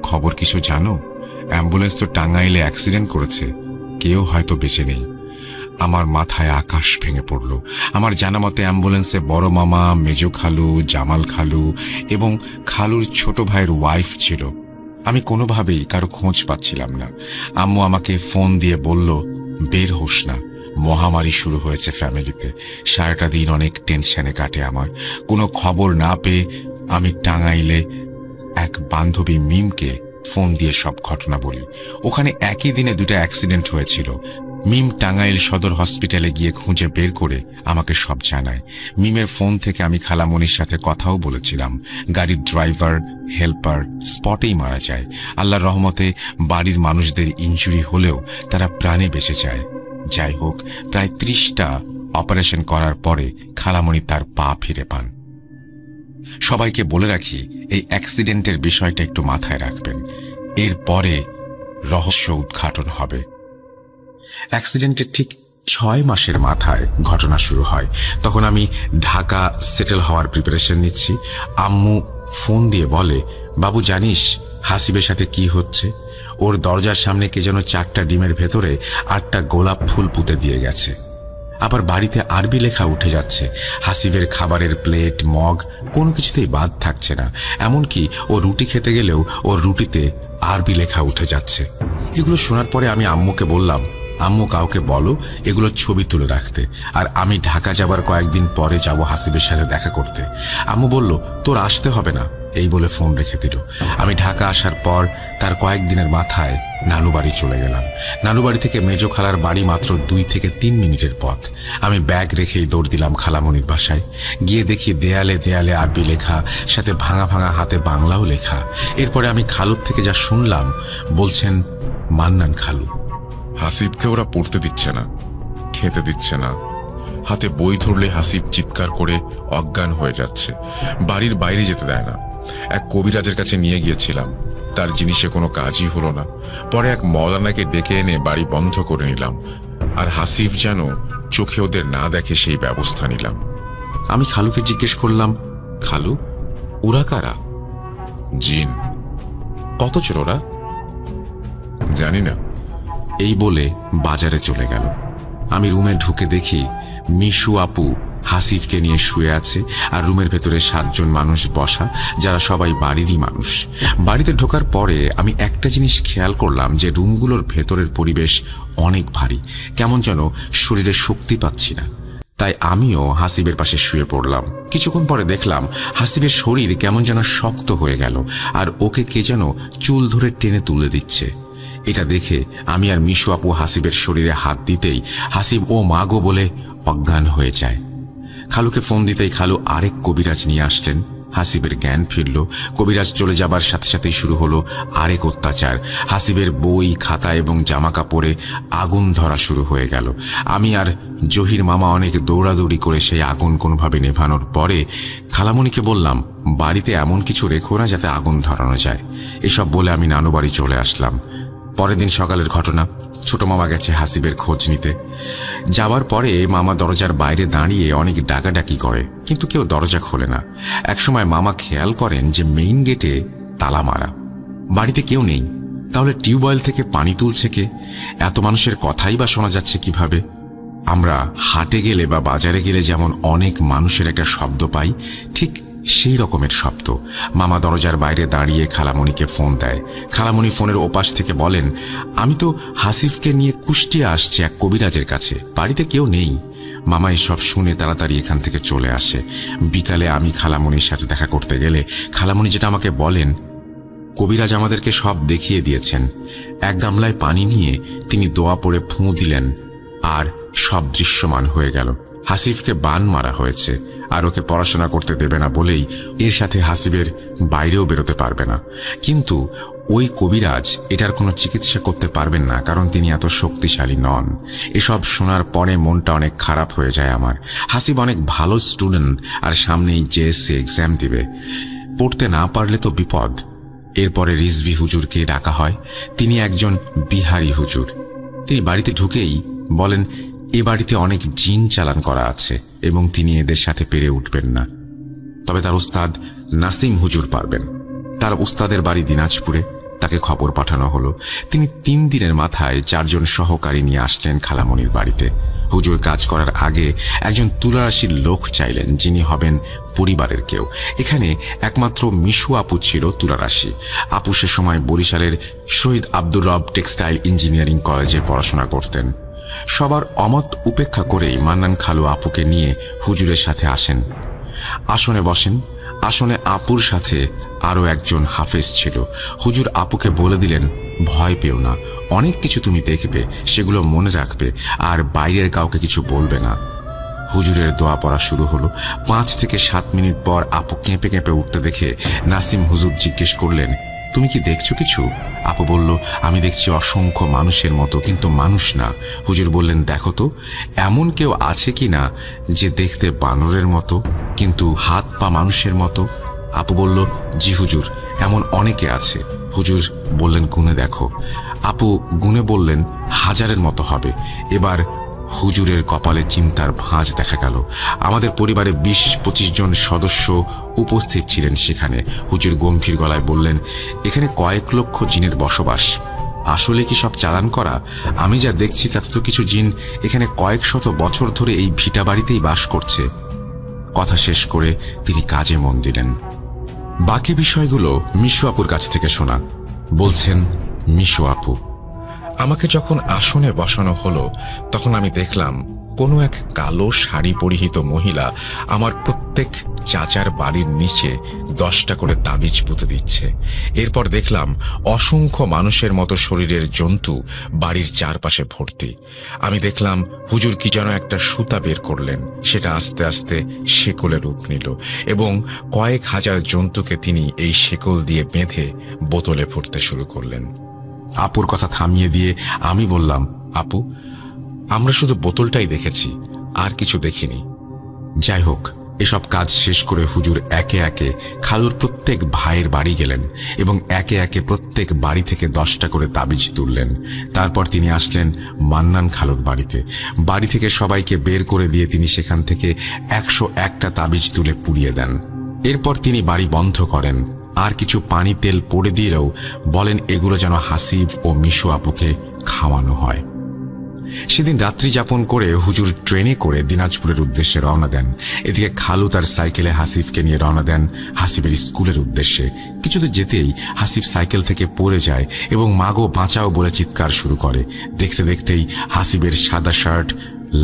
খবর কিছু জানো? অ্যাম্বুলেন্স তো টাঙ্গাইলে অ্যাক্সিডেন্ট করেছে, কেউ হয়তো বেঁচে নেই। আমার মাথায় আকাশ ভেঙে পড়ল। আমার জানা মতে অ্যাম্বুলেন্সে বড় মামা, মেজো খালু, জামাল খালু এবং খালুর ছোট ভাইয়ের ওয়াইফ ছিল। আমি কোনোভাবেই কারো খোঁজ পাচ্ছিলাম না। আম্মু আমাকে ফোন দিয়ে বলল, বের হোস না, মহামারী শুরু হয়েছে ফ্যামিলিতে। সারাটা দিন অনেক টেনশনে কাটে আমার। কোনো খবর না পেয়ে আমি টাঙ্গাইলে এক বান্ধবী মিমকে ফোন দিয়ে সব ঘটনা বলি। ওখানে একই দিনে 2টা অ্যাক্সিডেন্ট হয়েছিল। মিম টাঙ্গাইল সদর হসপিটালে গিয়ে খুঁজে বের করে আমাকে সব জানায়। মিমের ফোন থেকে আমি খালামণির সাথে কথাও বলেছিলাম। গাড়ির ড্রাইভার, হেল্পার স্পটেই মারা যায়। আল্লাহর রহমতে বাড়ির মানুষদের ইনজুরি হলেও তারা প্রাণে বেঁচে যায়। যাই হোক, প্রায় 30টা অপারেশন করার পরে খালামণি তার পা ফিরে পান। সবাইকে বলে রাখি, এই অ্যাক্সিডেন্টের বিষয়টা একটু মাথায় রাখবেন। এরপরে রহস্য উদ্ঘাটন হবে। অ্যাক্সিডেন্টের ঠিক 6 মাসের মাথায় ঘটনা শুরু হয়। তখন আমি ঢাকা সেটেল হওয়ার প্রিপারেশন নিচ্ছি। আম্মু ফোন দিয়ে বলে, বাবু জানিস হাসিবের সাথে কি হচ্ছে? ওর দরজার সামনে কে যেন 4টা ডিমের ভেতরে 8টা গোলাপ ফুল পুঁতে দিয়ে গেছে। আবার বাড়িতে আরবি লেখা উঠে যাচ্ছে। হাসিবের খাবারের প্লেট, মগ কোনো কিছুতেই বাদ থাকছে না। এমনকি ও রুটি খেতে গেলেও ওর রুটিতে আরবি লেখা উঠে যাচ্ছে। এগুলো শোনার পরে আমি আম্মুকে বললাম, আম্মু কাউকে বলো এগুলো ছবি তুলে রাখতে, আর আমি ঢাকা যাবার কয়েকদিন পরে যাব হাসিবের সাথে দেখা করতে। আম্মু বলল, তোর আসতে হবে না, এই বলে ফোন রেখে দিল। আমি ঢাকা আসার পর তার কয়েকদিনের মাথায় নানু বাড়ি চলে গেলাম। নানু বাড়ি থেকে মেজো খালার বাড়ি মাত্র 2 থেকে 3 মিনিটের পথ। আমি ব্যাগ রেখেই দৌড় দিলাম খালামণির বাসায়। গিয়ে দেখি দেয়ালে দেয়ালে আরবি লেখা, সাথে ভাঙা ভাঙা হাতে বাংলাও লেখা। এরপরে আমি খালুর থেকে যা শুনলাম, বলছেন মান্নান খালু, হাসিবকে ওরা পড়তে দিচ্ছে না, খেতে দিচ্ছে না। হাতে বই ধরলে হাসিব চিৎকার করে অজ্ঞান হয়ে যাচ্ছে। বাড়ির বাইরে যেতে দেয় না। এক কবিরাজের কাছে নিয়ে গিয়েছিলাম, তার জিনিসে কোনো কাজই হলো না। পরে এক মওলানাকে ডেকে এনে বাড়ি বন্ধ করে নিলাম, আর হাসিব যেন চোখে ওদের না দেখে সেই ব্যবস্থা নিলাম। আমি খালুকে জিজ্ঞেস করলাম, খালু ওরা কারা? জিন। কত জন ওরা? জানি না। এই বলে বাজারে চলে গেল। আমি রুমে ঢুকে দেখি মিশু আপু হাসিফকে নিয়ে শুয়ে আছে, আর রুমের ভেতরে 7 জন মানুষ বসা, যারা সবাই বাড়িরই মানুষ। বাড়িতে ঢোকার পরে আমি একটা জিনিস খেয়াল করলাম যে রুমগুলোর ভেতরের পরিবেশ অনেক ভারী, কেমন যেন শরীরে শক্তি পাচ্ছি না। তাই আমিও হাসিবের পাশে শুয়ে পড়লাম। কিছুক্ষণ পরে দেখলাম হাসিবের শরীর কেমন যেন শক্ত হয়ে গেল, আর ওকে কে যেন চুল ধরে টেনে তুলে দিচ্ছে। এটা দেখে আমি আর মিশু আপু হাসিবের শরীরে হাত দিতেই হাসিব ও মাগো বলে অজ্ঞান হয়ে যায়। খালুকে ফোন দিতেই খালু আরেক কবিরাজ নিয়ে আসলেন। হাসিবের জ্ঞান ফিরল। কবিরাজ চলে যাবার সাথে সাথেই শুরু হলো আরেক অত্যাচার। হাসিবের বই, খাতা এবং জামা কাপড়ে আগুন ধরা শুরু হয়ে গেল। আমি আর জহির মামা অনেক দৌড়াদৌড়ি করে সেই আগুন কোনোভাবে নেভানোর পরে খালামণিকে বললাম, বাড়িতে এমন কিছু রেখো না যাতে আগুন ধরানো যায়। এসব বলে আমি নানু বাড়ি চলে আসলাম। পরের দিন সকালের ঘটনা, ছোট মামা গেছে হাসিবের খোঁজ নিতে। যাওয়ার পরে মামা দরজার বাইরে দাঁড়িয়ে অনেক ডাকাডাকি করে, কিন্তু কেউ দরজা খোলে না। একসময় মামা খেয়াল করেন যে মেইন গেটে তালা মারা, বাড়িতে কেউ নেই। তাহলে টিউবওয়েল থেকে পানি তুলছে কে? এত মানুষের কথাই বা শোনা যাচ্ছে কিভাবে? আমরা হাটে গেলে বা বাজারে গেলে যেমন অনেক মানুষের একটা শব্দ পাই, ঠিক সেই রকমের শব্দ। মামা দরজার বাইরে দাঁড়িয়ে খালামণিকে ফোন দেয়। খালামণি ফোনের ওপাশ থেকে বলেন, আমি তো হাসিফকে নিয়ে কুষ্টিয়া আসছি এক কবিরাজের কাছে, বাড়িতে কেউ নেই। মামা এসব শুনে তাড়াতাড়ি এখান থেকে চলে আসে। বিকালে আমি খালামণির সাথে দেখা করতে গেলে খালামণি যেটা আমাকে বলেন, কবিরাজ আমাদেরকে সব দেখিয়ে দিয়েছেন। এক গামলায় পানি নিয়ে তিনি দোয়া পড়ে ফুঁ দিলেন, আর সব দৃশ্যমান হয়ে গেল। হাসিফকে বান মারা হয়েছে, আর ওকে পড়াশোনা করতে দেবে না বলেই এর সাথে হাসিবের বাইরেও বেরোতে পারবে না। কিন্তু ওই কবিরাজ এটার কোনো চিকিৎসা করতে পারবেন না, কারণ তিনি এত শক্তিশালী নন। এসব শোনার পরে মনটা অনেক খারাপ হয়ে যায় আমার। হাসিব অনেক ভালো স্টুডেন্ট, আর সামনেই জেএসসি এক্সাম দিবে। পড়তে না পারলে তো বিপদ। এরপরে রিজভি হুজুরকে ডাকা হয়। তিনি একজন বিহারি হুজুর। তিনি বাড়িতে ঢুকেই বলেন, এ বাড়িতে অনেক জিন চালান করা আছে এবং তিনি এদের সাথে পেরে উঠবেন না। তবে তার উস্তাদ নাসিম হুজুর পারবেন। তার উস্তাদের বাড়ি দিনাজপুরে। তাকে খবর পাঠানো হলো। তিনি 3 দিনের মাথায় 4 জন সহকারী নিয়ে আসলেন খালামণির বাড়িতে। হুজুর কাজ করার আগে একজন তুলারাশির লোক চাইলেন, যিনি হবেন পরিবারের কেউ। এখানে একমাত্র মিশু আপু ছিল তুলারাশি। আপু সে সময় বরিশালের শহীদ আব্দুর রব টেক্সটাইল ইঞ্জিনিয়ারিং কলেজে পড়াশোনা করতেন। সবার অমত উপেক্ষা করেই মান্নান খালু আপুকে নিয়ে হুজুরের সাথে আসেন। আসনে বসেন। আসনে আপুর সাথে আরও একজন হাফেজ ছিল। হুজুর আপুকে বলে দিলেন, ভয় পেও না, অনেক কিছু তুমি দেখবে, সেগুলো মনে রাখবে, আর বাইরের কাউকে কিছু বলবে না। হুজুরের দোয়া পড়া শুরু হলো। 5 থেকে 7 মিনিট পর আপু কেঁপে কেঁপে উঠতে দেখে নাসিম হুজুর জিজ্ঞেস করলেন, তুমি কি দেখছো কিছু? আপু বলল, আমি দেখছি অসংখ্য মানুষের মতো, কিন্তু মানুষ না। হুজুর বললেন, দেখো তো এমন কেউ আছে কি না যে দেখতে বানরের মতো কিন্তু হাত পা মানুষের মতো? আপু বলল, জি হুজুর, এমন অনেকে আছে। হুজুর বললেন, গুনে দেখো। আপু গুনে বললেন, 1000-এর মতো হবে। এবার হুজুরের কপালে চিন্তার ভাঁজ দেখা গেল। আমাদের পরিবারে 20-25 জন সদস্য উপস্থিত ছিলেন সেখানে। হুজুর গম্ভীর গলায় বললেন, এখানে কয়েক লক্ষ জিনের বসবাস। আসলে কি সব চালান করা? আমি যা দেখছি তাতে তো কিছু জিন এখানে কয়েক শত বছর ধরে এই ভিটা বাড়িতেই বাস করছে। কথা শেষ করে তিনি কাজে মন দিলেন। বাকি বিষয়গুলো মিশু আপুর কাছ থেকে শোনা। বলছেন মিশু আপু, আমাকে যখন আসনে বসানো হলো তখন আমি দেখলাম কোনো এক কালো শাড়ি পরিহিত মহিলা আমার প্রত্যেক চাচার বাড়ির নিচে 10টা করে তাবিজ পুঁতে দিচ্ছে। এরপর দেখলাম অসংখ্য মানুষের মতো শরীরের জন্তু বাড়ির চারপাশে ভর্তি। আমি দেখলাম হুজুর কি যেন একটা সুতা বের করলেন, সেটা আস্তে আস্তে শেকলে রূপ নিল এবং কয়েক হাজার জন্তুকে তিনি এই শেকল দিয়ে বেঁধে বোতলে ভরতে শুরু করলেন। আপুর কথা থামিয়ে দিয়ে আমি বললাম, আপু, আমরা শুধু বোতলটাই দেখেছি, আর কিছু দেখিনি। যাই হোক, এসব কাজ শেষ করে হুজুর একে একে খালুর প্রত্যেক ভাইয়ের বাড়ি গেলেন এবং একে একে প্রত্যেক বাড়ি থেকে 10টা করে তাবিজ তুললেন। তারপর তিনি আসলেন মান্নান খালুর বাড়িতে। বাড়ি থেকে সবাইকে বের করে দিয়ে তিনি সেখান থেকে 101টা তাবিজ তুলে পুড়িয়ে দেন। এরপর তিনি বাড়ি বন্ধ করেন। আর কিছু পানি তেল পড়ে দিয়েও বলেন এগুলো যেন হাসিব ও মিশু আপুকে খাওয়ানো হয়। সেদিন রাত্রি যাপন করে হুজুর ট্রেনে করে দিনাজপুরের উদ্দেশ্যে রওনা দেন। এদিকে খালু তার সাইকেলে হাসিবকে নিয়ে রওনা দেন হাসিবের স্কুলের উদ্দেশ্যে। কিছুদূর যেতেই হাসিব সাইকেল থেকে পড়ে যায় এবং মাগো বাঁচাও বলে চিৎকার শুরু করে। দেখতে দেখতেই হাসিবের সাদা শার্ট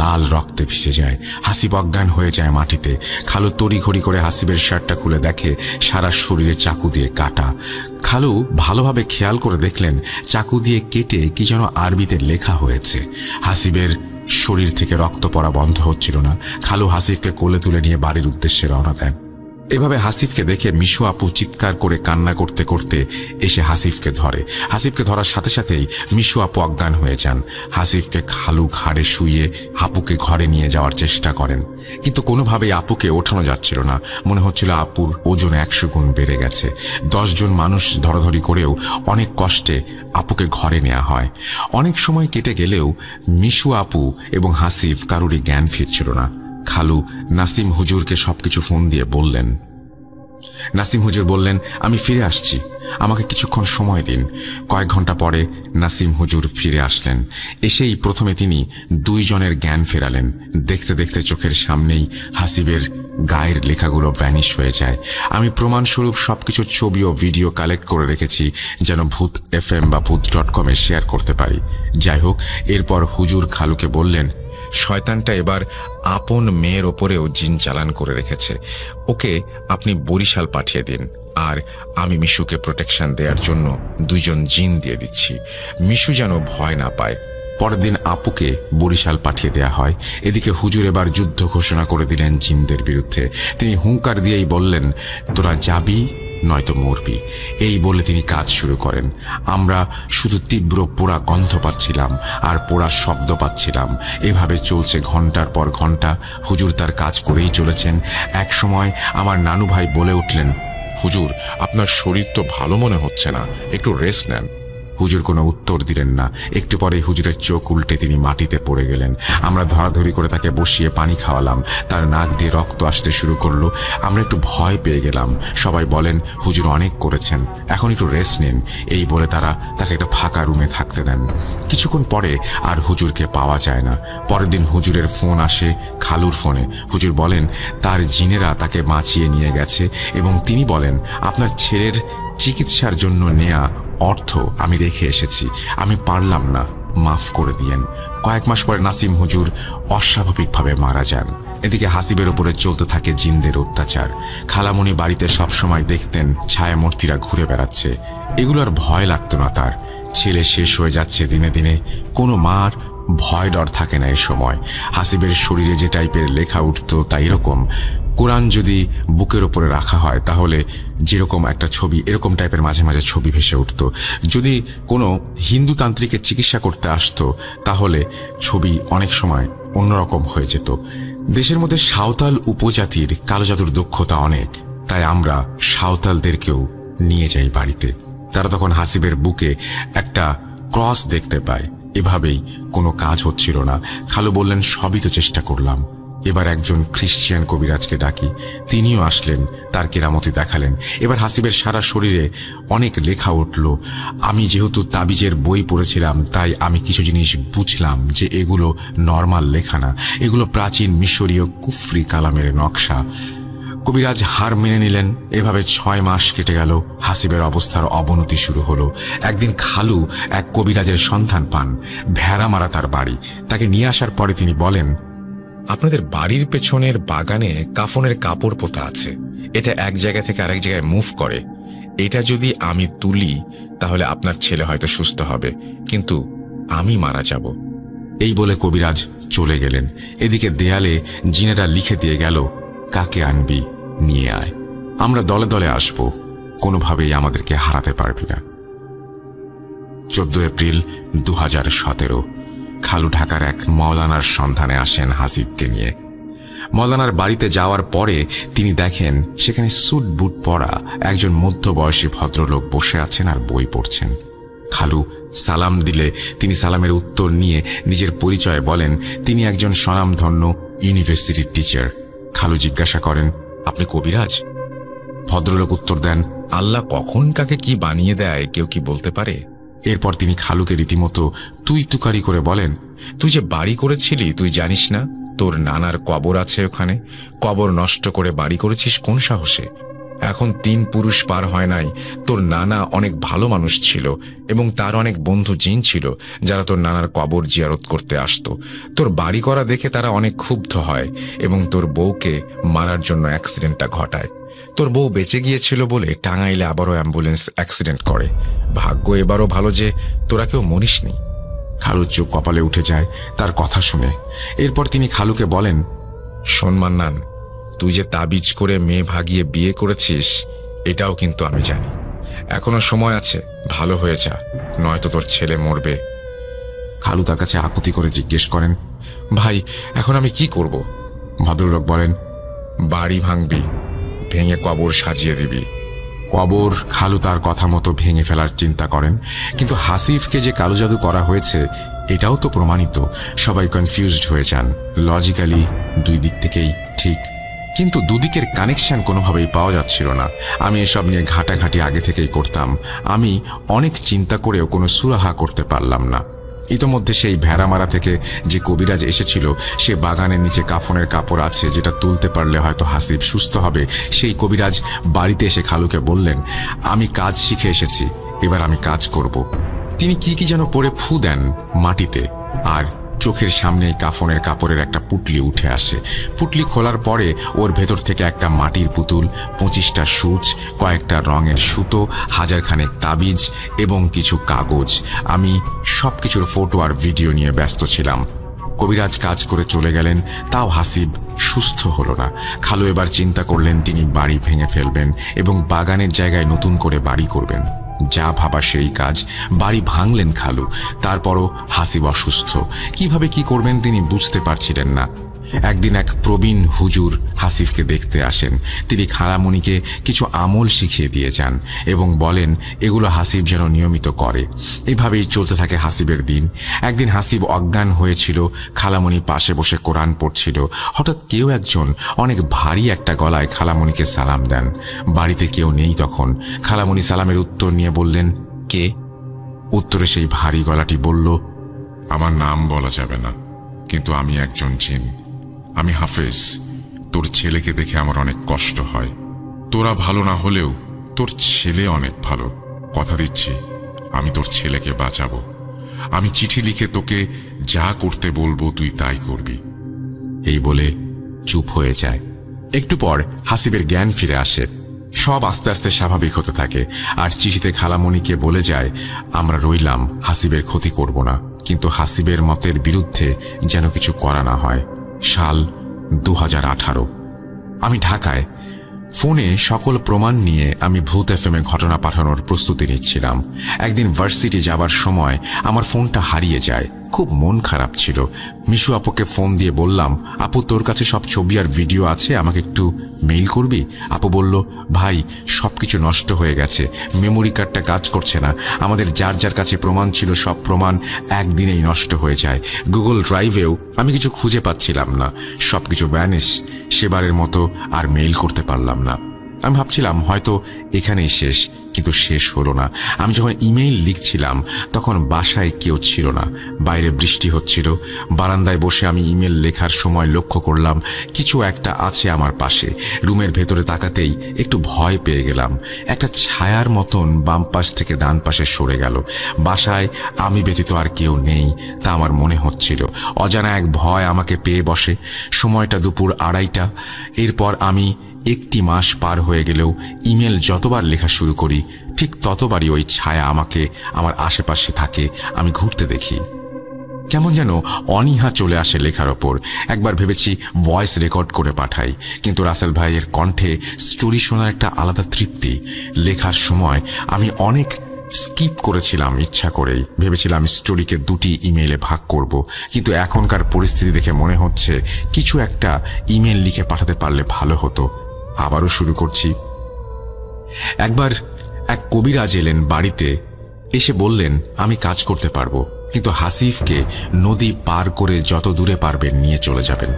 লাল রক্তে ভিজে যায়। হাসিব অজ্ঞান হয়ে যায় মাটিতে। খালু তড়িঘড়ি করে হাসিবের শার্টটা খুলে দেখে সারা শরীরে চাকু দিয়ে কাটা। খালু ভালোভাবে খেয়াল করে দেখলেন চাকু দিয়ে কেটে কি যেন আরবিতে লেখা হয়েছে। হাসিবের শরীর থেকে রক্ত পড়া বন্ধ হচ্ছিল না। খালু হাসিবকে কোলে তুলে নিয়ে বাড়ির উদ্দেশ্যে রওনা দেন। এভাবে হাসিবকে দেখে মিশু আপু চিৎকার করে কান্না করতে করতে এসে হাসিবকে ধরে। হাসিবকে ধরার সাথে সাথেই মিশু আপু অজ্ঞান হয়ে যান। হাসিবকে খালু ঘাড়ে শুইয়ে আপুকে ঘরে নিয়ে যাওয়ার চেষ্টা করেন, কিন্তু কোনোভাবেই আপুকে ওঠানো যাচ্ছিল না। মনে হচ্ছিল আপুর ওজন 100 গুণ বেড়ে গেছে। 10 জন মানুষ ধরাধরি করেও অনেক কষ্টে আপুকে ঘরে নেওয়া হয়। অনেক সময় কেটে গেলেও মিশু আপু এবং হাসিব কারোরই জ্ঞান ফিরছিল না। খালু নাসিম হুজুরকে সবকিছু ফোন দিয়ে বললেন। নাসিম হুজুর বললেন, আমি ফিরে আসছি। আমাকে কিছুক্ষণ সময় দিন। কয়েক ঘন্টা পরে নাসিম হুজুর ফিরে আসলেন। এসেই প্রথমে তিনি 2 জনের জ্ঞান ফেরালেন। দেখতে দেখতে চোখের সামনেই হাসিবের গায়ের লেখাগুলো ভ্যানিশ হয়ে যায়। আমি প্রমাণস্বরূপ সবকিছু ছবি ও ভিডিও কালেক্ট করে রেখেছি, যেন ভূত FM বা ভূত.com-এ শেয়ার করতে পারি। যাই হোক, এরপর হুজুর খালুকে বললেন, শয়তানটা এবার আপন মেয়ের ওপরেও জিন চালান করে রেখেছে। ওকে আপনি বরিশাল পাঠিয়ে দিন, আর আমি মিশুকে প্রোটেকশন দেওয়ার জন্য 2 জন জিন দিয়ে দিচ্ছি। মিশু যেন ভয় না পায়। পরের দিন আপুকে বরিশাল পাঠিয়ে দেয়া হয়। এদিকে হুজুর এবার যুদ্ধ ঘোষণা করে দিলেন জিনদের বিরুদ্ধে। তিনি হুঙ্কার দিয়েই বললেন, তোরা যাবি নয়তো মরবি। এই বলে তিনি কাজ শুরু করেন। আমরা শুধু তীব্র পোড়া গন্ধ পাচ্ছিলাম আর পোড়া শব্দ পাচ্ছিলাম। এভাবে চলছে ঘন্টার পর ঘন্টা। হুজুর তার কাজ করেই চলেছেন। এক সময় আমার নানু ভাই বলে উঠলেন, হুজুর, আপনার শরীর তো ভালো মনে হচ্ছে না, একটু রেস্ট নেন। হুজুর কোনো উত্তর দিলেন না। একটু পরেই হুজুরের চোখ উল্টে তিনি মাটিতে পড়ে গেলেন। আমরা ধরাধরি করে তাকে বসিয়ে পানি খাওয়ালাম। তার নাক দিয়ে রক্ত আসতে শুরু করলো। আমরা একটু ভয় পেয়ে গেলাম। সবাই বলেন, হুজুর অনেক করেছেন, এখন একটু রেস্ট নিন। এই বলে তারা তাকে একটা ফাঁকা রুমে থাকতে দেন। কিছুক্ষণ পরে আর হুজুরকে পাওয়া যায় না। পরের দিন হুজুরের ফোন আসে খালুর ফোনে। হুজুর বলেন তার জিনেরা তাকে বাঁচিয়ে নিয়ে গেছে এবং তিনি বলেন, আপনার ছেলের চিকিৎসার জন্য নেয়া অর্থ আমি রেখে এসেছি, আমি পারলাম না, মাফ করে দিয়েন। কয়েক মাস পরে নাসিম হুজুর অস্বাভাবিকভাবে মারা যান। এদিকে হাসিবের উপরে চলতে থাকে জিনদের অত্যাচার। খালামণি বাড়িতে সবসময় দেখতেন ছায়ামূর্তিরা ঘুরে বেড়াচ্ছে। এগুলো আর ভয় লাগতো না তার। ছেলে শেষ হয়ে যাচ্ছে দিনে দিনে। কোনো মার ভয় ডর থাকে না এ সময়। হাসিবের শরীরে যে টাইপের লেখা উঠত তা এরকম, কোরআন যদি বুকের ওপরে রাখা হয় তাহলে যেরকম একটা ছবি, এরকম টাইপের মাঝে মাঝে ছবি ভেসে উঠত। যদি কোনো হিন্দু তান্ত্রিকের চিকিৎসা করতে আসতো তাহলে ছবি অনেক সময় অন্যরকম হয়ে যেত। দেশের মধ্যে সাঁওতাল উপজাতির কালো জাদুর দক্ষতা অনেক, তাই আমরা সাঁওতালদেরকেও নিয়ে যাই বাড়িতে। তারা তখন হাসিবের বুকে একটা ক্রস দেখতে পায়। এভাবেই কোনো কাজ হচ্ছিল না। খালু বললেন, সবই তো চেষ্টা করলাম, এবার একজন খ্রিস্টিয়ান কবিরাজকে ডাকি। তিনিও আসলেন, তার কেরামতি দেখালেন। এবার হাসিবের সারা শরীরে অনেক লেখা উঠল। আমি যেহেতু তাবিজের বই পড়েছিলাম তাই আমি কিছু জিনিস বুঝলাম যে এগুলো নর্মাল লেখা না, এগুলো প্রাচীন মিশরীয় কুফরি কালামের নকশা। কবিরাজ হার মেনে নিলেন। এভাবে 6 মাস কেটে গেল। হাসিবের অবস্থার অবনতি শুরু হলো। একদিন খালু এক কবিরাজের সন্ধান পান। ভেড়া মারা তার বাড়ি। তাকে নিয়ে আসার পরে তিনি বলেন, আপনাদের বাড়ির পেছনের বাগানে কাফনের কাপড় পোতা আছে, এটা এক জায়গা থেকে আরেক জায়গায় মুভ করে। এটা যদি আমি তুলি তাহলে আপনার ছেলে হয়তো সুস্থ হবে, কিন্তু আমি মারা যাব। এই বলে কবিরাজ চলে গেলেন। এদিকে দেয়ালে জিনেরা লিখে দিয়ে গেল, কাকে আনবি নিয়ে আয়, আমরা দলে দলে আসব, কোনোভাবেই আমাদেরকে হারাতে পারবি না। 14 এপ্রিল 2017 খালু ঢাকার এক মওলানার সন্ধানে আসেন হাসিবকে নিয়ে। মওলানার বাড়িতে যাওয়ার পরে তিনি দেখেন সেখানে স্যুট বুট পরা একজন মধ্যবয়সী ভদ্রলোক বসে আছেন আর বই পড়ছেন। খালু সালাম দিলে তিনি সালামের উত্তর নিয়ে নিজের পরিচয় বলেন তিনি একজন স্বনামধন্য ইউনিভার্সিটির টিচার। খালু জিজ্ঞাসা করেন, আপনি কবিরাজ? ভদ্রলোক উত্তর দেন, আল্লাহ কখন কাকে কি বানিয়ে দেয় কেউ কি বলতে পারে? এরপর তিনি খালুকে রীতিমতো তুই তুকারি করে বলেন, তুই যে বাড়ি করেছিলি তুই জানিস না তোর নানার কবর আছে ওখানে? কবর নষ্ট করে বাড়ি করেছিস কোন সাহসে? এখন 3 পুরুষ পার হয় নাই, তোর নানা অনেক ভালো মানুষ ছিল এবং তার অনেক বন্ধু জিন ছিল যারা তোর নানার কবর জিয়ারত করতে আসতো। তোর বাড়ি করা দেখে তারা অনেক ক্ষুব্ধ হয় এবং তোর বউকে মারার জন্য অ্যাক্সিডেন্টটা ঘটায়। তোর বউ বেঁচে গিয়েছিল বলে টাঙ্গাইলে আবারও অ্যাম্বুলেন্স অ্যাক্সিডেন্ট করে। ভাগ্য এবারও ভালো যে তোরা কেউ মরিসনি। খালুর চোখ কপালে উঠে যায় তার কথা শুনে। এরপর তিনি খালুকে বলেন, শোন মান্নান, তুই যে তাবিজ করে মেয়ে ভাগিয়ে বিয়ে করেছিস এটাও কিন্তু আমি জানি। এখনো সময় আছে, ভালো হয়ে যা, নয়তো তোর ছেলে মরবে। খালু তার কাছে আকুতি করে জিজ্ঞেস করেন, ভাই এখন আমি কি করব? ভদ্রলোক বলেন, বাড়ি ভাঙবি, ভেঙে কবর সাজিয়ে দিবি। কবর খালু তার কথা মতো ভেঙে ফেলার চিন্তা করেন, কিন্তু হাসিফকে যে কালো জাদু করা হয়েছে এটাও তো প্রমাণিত। সবাই কনফিউজড হয়ে যান। লজিক্যালি 2 দিক থেকেই ঠিক, কিন্তু দুদিকের কানেকশন কোনোভাবেই পাওয়া যাচ্ছিল না। আমি এসব নিয়ে ঘাটাঘাটি আগে থেকেই করতাম। আমি অনেক চিন্তা করেও কোনো সুরাহা করতে পারলাম না। ইতোমধ্যে সেই ভেড়ামারা থেকে যে কবিরাজ এসেছিল, সে বাগানের নিচে কাফনের কাপড় আছে যেটা তুলতে পারলে হয়তো হাসিব সুস্থ হবে। সেই কবিরাজ বাড়িতে এসে খালুকে বললেন, আমি কাজ শিখে এসেছি, এবার আমি কাজ করব। তিনি কি যেন পরে ফু দেন মাটিতে, আর চোখের সামনেই কাফনের কাপড়ের একটা পুটলি উঠে আসে। পুটলি খোলার পরে ওর ভেতর থেকে একটা মাটির পুতুল, 25টা সূচ, কয়েকটা রঙের সুতো, হাজারখানেক তাবিজ এবং কিছু কাগজ। আমি সব কিছুর ফটো আর ভিডিও নিয়ে ব্যস্ত ছিলাম। কবিরাজ কাজ করে চলে গেলেন, তাও হাসিব সুস্থ হলো না। খালু এবার চিন্তা করলেন তিনি বাড়ি ভেঙে ফেলবেন এবং বাগানের জায়গায় নতুন করে বাড়ি করবেন। যা ভাবা সেই কাজ। বাড়ি ভাঙলেন খালু। তারপরও হাসিব অসুস্থ। কিভাবে কি করবেন তিনি বুঝতে পারছিলেন না। একদিন এক প্রবীণ হুজুর হাসিবকে দেখতে আসেন। তিনি খালামণিকে কিছু আমল শিখিয়ে দিয়ে যান এবং বলেন এগুলো হাসিব যেন নিয়মিত করে। এভাবেই চলতে থাকে হাসিবের দিন। একদিন হাসিব অজ্ঞান হয়েছিল, খালামণি পাশে বসে কোরআন পড়ছিল। হঠাৎ কেউ একজন অনেক ভারী একটা গলায় খালামণিকে সালাম দেন। বাড়িতে কেউ নেই তখন। খালামণি সালামের উত্তর নিয়ে বললেন, কে? উত্তরে সেই ভারী গলাটি বলল, আমার নাম বলা যাবে না, কিন্তু আমি একজন জিন। আমি হাফেজ। তোর ছেলেকে দেখে আমার অনেক কষ্ট হয়। তোরা ভালো না হলেও তোর ছেলে অনেক ভালো। কথা দিচ্ছি আমি তোর ছেলেকে বাঁচাবো। আমি চিঠি লিখে তোকে যা করতে বলবো তুই তাই করবি। এই বলে চুপ হয়ে যায়। একটু পর হাসিবের জ্ঞান ফিরে আসে। সব আস্তে আস্তে স্বাভাবিক হতে থাকে। আর চিঠিতে খালামণিকে বলে যায়, আমরা রইলাম, হাসিবের ক্ষতি করব না, কিন্তু হাসিবের মতের বিরুদ্ধে যেন কিছু করা না হয়। সাল 2018। আমি ঢাকায়। ফোনে সকল প্রমাণ নিয়ে আমি ভূত এফএমে ঘটনা পাঠানোর প্রস্তুতি নিচ্ছিলাম। একদিন ভার্সিটি যাবার সময় আমার ফোনটা হারিয়ে যায়। খুব মন খারাপ ছিল। মিশু আপুকে ফোন দিয়ে বললাম, আপু তোর কাছে সব ছবি আর ভিডিও আছে, আমাকে একটু মেইল করবি? আপু বলল, ভাই সবকিছু নষ্ট হয়ে গেছে, মেমোরি কার্ডটা কাজ করছে না। আমাদের যার যার কাছে প্রমাণ ছিল সব প্রমাণ একদিনেই নষ্ট হয়ে যায়। গুগল ড্রাইভেও আমি কিছু খুঁজে পাচ্ছিলাম না, সবকিছু ভ্যানিশ। সেবারের মতো আর মেইল করতে পারলাম না। আমি ভাবছিলাম হয়তো এখানেই শেষ, কিন্তু শেষ হলো না। আমি যখন ইমেইল লিখছিলাম তখন বাসায় কেউ ছিল না। বাইরে বৃষ্টি হচ্ছিল। বারান্দায় বসে আমি ইমেল লেখার সময় লক্ষ্য করলাম কিছু একটা আছে আমার পাশে। রুমের ভেতরে তাকাতেই একটু ভয় পেয়ে গেলাম। একটা ছায়ার মতন বাম পাশ থেকে ডান পাশে সরে গেল। বাসায় আমি ব্যতীত আর কেউ নেই তা আমার মনে হচ্ছিল। অজানা এক ভয় আমাকে পেয়ে বসে। সময়টা দুপুর 2:30। এরপর আমি 1 মাস পার হয়ে গেলেও ইমেল যতবার লেখা শুরু করি ঠিক ততবারই ওই ছায়া আমাকে আমার আশেপাশে থাকে। আমি ঘুরতে দেখি। কেমন যেন অনীহা চলে আসে লেখার ওপর। একবার ভেবেছি ভয়েস রেকর্ড করে পাঠাই, কিন্তু রাসেল ভাইয়ের কণ্ঠে স্টোরি শোনার একটা আলাদা তৃপ্তি। লেখার সময় আমি অনেক স্কিপ করেছিলাম ইচ্ছা করেই। ভেবেছিলাম স্টোরিকে 2টি ইমেইলে ভাগ করব, কিন্তু এখনকার পরিস্থিতি দেখে মনে হচ্ছে কিছু একটা ইমেল লিখে পাঠাতে পারলে ভালো হতো। আবারও শুরু করছি। একবার এক কবিরাজ এলেন বাড়িতে। এসে বললেন আমি কাজ করতে পারবো, কিন্তু হাসিফকে নদী পার করে যত দূরে পারবেন নিয়ে চলে যাবেন।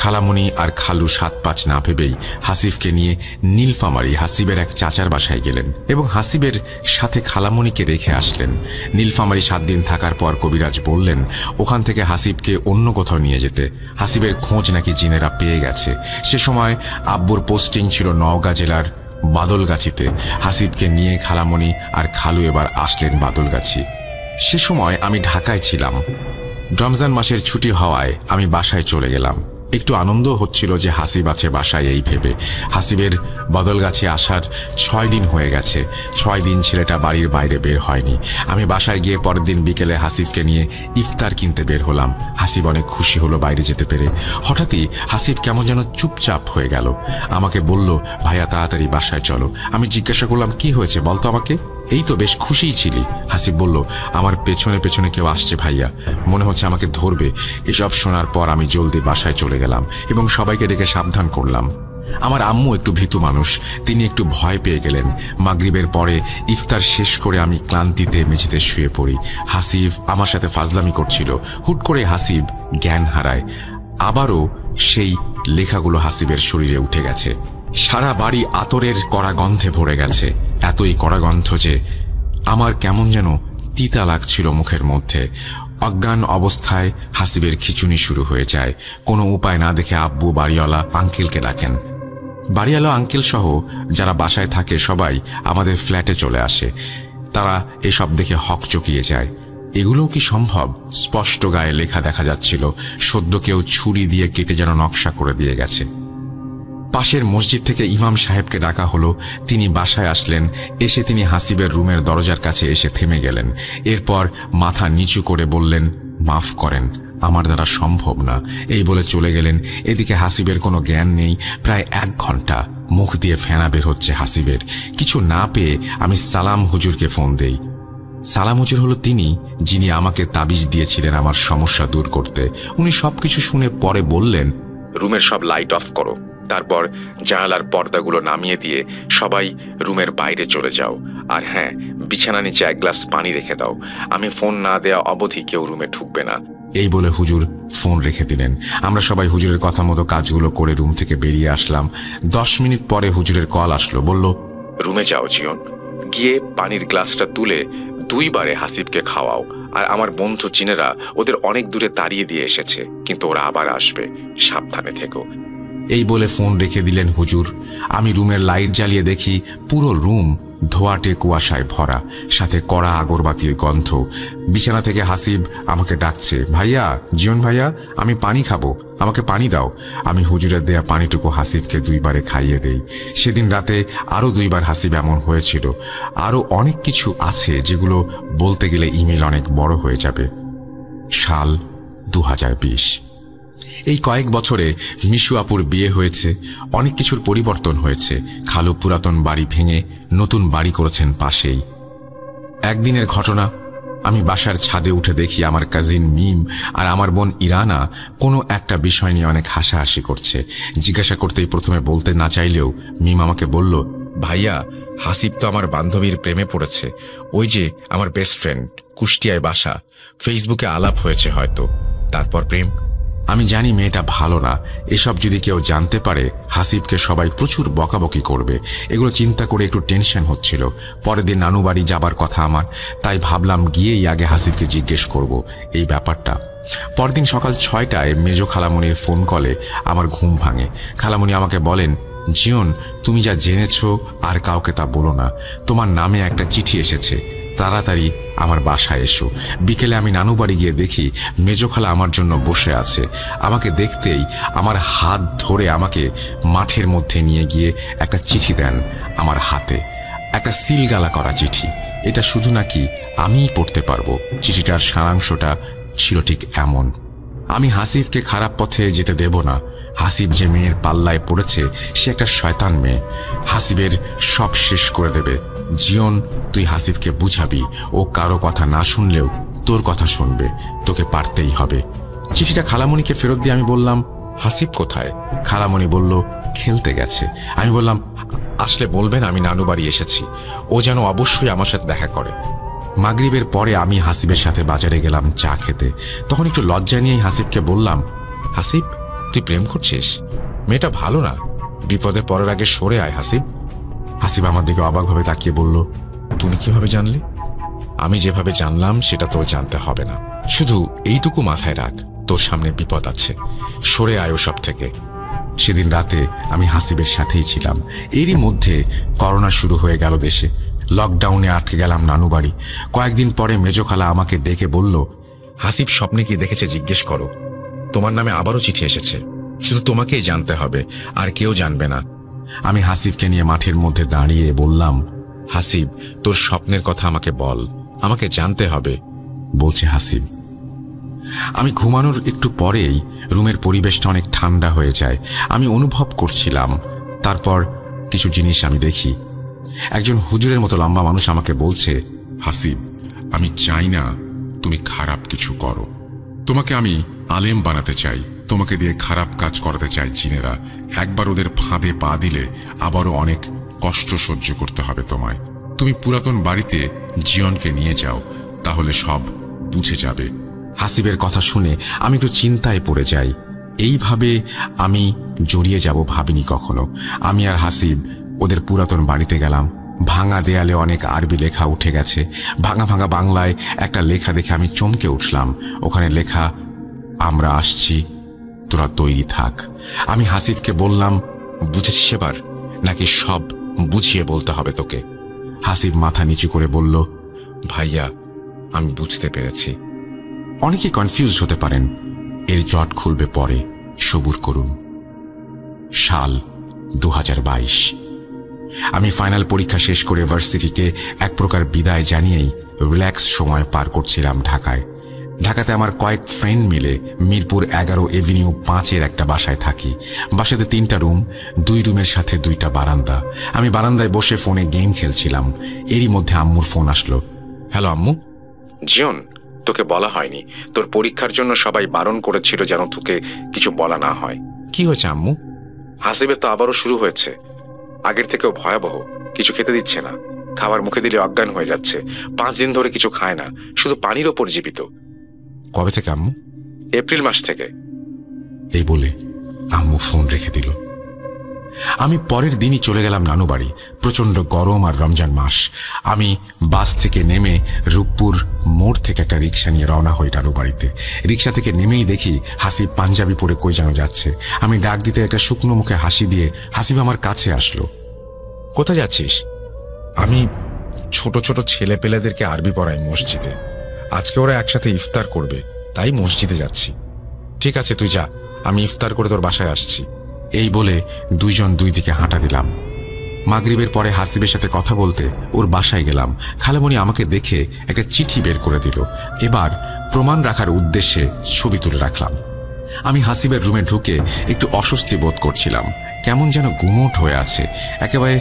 খালামণি আর খালু 7-5 না ভেবেই হাসিফকে নিয়ে নীলফামারী হাসিবের এক চাচার বাসায় গেলেন এবং হাসিবের সাথে খালামণিকে রেখে আসলেন। নীলফামারী 7 দিন থাকার পর কবিরাজ বললেন ওখান থেকে হাসিবকে অন্য কোথাও নিয়ে যেতে। হাসিবের খোঁজ নাকি জিনেরা পেয়ে গেছে। সে সময় আব্বুর পোস্টিং ছিল নওগাঁ জেলার বাদলগাছিতে। হাসিবকে নিয়ে খালামণি আর খালু এবার আসলেন বাদলগাছি। সে সময় আমি ঢাকায় ছিলাম। রমজান মাসের ছুটি হওয়ায় আমি বাসায় চলে গেলাম। একটু আনন্দ হচ্ছিল যে হাসিব আছে বাসায় এই ভেবে। হাসিবের বদলগাছে আসার 6 দিন হয়ে গেছে। 6 দিন ছেলেটা বাড়ির বাইরে বের হয়নি। আমি বাসায় গিয়ে পরের দিন বিকেলে হাসিবকে নিয়ে ইফতার কিনতে বের হলাম। হাসিব অনেক খুশি হলো বাইরে যেতে পেরে। হঠাৎই হাসিব কেমন যেন চুপচাপ হয়ে গেল। আমাকে বলল, ভাইয়া তাড়াতাড়ি বাসায় চলো। আমি জিজ্ঞাসা করলাম, কি হয়েছে বলতো আমাকে? এই তো বেশ খুশিই ছিলি। হাসিব বলল, আমার পেছনে পেছনে কেউ আসছে ভাইয়া, মনে হচ্ছে আমাকে ধরবে। এসব শোনার পর আমি জলদি বাসায় চলে গেলাম এবং সবাইকে ডেকে সাবধান করলাম। আমার আম্মু একটু ভীতু মানুষ, তিনি একটু ভয় পেয়ে গেলেন। মাগরিবের পরে ইফতার শেষ করে আমি ক্লান্তিতে মেঝেতে শুয়ে পড়ি। হাসিব আমার সাথে ফাজলামি করছিল। হুট করে হাসিব জ্ঞান হারায়। আবারও সেই লেখাগুলো হাসিবের শরীরে উঠে গেছে। সারা বাড়ি আতরের কড়া গন্ধে ভরে গেছে, এতই কড়া গন্ধ যে আমার কেমন যেন তিতা লাগছিল মুখের মধ্যে। অজ্ঞান অবস্থায় হাসিবের খিচুনি শুরু হয়ে যায়। কোনো উপায় না দেখে আব্বু বাড়িওয়ালা আঙ্কেলকে ডাকেন। বাড়িওয়ালা আঙ্কেল সহ যারা বাসায় থাকে সবাই আমাদের ফ্ল্যাটে চলে আসে। তারা এসব দেখে হকচকিয়ে যায়। এগুলোও কি সম্ভব? স্পষ্ট গায়ে লেখা দেখা যাচ্ছিল, সদ্য কেউ ছুরি দিয়ে কেটে যেন নকশা করে দিয়ে গেছে। পাশের মসজিদ থেকে ইমাম সাহেবকে ডাকা হলো। তিনি বাসায় আসলেন। এসে তিনি হাসিবের রুমের দরজার কাছে এসে থেমে গেলেন। এরপর মাথা নিচু করে বললেন, মাফ করেন, আমার দ্বারা সম্ভব না, এই বলে চলে গেলেন। এদিকে হাসিবের কোনো জ্ঞান নেই। প্রায় 1 ঘন্টা মুখ দিয়ে ফেনা বের হচ্ছে হাসিবের। কিছু না পেয়ে আমি সালাম হুজুরকে ফোন দেই। সালাম হুজুর হলো তিনি যিনি আমাকে তাবিজ দিয়েছিলেন আমার সমস্যা দূর করতে। উনি সবকিছু শুনে পরে বললেন, রুমের সব লাইট অফ করো, তারপর জানালার পর্দাগুলো নামিয়ে দিয়ে সবাই রুমের বাইরে চলে যাও। আর হ্যাঁ, বিছানা নিচে 1 গ্লাস পানি রেখে দাও। আমি ফোন না দেওয়া অবধি কেউ রুমে ঢুকবে না। এই বলে হুজুর ফোন রেখে দিলেন। আমরা সবাই হুজুরের কথা মতো কাজগুলো করে রুম থেকে বেরিয়ে আসলাম। 10 মিনিট পরে হুজুরের কল আসলো। বলল, রুমে যাও জিয়ন, গিয়ে পানির গ্লাসটা তুলে 2 বারে হাসিবকে খাওয়াও। আর আমার বন্ধু চিনেরা ওদের অনেক দূরে তাড়িয়ে দিয়ে এসেছে, কিন্তু ওরা আবার আসবে, সাবধানে থেকো। এই বলে ফোন রেখে দিলেন হুজুর। আমি রুমের লাইট জ্বালিয়ে দেখি পুরো রুম ধোঁয়াটে কুয়াশায় ভরা, সাথে কড়া আগরবাতির গন্ধ। বিছানা থেকে হাসিব আমাকে ডাকছে, ভাইয়া, জীবন ভাইয়া, আমি পানি খাবো, আমাকে পানি দাও। আমি হুজুরের দেয়া পানিটুকু হাসিবকে 2 বারে খাইয়ে দেই। সেদিন রাতে আরও 2 বার হাসিব এমন হয়েছিল। আরও অনেক কিছু আছে যেগুলো বলতে গেলে ইমেল অনেক বড় হয়ে যাবে। সাল 2020। এই কয়েক বছরে মিশু আপুর বিয়ে হয়েছে, অনেক কিছুর পরিবর্তন হয়েছে। খালু পুরাতন বাড়ি ভেঙে নতুন বাড়ি করেছেন পাশেই। একদিনের ঘটনা, আমি বাসার ছাদে উঠে দেখি আমার কাজিন মিম আর আমার বোন ইরানা কোনো একটা বিষয় নিয়ে অনেক হাসাহাসি করছে। জিজ্ঞাসা করতেই প্রথমে বলতে না চাইলেও মিম আমাকে বলল, ভাইয়া, হাসিব তো আমার বান্ধবীর প্রেমে পড়েছে। ওই যে আমার বেস্ট ফ্রেন্ড, কুষ্টিয়ায় বাসা, ফেসবুকে আলাপ হয়েছে হয়তো, তারপর প্রেম। আমি জানি মেয়েটা ভালো না। এসব যদি কেউ জানতে পারে হাসিবকে সবাই প্রচুর বকাবকি করবে। এগুলো চিন্তা করে একটু টেনশন হচ্ছিল। পরের দিন নানু বাড়ি যাবার কথা আমার, তাই ভাবলাম গিয়েই আগে হাসিবকে জিজ্ঞেস করব এই ব্যাপারটা। পরদিন সকাল 6টায় মেজো খালামণির ফোন কলে আমার ঘুম ভাঙে। খালামণি আমাকে বলেন, জিয়ন, তুমি যা জেনেছ আর কাউকে তা বলো না। তোমার নামে একটা চিঠি এসেছে, তাড়াতাড়ি আমার বাসায় এসো। বিকেলে আমি নানু বাড়ি গিয়ে দেখি মেজো খালা আমার জন্য বসে আছে। আমাকে দেখতেই আমার হাত ধরে আমাকে মাঠের মধ্যে নিয়ে গিয়ে একটা চিঠি দেন আমার হাতে। একটা সিলগালা করা চিঠি। এটা শুধু নাকি আমিই পড়তে পারবো। চিঠিটার সারাংশটা ছিল ঠিক এমন, আমি হাসিবকে খারাপ পথে যেতে দেব না। হাসিব যে মেয়ের পাল্লায় পড়েছে সে একটা শয়তান মেয়ে। হাসিবের সব শেষ করে দেবে। জিয়ন, তুই হাসিবকে বুঝাবি, ও কারো কথা না শুনলেও তোর কথা শুনবে, তোকে পারতেই হবে। চিঠিটা খালামণিকে ফেরত দিয়ে আমি বললাম, হাসিব কোথায়? খালামণি বলল, খেলতে গেছে। আমি বললাম, আসলে বলবেন আমি নানু বাড়ি এসেছি, ও যেন অবশ্যই আমার সাথে দেখা করে। মাগরিবের পরে আমি হাসিবের সাথে বাজারে গেলাম চা খেতে। তখন একটু লজ্জা নিয়েই হাসিবকে বললাম, হাসিব, তুই প্রেম করছিস? মেয়েটা ভালো না, বিপদে পড়ার আগে সরে আয় হাসিব। হাসিব আমার দিকে অবাকভাবে তাকিয়ে বলল, তুমি কিভাবে জানলে? আমি যেভাবে জানলাম সেটা তোর জানতে হবে না, শুধু এইটুকু মাথায় রাখ, তোর সামনে বিপদ আছে, সরে আয় ওসব থেকে। সেদিন রাতে আমি হাসিবের সাথেই ছিলাম। এরই মধ্যে করোনা শুরু হয়ে গেল দেশে। লকডাউনে আটকে গেলাম নানু বাড়ি। কয়েকদিন পরে মেজো খালা আমাকে ডেকে বলল, হাসিব স্বপ্নে কি দেখেছে জিজ্ঞেস করো, তোমার নামে আবারও চিঠি এসেছে, শুধু তোমাকেই জানতে হবে, আর কেউ জানবে না। আমি হাসিবকে নিয়ে মাঠের মধ্যে দাঁড়িয়ে বললাম, হাসিব, তোর স্বপ্নের কথা আমাকে বল, আমাকে জানতে হবে। বলছে হাসিব। আমি ঘুমানোর একটু পরেই রুমের পরিবেশটা অনেক ঠান্ডা হয়ে যায়। আমি অনুভব করছিলাম। তারপর কিছু জিনিস আমি দেখি। একজন হুজুরের মতো লম্বা মানুষ আমাকে বলছে, হাসিব, আমি চাই না তুমি খারাপ কিছু করো। তোমাকে আমি আলেম বানাতে চাই, তোমাকে দিয়ে খারাপ কাজ করাতে চাই জিনেরা। একবার ওদের ফাঁদে পা দিলে আবারও অনেক কষ্ট সহ্য করতে হবে তোমায়। তুমি পুরাতন বাড়িতে জিয়নকে নিয়ে যাও, তাহলে সব বুঝে যাবে। হাসিবের কথা শুনে আমি একটু চিন্তায় পড়ে যাই। এইভাবে আমি জড়িয়ে যাব ভাবিনি কখনো। আমি আর হাসিব ওদের পুরাতন বাড়িতে গেলাম। ভাঙা দেয়ালে অনেক আরবি লেখা উঠে গেছে। ভাঙা ভাঙা বাংলায় একটা লেখা দেখে আমি চমকে উঠলাম। ওখানে লেখা, আমরা আসছি, তোরা তৈরি থাক। আমি হাসিবকে বললাম, বুঝেছিস এবার, নাকি সব বুঝিয়ে বলতে হবে তোকে? হাসিব মাথা নিচু করে বলল, ভাইয়া আমি বুঝতে পেরেছি। অনেকে কনফিউজড হতে পারেন, এর জট খুলবে পরে, সবুর করুন। সাল 2022। আমি ফাইনাল পরীক্ষা শেষ করে ভার্সিটিকে এক প্রকার বিদায় জানিয়েই রিল্যাক্স সময় পার করছিলাম ঢাকায়। ঢাকাতে আমার কয়েক ফ্রেন্ড মিলে মিরপুর 11 এভিনিউ 5-এর একটা বাসায় থাকি। বাসাতে 3টা রুম, 2 রুমের সাথে 2টা বারান্দা। আমি বারান্দায় বসে ফোনে গেম খেলছিলাম। এরই মধ্যে আম্মুর ফোন আসলো। হ্যালো আম্মু। জিয়ন, তোকে বলা হয়নি, তোর পরীক্ষার জন্য সবাই বারণ করেছিল যেন তোকে কিছু বলা না হয়। কি হয়েছে আম্মু? হাসিবের তো আবারও শুরু হয়েছে, আগের থেকেও ভয়াবহ। কিছু খেতে দিচ্ছে না, খাবার মুখে দিলে অজ্ঞান হয়ে যাচ্ছে। 5 দিন ধরে কিছু খায় না, শুধু পানির ওপর জীবিত। কবে থেকে আম্মু? এপ্রিল মাস থেকে। এই বলে আম্মু ফোন রেখে দিল। আমি পরের দিনই চলে গেলাম নানু বাড়ি। প্রচন্ড গরম আর রমজান মাস। আমি বাস থেকে নেমে রূপপুর মোড় থেকে একটা রিক্সা নিয়ে রওনা হই নানু বাড়িতে। রিক্সা থেকে নেমেই দেখি হাসিব পাঞ্জাবি পরে কই যেন যাচ্ছে। আমি ডাক দিতে একটা শুকনো মুখে হাসি দিয়ে হাসিব আমার কাছে আসলো। কোথায় যাচ্ছিস? আমি ছোট ছোট ছেলে পেলেদেরকে আরবি পড়াই মসজিদে। আজকে ওরা একসাথে ইফতার করবে, তাই মসজিদে যাচ্ছি। ঠিক আছে তুই যা, আমি ইফতার করে তোর বাসায় আসছি। এই বলে দুইজন দুই দিকে হাঁটা দিলাম। মাগরিবের পরে হাসিবের সাথে কথা বলতে ওর বাসায় গেলাম। খালামণি আমাকে দেখে একটা চিঠি বের করে দিল। এবার প্রমাণ রাখার উদ্দেশ্যে ছবি তুলে রাখলাম। আমি হাসিবের রুমে ঢুকে একটু অস্বস্তি বোধ করছিলাম। কেমন যেন গুমোট হয়ে আছে, একেবারে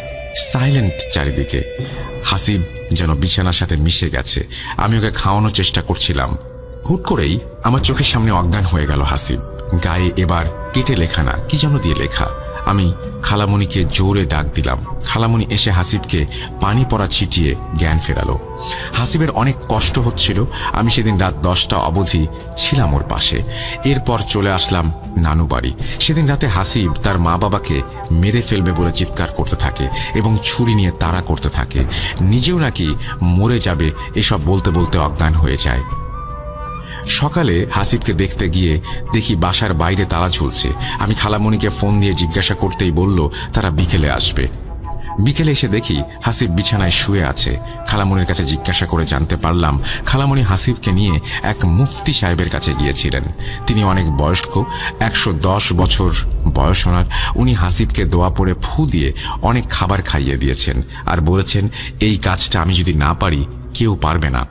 সাইলেন্ট চারিদিকে। হাসিব যেন বিছানার সাথে মিশে গেছে। আমি ওকে খাওয়ানোর চেষ্টা করছিলাম। হুট করেই আমার চোখের সামনে অজ্ঞান হয়ে গেল হাসিব। গায়ে এবার কেটে লেখা না, কি যেন দিয়ে লেখা। আমি খালামণিকে জোরে ডাক দিলাম। খালামণি এসে হাসিবকে পানি পড়া ছিটিয়ে জ্ঞান ফেরালো। হাসিবের অনেক কষ্ট হচ্ছিল। আমি সেদিন রাত 10টা অবধি ছিলাম ওর পাশে। এরপর চলে আসলাম নানু বাড়ি। সেদিন রাতে হাসিব তার মা বাবাকে মেরে ফেলবে বলে চিৎকার করতে থাকে এবং ছুরি নিয়ে তাড়া করতে থাকে। নিজেও নাকি মরে যাবে এসব বলতে বলতে অজ্ঞান হয়ে যায়। সকালে হাসিবকে দেখতে গিয়ে দেখি বাসার বাইরে তালা ঝুলছে। আমি খালামণিকে ফোন দিয়ে জিজ্ঞাসা করতেই বলল তারা বিকেলে আসবে। বিকেলে এসে দেখি হাসিব বিছানায় শুয়ে আছে। খালামণির কাছে জিজ্ঞাসা করে জানতে পারলাম খালামণি হাসিবকে নিয়ে এক মুফতি সাহেবের কাছে গিয়েছিলেন। তিনি অনেক বয়স্ক, 110 বছর বয়স ওনার। উনি হাসিবকে দোয়া পড়ে ফু দিয়ে অনেক খাবার খাইয়ে দিয়েছেন আর বলেছেন এই কাজটা আমি যদি না পারি কেউ পারবে না।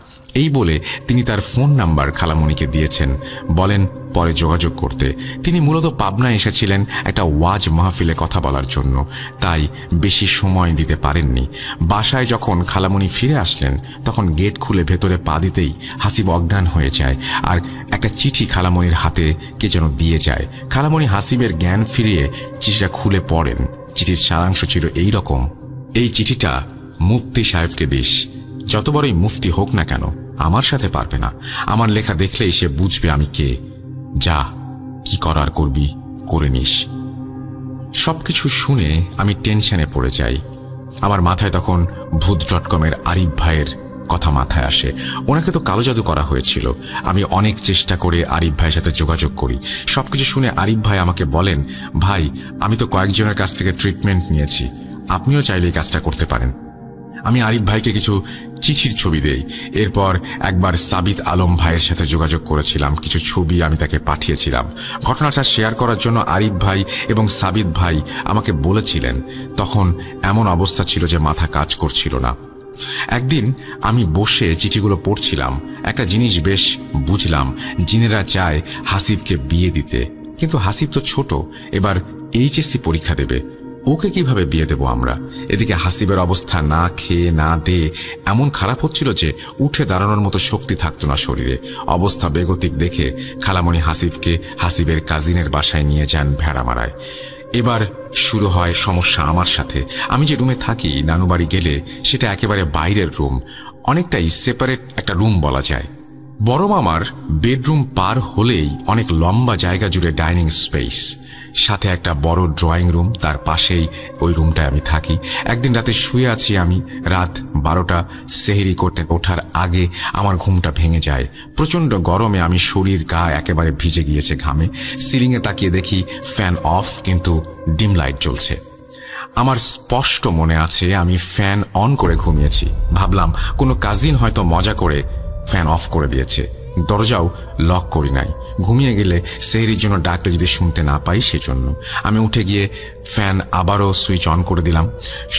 এই বলে তিনি তার ফোন নাম্বার খালামণিকে দিয়েছেন, বলেন পরে যোগাযোগ করতে। তিনি মূলত পাবনায় এসেছিলেন একটা ওয়াজ মাহফিলে কথা বলার জন্য, তাই বেশি সময় দিতে পারেননি। বাসায় যখন খালামণি ফিরে আসলেন তখন গেট খুলে ভেতরে পা দিতেই হাসিব অজ্ঞান হয়ে যায় আর একটা চিঠি খালামণির হাতে কে যেন দিয়ে যায়। খালামণি হাসিবের জ্ঞান ফিরিয়ে চিঠিটা খুলে পড়েন। চিঠির সারাংশ ছিল এই রকম, এই চিঠিটা মুফতি সাহেবকে দিস। যত বড়ই মুফতি হোক না কেন আমার সাথে পারবে না। আমার লেখা দেখলেই সে বুঝবে আমি কে। যা কি করার করবি করে নিস। সবকিছু শুনে আমি টেনশনে পড়ে যাই। আমার মাথায় তখন ভূত.com-এর আরিফ ভাইয়ের কথা মাথায় আসে। ওনাকে তো কালো জাদু করা হয়েছিল। আমি অনেক চেষ্টা করে আরিফ ভাইয়ের সাথে যোগাযোগ করি। সবকিছু শুনে আরিফ ভাই আমাকে বলেন, ভাই আমি তো কয়েকজনের কাছ থেকে ট্রিটমেন্ট নিয়েছি, আপনিও চাইলে এই কাজটা করতে পারেন। আমি আরিফ ভাইকে কিছু চিঠির ছবি দেই। এরপর একবার সাবিত আলম ভাইয়ের সাথে যোগাযোগ করেছিলাম, কিছু ছবি আমি তাকে পাঠিয়েছিলাম। ঘটনাটা শেয়ার করার জন্য আরিফ ভাই এবং সাবিত ভাই আমাকে বলেছিলেন। তখন এমন অবস্থা ছিল যে মাথা কাজ করছিল না। একদিন আমি বসে চিঠিগুলো পড়ছিলাম। একটা জিনিস বেশ বুঝলাম, জিনেরা চায় হাসিবকে বিয়ে দিতে, কিন্তু হাসিব তো ছোট, এবার এইচএসসি পরীক্ষা দেবে, ওকে কিভাবে বিয়ে দেব আমরা। এদিকে হাসিবের অবস্থা না খেয়ে না দিয়ে এমন খারাপ হচ্ছিল যে উঠে দাঁড়ানোর মতো শক্তি থাকতো না শরীরে। অবস্থা বেগতিক দেখে খালামণি হাসিবকে হাসিবের কাজিনের বাসায় নিয়ে যান ভেড়ামারায়। এবার শুরু হয় সমস্যা আমার সাথে। আমি যে রুমে থাকি নানু বাড়ি গেলে সেটা একেবারে বাইরের রুম, অনেকটাই সেপারেট একটা রুম বলা যায়। বড় মামার বেডরুম পার হলেই অনেক লম্বা জায়গা জুড়ে ডাইনিং স্পেস, সাথে একটা বড় ড্রয়িং রুম, তার পাশেই ওই রুমটায় আমি থাকি। একদিন রাতে শুয়ে আছি আমি, রাত 12টা, সেহরি করতে ওঠার আগে আমার ঘুমটা ভেঙে যায়। প্রচণ্ড গরমে আমি শরীর গা একেবারে ভিজে গিয়েছে ঘামে। সিলিংয়ে তাকিয়ে দেখি ফ্যান অফ, কিন্তু ডিম লাইট জ্বলছে। আমার স্পষ্ট মনে আছে আমি ফ্যান অন করে ঘুমিয়েছি। ভাবলাম কোনো কাজিন হয়তো মজা করে ফ্যান অফ করে দিয়েছে। দরজাও লক করি নাই, ঘুমিয়ে গেলে সেহরির জন্য ডাকলে যদি শুনতে না পাই সেজন্য। আমি উঠে গিয়ে ফ্যান আবারও সুইচ অন করে দিলাম।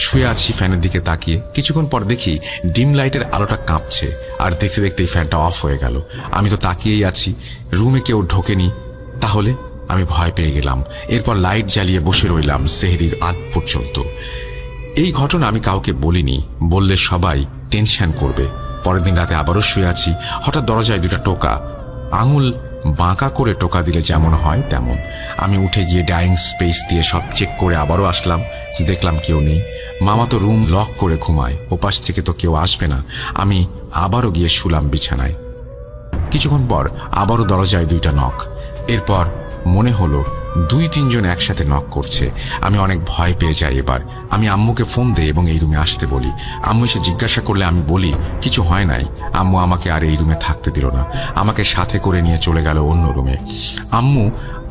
শুয়ে আছি ফ্যানের দিকে তাকিয়ে। কিছুক্ষণ পর দেখি ডিম লাইটের আলোটা কাঁপছে, আর দেখতে দেখতেই ফ্যানটা অফ হয়ে গেল। আমি তো তাকিয়েই আছি, রুমে কেউ ঢোকেনি। তাহলে আমি ভয় পেয়ে গেলাম। এরপর লাইট জ্বালিয়ে বসে রইলাম সেহরির আগ পর্যন্ত। এই ঘটনা আমি কাউকে বলিনি, বললে সবাই টেনশন করবে। পরের দিন রাতে আবারও শুয়ে আছি, হঠাৎ দরজায় দুটা টোকা, আঙুল বাঁকা করে টোকা দিলে যেমন হয় তেমন। আমি উঠে গিয়ে ডাইনিং স্পেস দিয়ে সব চেক করে আবারও আসলাম, দেখলাম কেউ নেই। মামা তো রুম লক করে ঘুমায়, ওপাশ থেকে তো কেউ আসবে না। আমি আবারও গিয়ে শুলাম বিছানায়। কিছুক্ষণ পর আবারও দরজায় দুইটা নক। এরপর মনে হলো 2-3 জন একসাথে নক করছে। আমি অনেক ভয় পেয়ে যাই। এবার আমি আম্মুকে ফোন দিই এবং এই রুমে আসতে বলি। আম্মু এসে জিজ্ঞাসা করলে আমি বলি কিছু হয় নাই। আম্মু আমাকে আর এই রুমে থাকতে দিল না, আমাকে সাথে করে নিয়ে চলে গেল অন্য রুমে। আম্মু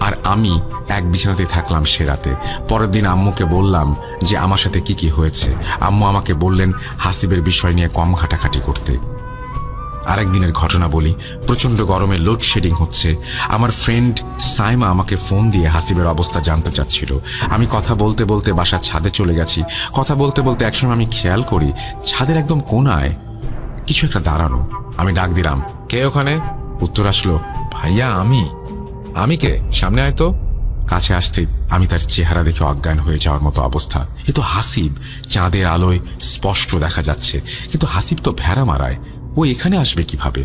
আর আমি এক বিছানাতেই থাকলাম সে রাতে। পরের দিন আম্মুকে বললাম যে আমার সাথে কি কি হয়েছে। আম্মু আমাকে বললেন হাসিবের বিষয় নিয়ে কম ঘাটাঘাটি করতে। আরেকদিনের ঘটনা বলি। প্রচণ্ড গরমে লোডশেডিং হচ্ছে। আমার ফ্রেন্ড সাইমা আমাকে ফোন দিয়ে হাসিবের অবস্থা জানতে চাচ্ছিল। আমি কথা বলতে বলতে বাসার ছাদে চলে গেছি। কথা বলতে বলতে একসময় আমি খেয়াল করি ছাদের একদম কোনায় কিছু একটা দাঁড়ানো। আমি ডাক দিলাম, কে ওখানে? উত্তর আসলো, ভাইয়া আমি কে, সামনে আয় তো। কাছে আসতেই আমি তার চেহারা দেখে অজ্ঞান হয়ে যাওয়ার মতো অবস্থা। এ তো হাসিব, চাঁদের আলোয় স্পষ্ট দেখা যাচ্ছে। কিন্তু হাসিব তো ভেড়া মারায়, ও এখানে আসবে কিভাবে?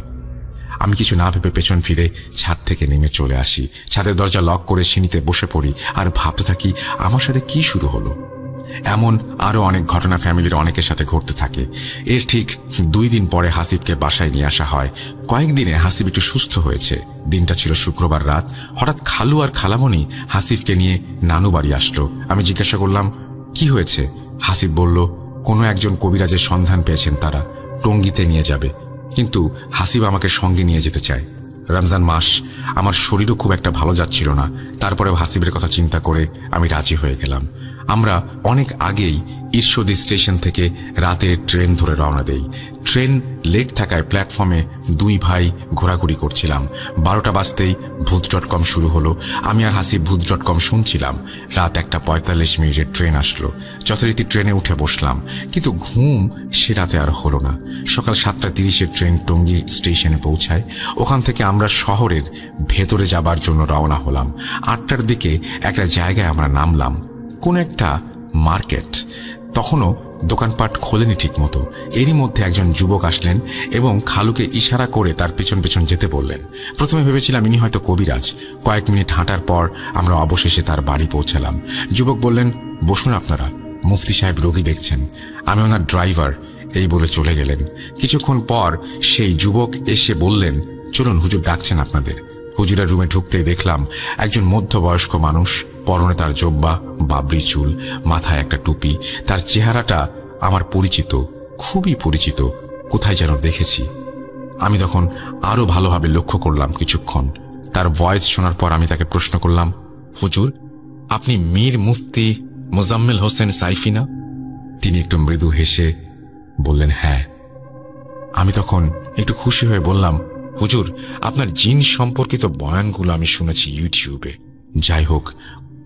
আমি কিছু না ভেবে পেছন ফিরে ছাদ থেকে নেমে চলে আসি। ছাদের দরজা লক করে সিঁড়িতে বসে পড়ি আর ভাবতে থাকি আমার সাথে কি শুরু হলো। এমন আরও অনেক ঘটনা ফ্যামিলির অনেকের সাথে ঘটতে থাকে। এর ঠিক 2 দিন পরে হাসিবকে বাসায় নিয়ে আসা হয়। কয়েকদিনে হাসিব একটু সুস্থ হয়েছে। দিনটা ছিল শুক্রবার রাত। হঠাৎ খালু আর খালামণি হাসিবকে নিয়ে নানু বাড়ি আসলো। আমি জিজ্ঞাসা করলাম কি হয়েছে। হাসিব বলল কোনো একজন কবিরাজের সন্ধান পেয়েছেন তারা, টঙ্গীতে নিয়ে যাবে। কিন্তু হাসিব আমাকে সঙ্গে নিয়ে যেতে চায়। রমজান মাস, আমার শরীরও খুব একটা ভালো যাচ্ছিল না। তারপরেও হাসিবের কথা চিন্তা করে আমি রাজি হয়ে গেলাম। আমরা অনেক আগেই ঈশ্বরদী স্টেশন থেকে রাতের ট্রেন ধরে রওনা দেই। ট্রেন লেট থাকায় প্ল্যাটফর্মে 2 ভাই ঘোরাঘুরি করছিলাম। 12টা বাজতেই ভূত.com শুরু হলো। আমি আর হাসিব ভূত.com শুনছিলাম। রাত 1:45 ট্রেন আসলো। যথারীতি ট্রেনে উঠে বসলাম, কিন্তু ঘুম সে রাতে আর হলো না। সকাল 7:30 ট্রেন টঙ্গী স্টেশনে পৌঁছায়। ওখান থেকে আমরা শহরের ভেতরে যাবার জন্য রওনা হলাম। 8টার দিকে একটা জায়গায় আমরা নামলাম, কোন একটা মার্কেট। তখনও দোকানপাট খোলেনি ঠিক মতো। এরই মধ্যে একজন যুবক আসলেন এবং খালুকে ইশারা করে তার পেছন পেছন যেতে বললেন। প্রথমে ভেবেছিলাম ইনি হয়তো কবিরাজ। কয়েক মিনিট হাঁটার পর আমরা অবশেষে তার বাড়ি পৌঁছালাম। যুবক বললেন, বসুন আপনারা, মুফতি সাহেব রোগী দেখছেন, আমি ওনার ড্রাইভার, এই বলে চলে গেলেন। কিছুক্ষণ পর সেই যুবক এসে বললেন, চলুন, হুজুর ডাকছেন আপনাদের। হুজুরের রুমে ঢুকতেই দেখলাম একজন মধ্যবয়স্ক মানুষ, পরনে তার জব্বা, বাবরি চুল, মাথায় একটা টুপি। তার চেহারাটা আমার পরিচিত, খুবই পরিচিত, কোথায় যেন দেখেছি। আমি তখন আরো ভালোভাবে লক্ষ্য করলাম কিছুক্ষণ। তার ভয়েস শোনার পর আমি তাকে প্রশ্ন করলাম, হুজুর, আপনি মীর মুফতি মোজাম্মেল হোসেন সাইফি না? তিনি একটু মৃদু হেসে বললেন, হ্যাঁ। আমি তখন একটু খুশি হয়ে বললাম, হুজুর, আপনার জিন সম্পর্কিত বয়ানগুলো আমি শুনেছি ইউটিউবে। যাই হোক,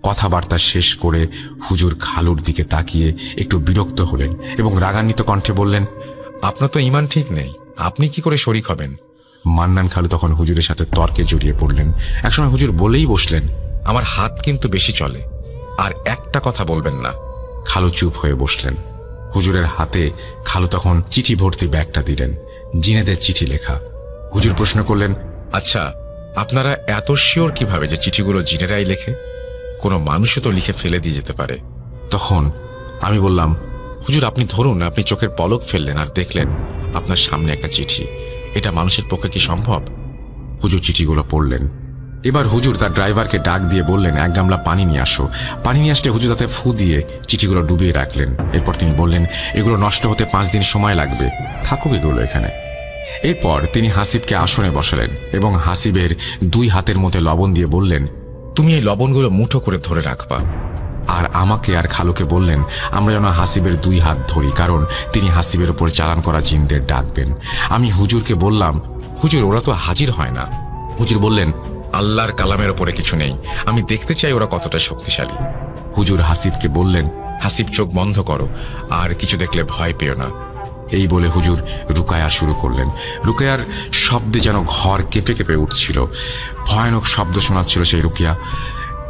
কথাবার্তা শেষ করে হুজুর খালুর দিকে তাকিয়ে একটু বিরক্ত হলেন এবং রাগান্বিত কণ্ঠে বললেন, আপনার তো ঈমান ঠিক নেই, আপনি কি করে শরীক হবেন? মান্নান খালু তখন হুজুরের সাথে তর্কে জড়িয়ে পড়লেন। একসময় হুজুর বলেই বসলেন, আমার হাত কিন্তু বেশি চলে, আর একটা কথা বলবেন না। খালু চুপ হয়ে বসলেন। হুজুরের হাতে খালু তখন চিঠি ভর্তি ব্যাগটা দিলেন, জিনেদের চিঠি লেখা। হুজুর প্রশ্ন করলেন, আচ্ছা, আপনারা এত শিওর কিভাবে যে চিঠিগুলো জিনেরাই লেখে? কোনো মানুষও তো লিখে ফেলে দিয়ে যেতে পারে। তখন আমি বললাম, হুজুর, আপনি ধরুন আপনি চোখের পলক ফেললেন আর দেখলেন আপনার সামনে একটা চিঠি। এটা মানুষের পক্ষে কি সম্ভব? হুজুর চিঠিগুলো পড়লেন। এবার হুজুর তার ড্রাইভারকে ডাক দিয়ে বললেন, 1 গামলা পানি নিয়ে আসো। পানি নিয়ে আসলে হুজুর তাতে ফু দিয়ে চিঠিগুলো ডুবিয়ে রাখলেন। এরপর তিনি বললেন, এগুলো নষ্ট হতে 5 দিন সময় লাগবে, থাকুক এগুলো এখানে। এরপর তিনি হাসিবকে আসনে বসালেন এবং হাসিবের 2 হাতের মধ্যে লবণ দিয়ে বললেন, তুমি এই লবণগুলো মুঠো করে ধরে রাখবা। আর আমাকে আর খালুকে বললেন আমরা যেন হাসিবের 2 হাত ধরি, কারণ তিনি হাসিবের উপর চালান করা জিনদের ডাকবেন। আমি হুজুরকে বললাম, হুজুর ওরা তো হাজির হয় না। হুজুর বললেন, আল্লাহর কালামের ওপরে কিছু নেই, আমি দেখতে চাই ওরা কতটা শক্তিশালী। হুজুর হাসিবকে বললেন, হাসিব চোখ বন্ধ করো, আর কিছু দেখলে ভয় পেও না। এই বলে হুজুর রুকায়া শুরু করলেন। রুকায়ার শব্দে যেন ঘর কেঁপে কেঁপে উঠছিল, ভয়ানক শব্দ শোনাচ্ছিল সেই রুকিয়া।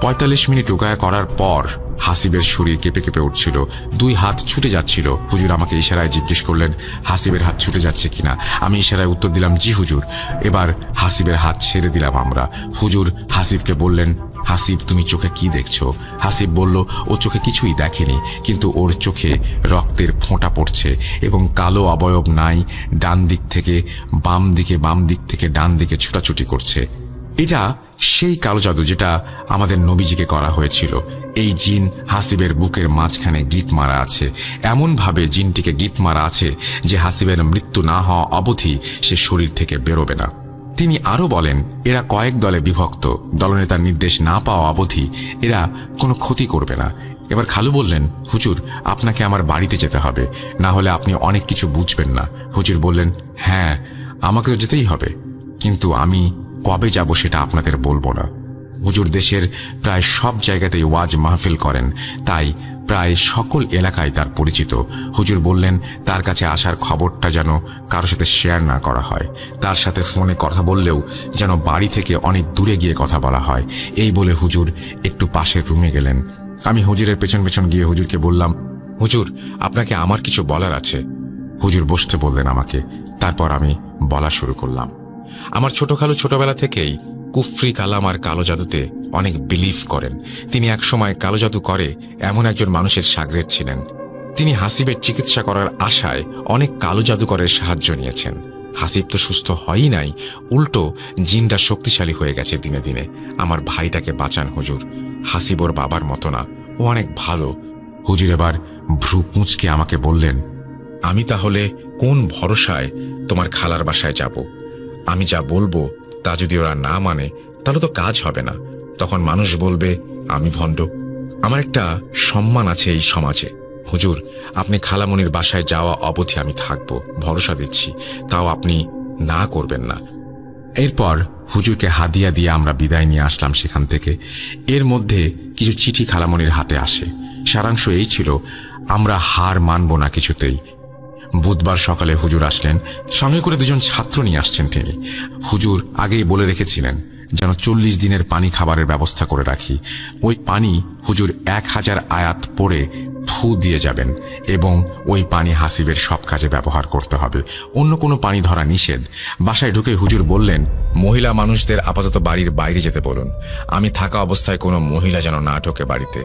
45 মিনিট রুকায়া করার পর হাসিবের শরীর কেঁপে কেঁপে উঠছিল, 2 হাত ছুটে যাচ্ছিল। হুজুর আমাকে ইশারায় জিজ্ঞেস করলেন হাসিবের হাত ছুটে যাচ্ছে কিনা। আমি ইশারায় উত্তর দিলাম, জি হুজুর। এবার হাসিবের হাত ছেড়ে দিলাম আমরা। হুজুর হাসিবকে বললেন, হাসিব তুমি চোখে কি দেখছো? হাসিব বলল, ও চোখে কিছুই দেখেনি, কিন্তু ওর চোখে রক্তের ফোঁটা পড়ছে এবং কালো অবয়ব নাই, ডান দিক থেকে বাম দিকে, বাম দিক থেকে ডান দিকে ছুটাছুটি করছে। এটা সেই কালো জাদু যেটা আমাদের নবীজিকে করা হয়েছিল। এই জিন হাসিবের বুকের মাঝখানে গিট মারা আছে, এমনভাবে জিনটিকে গিট মারা আছে যে হাসিবের মৃত্যু না হওয়া অবধি সে শরীর থেকে বেরোবে না। তিনি আরও বলেন, এরা কয়েক দলে বিভক্ত, দলনেতার নির্দেশ না পাওয়া অবধি এরা কোনো ক্ষতি করবে না। এবার খালু বললেন, হুজুর আপনাকে আমার বাড়িতে যেতে হবে, না হলে আপনি অনেক কিছু বুঝবেন না। হুজুর বললেন, হ্যাঁ আমাকে তো যেতেই হবে, কিন্তু আমি কবে যাব সেটা আপনাদের বলবো না। হুজুর দেশের প্রায় সব জায়গাতেই ওয়াজ মাহফিল করেন, তাই প্রায় সকল এলাকায় তার পরিচিত। হুজুর বললেন তার কাছে আসার খবরটা যেন কারোর সাথে শেয়ার না করা হয়, তার সাথে ফোনে কথা বললেও যেন বাড়ি থেকে অনেক দূরে গিয়ে কথা বলা হয়। এই বলে হুজুর একটু পাশের রুমে গেলেন। আমি হুজুরের পেছন পেছন গিয়ে হুজুরকে বললাম, হুজুর আপনাকে আমার কিছু বলার আছে। হুজুর বসতে বললেন আমাকে। তারপর আমি বলা শুরু করলাম। আমার ছোট খালু ছোটবেলা থেকেই কুফরি কালাম আর কালো জাদুতে অনেক বিলিভ করেন। তিনি একসময় কালো জাদু করে এমন একজন মানুষের শাগরেদ ছিলেন। তিনি হাসিবের চিকিৎসা করার আশায় অনেক কালো জাদুকরের সাহায্য নিয়েছেন। হাসিব তো সুস্থ হয়ই নাই, উল্টো জিনটা শক্তিশালী হয়ে গেছে দিনে দিনে। আমার ভাইটাকে বাঁচান হুজুর, হাসিব ওর বাবার মতো না, ও অনেক ভালো। হুজুর এবার ভ্রু কুঁচকে আমাকে বললেন, আমি তাহলে কোন ভরসায় তোমার খালার বাসায় যাব? আমি যা বলবো তা যদি ওরা না মানে তাহলে তো কাজ হবে না, তখন মানুষ বলবে আমি ভণ্ড। আমার একটা সম্মান আছে এই সমাজে। হুজুর আপনি খালামণির বাসায় যাওয়া অবধি আমি থাকবো, ভরসা দিচ্ছি, তাও আপনি না করবেন না। এরপর হুজুরকে হাদিয়া দিয়ে আমরা বিদায় নিয়ে আসলাম সেখান থেকে। এর মধ্যে কিছু চিঠি খালামণির হাতে আসে। সারাংশ এই ছিল, আমরা হার মানব না কিছুতেই। বুধবার সকালে হুজুর আসলেন, সঙ্গে করে 2জন ছাত্র নিয়ে আসছেন তিনি। হুজুর আগেই বলে রেখেছিলেন যেন 40 দিনের পানি খাবারের ব্যবস্থা করে রাখি। ওই পানি হুজুর 1000 আয়াত পড়ে ফু দিয়ে যাবেন এবং ওই পানি হাসিবের সব কাজে ব্যবহার করতে হবে, অন্য কোনো পানি ধরা নিষেধ। বাসায় ঢুকে হুজুর বললেন, মহিলা মানুষদের আপাতত বাড়ির বাইরে যেতে বলুন, আমি থাকা অবস্থায় কোনো মহিলা যেন না ঢোকে বাড়িতে।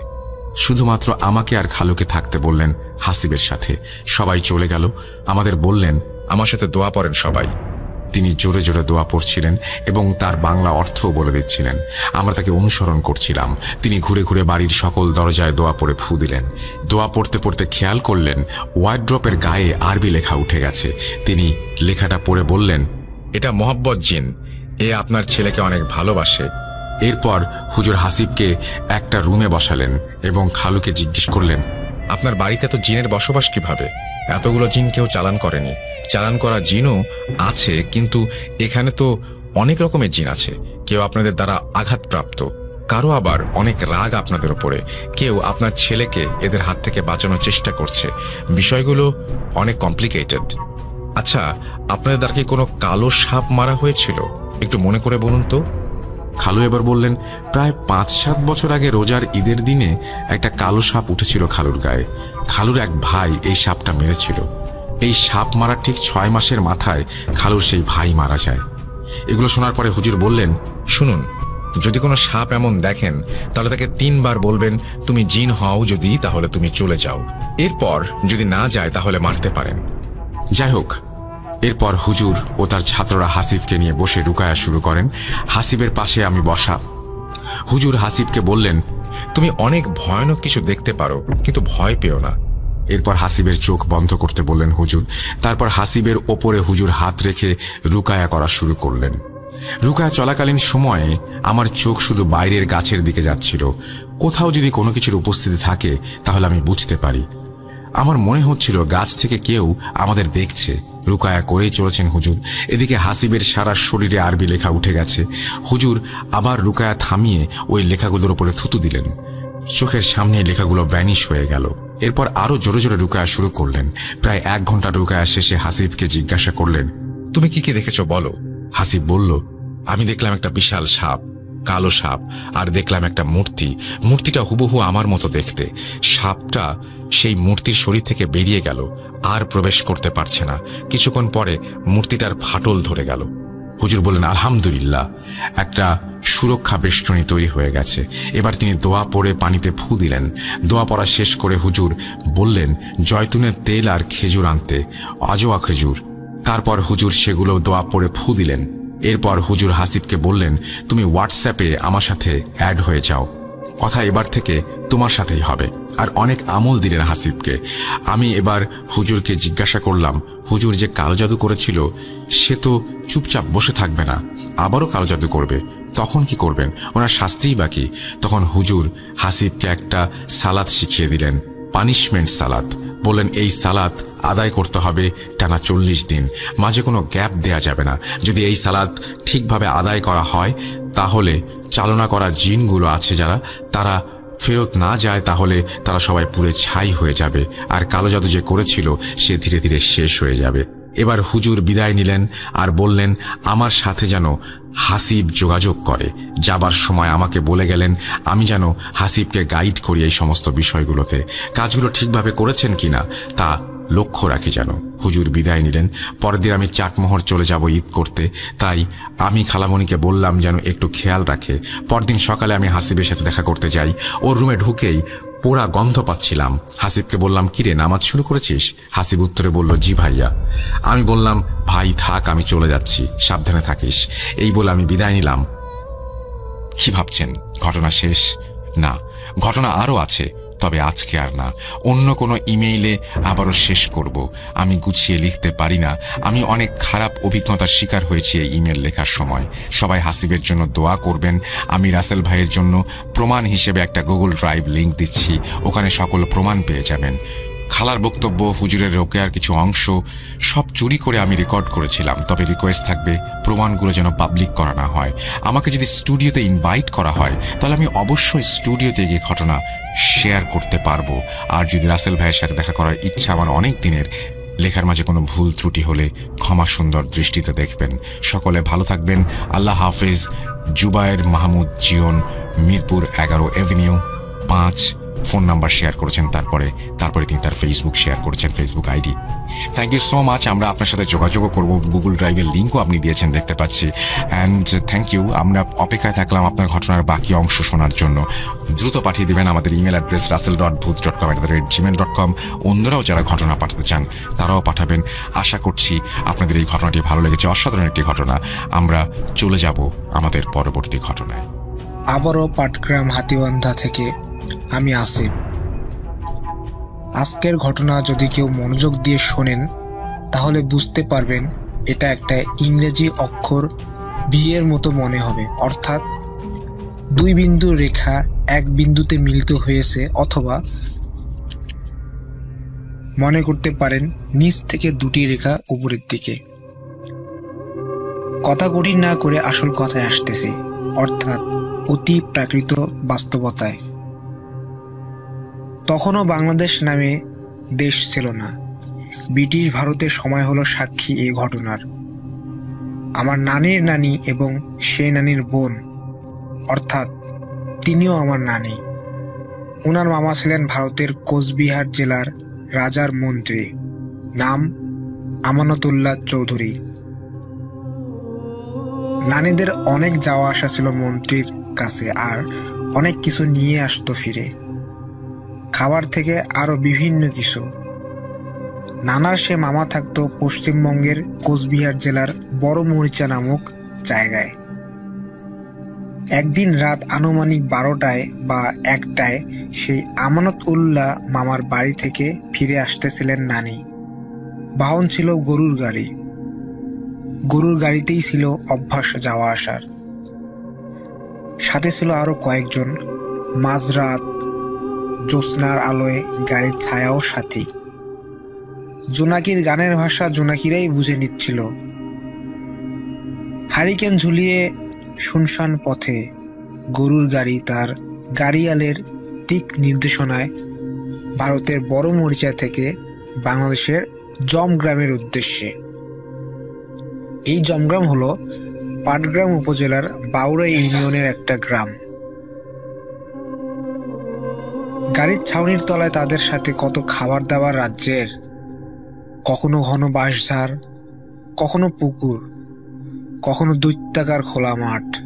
শুধুমাত্র আমাকে আর খালুকে থাকতে বললেন হাসিবের সাথে। সবাই চলে গেল। আমাদের বললেন আমার সাথে দোয়া পড়েন সবাই। তিনি জোরে জোরে দোয়া পড়ছিলেন এবং তার বাংলা অর্থও বলে দিচ্ছিলেন। আমরা তাকে অনুসরণ করছিলাম। তিনি ঘুরে ঘুরে বাড়ির সকল দরজায় দোয়া পড়ে ফু দিলেন। দোয়া পড়তে পড়তে খেয়াল করলেন ওয়ার্ড্রপের গায়ে আরবি লেখা উঠে গেছে। তিনি লেখাটা পড়ে বললেন, এটা মোহাব্বত জিন, এ আপনার ছেলেকে অনেক ভালোবাসে। এরপর হুজুর হাসিবকে একটা রুমে বসালেন এবং খালুকে জিজ্ঞেস করলেন, আপনার বাড়িতে তো জিনের বসবাস কিভাবে? এতগুলো জিন কেউ চালান করেনি। চালান করা জিনও আছে, কিন্তু এখানে তো অনেক রকমের জিন আছে। কেউ আপনাদের দ্বারা আঘাতপ্রাপ্ত, কারো আবার অনেক রাগ আপনাদের উপরে, কেউ আপনার ছেলেকে এদের হাত থেকে বাঁচানোর চেষ্টা করছে। বিষয়গুলো অনেক কমপ্লিকেটেড। আচ্ছা, আপনাদের দ্বারা কি কোনো কালো সাপ মারা হয়েছিল? একটু মনে করে বলুন তো। খালু এবার বললেন, প্রায় 5-7 বছর আগে রোজার ঈদের দিনে একটা কালো সাপ উঠেছিল খালুর গায়ে। খালুর এক ভাই এই সাপটা মেরেছিল। এই সাপ মারার ঠিক 6 মাসের মাথায় খালুর সেই ভাই মারা যায়। এগুলো শোনার পরে হুজুর বললেন, শুনুন, যদি কোনো সাপ এমন দেখেন তাহলে তাকে 3 বার বলবেন, তুমি জিন হও যদি, তাহলে তুমি চলে যাও। এরপর যদি না যায় তাহলে মারতে পারেন। যাই হোক, এরপর হুজুর ও তার ছাত্ররা হাসিবকে নিয়ে বসে রুকায়া শুরু করেন। হাসিবের পাশে আমি বসা। হুজুর হাসিবকে বললেন, তুমি অনেক ভয়ানক কিছু দেখতে পারো, কিন্তু ভয় পেও না। এরপর হাসিবের চোখ বন্ধ করতে বললেন হুজুর। তারপর হাসিবের ওপরে হুজুর হাত রেখে রুকায়া করা শুরু করলেন। রুকায়া চলাকালীন সময়ে আমার চোখ শুধু বাইরের গাছের দিকে যাচ্ছিল। কোথাও যদি কোনো কিছুর উপস্থিতি থাকে তাহলে আমি বুঝতে পারি। আমার মনে হচ্ছিল গাছ থেকে কেউ আমাদের দেখছে। রুকায়া করেই চলেছেন হুজুর। এদিকে হাসিবের সারা শরীরে আরবি লেখা উঠে গেছে। হুজুর আবার রুকায়া থামিয়ে ওই লেখাগুলোর উপরে থুতু দিলেন। চোখের সামনে লেখাগুলো ভ্যানিশ হয়ে গেল। এরপর আরো জোরে জোরে রুকায়া শুরু করলেন। প্রায় 1 ঘন্টা রুকায়া শেষে হাসিবকে জিজ্ঞাসা করলেন, তুমি কি কি দেখেছ বলো? হাসিব বলল, আমি দেখলাম একটা বিশাল সাপ, কালো সাপ, আর দেখলাম একটা মূর্তি। মূর্তিটা হুবহু আমার মতো দেখতে। সাপটা সেই মূর্তির শরীর থেকে বেরিয়ে গেল, আর প্রবেশ করতে পারছে না। কিছুক্ষণ পরে মূর্তিটার ফাটল ধরে গেল। হুজুর বললেন, আলহামদুলিল্লাহ, একটা সুরক্ষা বেষ্টনী তৈরি হয়ে গেছে। এবার তিনি দোয়া পড়ে পানিতে ফু দিলেন। দোয়া পড়া শেষ করে হুজুর বললেন জয়তুনের তেল আর খেজুর আনতে, আজোয়া খেজুর। তারপর হুজুর সেগুলো দোয়া পড়ে ফু দিলেন। এরপর হুজুর হাসিবকে বললেন, তুমি হোয়াটসঅ্যাপে আমার সাথে অ্যাড হয়ে যাও, কথা এবার থেকে তোমার সাথেই হবে। আর অনেক আমল দিলেন হাসিবকে। আমি এবার হুজুরকে জিজ্ঞাসা করলাম, হুজুর যে কালো জাদু করেছিল সে তো চুপচাপ বসে থাকবে না, আবারও কালো জাদু করবে, তখন কি করবেন? ওনার শাস্তিই বাকি। তখন হুজুর হাসিবকে একটা সালাত শিখিয়ে দিলেন, পানিশমেন্ট সালাত। বললেন এই সালাত আদায় করতে হবে টানা 40 দিন, মাঝে কোনো গ্যাপ দেয়া যাবে না। যদি এই সালাত ঠিকভাবে আদায় করা হয় তাহলে চালনা করা জিনগুলো আছে যারা, তারা ফেরত না যায়, তাহলে তারা সবাই পুড়ে ছাই হয়ে যাবে, আর কালো জাদু যে করেছিল সে ধীরে ধীরে শেষ হয়ে যাবে। এবার হুজুর বিদায় নিলেন আর বললেন আমার সাথে যেন হাসিব যোগাযোগ করে। যাবার সময় আমাকে বলে গেলেন আমি যেন হাসিবকে গাইড করি এই সমস্ত বিষয়গুলোতে, কাজগুলো ঠিকভাবে করেছেন কিনা তা লক্ষ্য রাখি যেন। হুজুর বিদায় নিলেন। পরের দিন আমি চাটমোহর চলে যাব ঈদ করতে, তাই আমি খালামণিকে বললাম যেন একটু খেয়াল রাখে। পরদিন সকালে আমি হাসিবের সাথে দেখা করতে যাই। ওর রুমে ঢুকেই পোড়া গন্ধ পাচ্ছিলাম। হাসিবকে বললাম, কিরে নামাজ শুরু করেছিস? হাসিব উত্তরে বলল, জি ভাইয়া। আমি বললাম, ভাই থাক, আমি চলে যাচ্ছি, সাবধানে থাকিস। এই বলে আমি বিদায় নিলাম। কি ভাবছেন ঘটনা শেষ? না, ঘটনা আরও আছে, তবে আজকে আর না, অন্য কোনো ইমেইলে আবারও শেষ করব। আমি গুছিয়ে লিখতে পারি না। আমি অনেক খারাপ অভিজ্ঞতার শিকার হয়েছি এই ইমেল লেখার সময়। সবাই হাসিবের জন্য দোয়া করবেন। আমি রাসেল ভাইয়ের জন্য প্রমাণ হিসেবে একটা গুগল ড্রাইভ লিঙ্ক দিচ্ছি, ওখানে সকল প্রমাণ পেয়ে যাবেন। খালার বক্তব্য, হুজুরের রোকেয়ার কিছু অংশ সব চুরি করে আমি রেকর্ড করেছিলাম, তবে রিকোয়েস্ট থাকবে প্রমাণগুলো যেন পাবলিক করা না হয়। আমাকে যদি স্টুডিওতে ইনভাইট করা হয় তাহলে আমি অবশ্যই স্টুডিওতে গিয়ে ঘটনা শেয়ার করতে পারবো। আর যদি রাসেল ভাইয়ের সাথে দেখা করার ইচ্ছা আমার অনেক দিনের, লেখার মাঝে কোনো ভুল ত্রুটি হলে ক্ষমা সুন্দর দৃষ্টিতে দেখবেন। সকলে ভালো থাকবেন। আল্লাহ হাফেজ। Zubayer Mahmud Jiyon, Mirpur 11 avenue 5। Phone number share করেছেন, তারপরে তিনি তার ফেসবুক শেয়ার করেছেন, Facebook ID. Thank you so much. আমরা আপনার সাথে যোগাযোগও করবো, গুগল ড্রাইভের লিঙ্কও আপনি দিয়েছেন দেখতে পাচ্ছি। And thank you. আমরা অপেক্ষায় থাকলাম আপনার ঘটনার বাকি অংশ শোনার জন্য। দ্রুত পাঠিয়ে দেবেন আমাদের ইমেল অ্যাড্রেস russell.booth.com@gmail.com। অন্যরাও যারা ঘটনা পাঠাতে চান তারাও পাঠাবেন। আশা করছি আপনাদের এই ঘটনাটি ভালো লেগেছে, অসাধারণ একটি ঘটনা। আমরা চলে যাব আমাদের পরবর্তী ঘটনায়। আবারও পাটগ্রাম হাতিবান্ধা থেকে আমি আসিফ। আজকের ঘটনা যদি কেউ মনোযোগ দিয়ে শোনেন তাহলে বুঝতে পারবেন এটা একটা ইংরেজি অক্ষর বি এর মতো মনে হবে, অর্থাৎ 2 বিন্দুর রেখা 1 বিন্দুতে মিলিত হয়েছে, অথবা মনে করতে পারেন নিচ থেকে 2টি রেখা উপরের দিকে। কথা কঠিন না করে আসল কথায় আসতেছি, অর্থাৎ অতি প্রাকৃত বাস্তবতায়। তখনও বাংলাদেশ নামে দেশ ছিল না। ব্রিটিশ ভারতের সময় হলো সাক্ষী এই ঘটনার। আমার নানির নানি এবং সেই নানির বোন, অর্থাৎ তিনিও আমার নানি। ওনার মামা ছিলেন ভারতের কোচবিহার জেলার রাজার মন্ত্রী, নাম আমানতুল্লাহ চৌধুরী। নানিদের অনেক যাওয়া আসা ছিল মন্ত্রীর কাছে, আর অনেক কিছু নিয়ে আসতো ফিরে, খাবার থেকে আরো বিভিন্ন কিছু। নানার সে মামা থাকতো পশ্চিমবঙ্গের কোচবিহার জেলার বড় মরিচা নামক জায়গায়। একদিন রাত আনুমানিক 12টায় বা 1টায় সেই আমানত উল্লাহ মামার বাড়ি থেকে ফিরে আসতেছিলেন নানি। বাহন ছিল গরুর গাড়ি। গরুর গাড়িতেই ছিল অভ্যাস যাওয়া আসার। সাথে ছিল আরো কয়েকজন। মাঝরাত, জ্যোৎস্নার আলোয় গাড়ির ছায়াও সাথী। জোনাকির গানের ভাষা জোনাকিরাই বুঝে নিচ্ছিল। হারিকেন ঝুলিয়ে শুনশান পথে গরুর গাড়ি তার গাড়িয়ালের দিক নির্দেশনায় ভারতের বড় মরিচা থেকে বাংলাদেশের জমগ্রামের উদ্দেশ্যে। এই জমগ্রাম হলো পাটগ্রাম উপজেলার বাউড়া ইউনিয়নের একটা গ্রাম। গাড়ির ছাউনির তলায় তাদের সাথে কত খাবার দাবার রাজ্যের, কখনো ঘন বাঁশঝাড়, কখনো পুকুর, কখনো দৈত্যাকার খোলা মাঠ,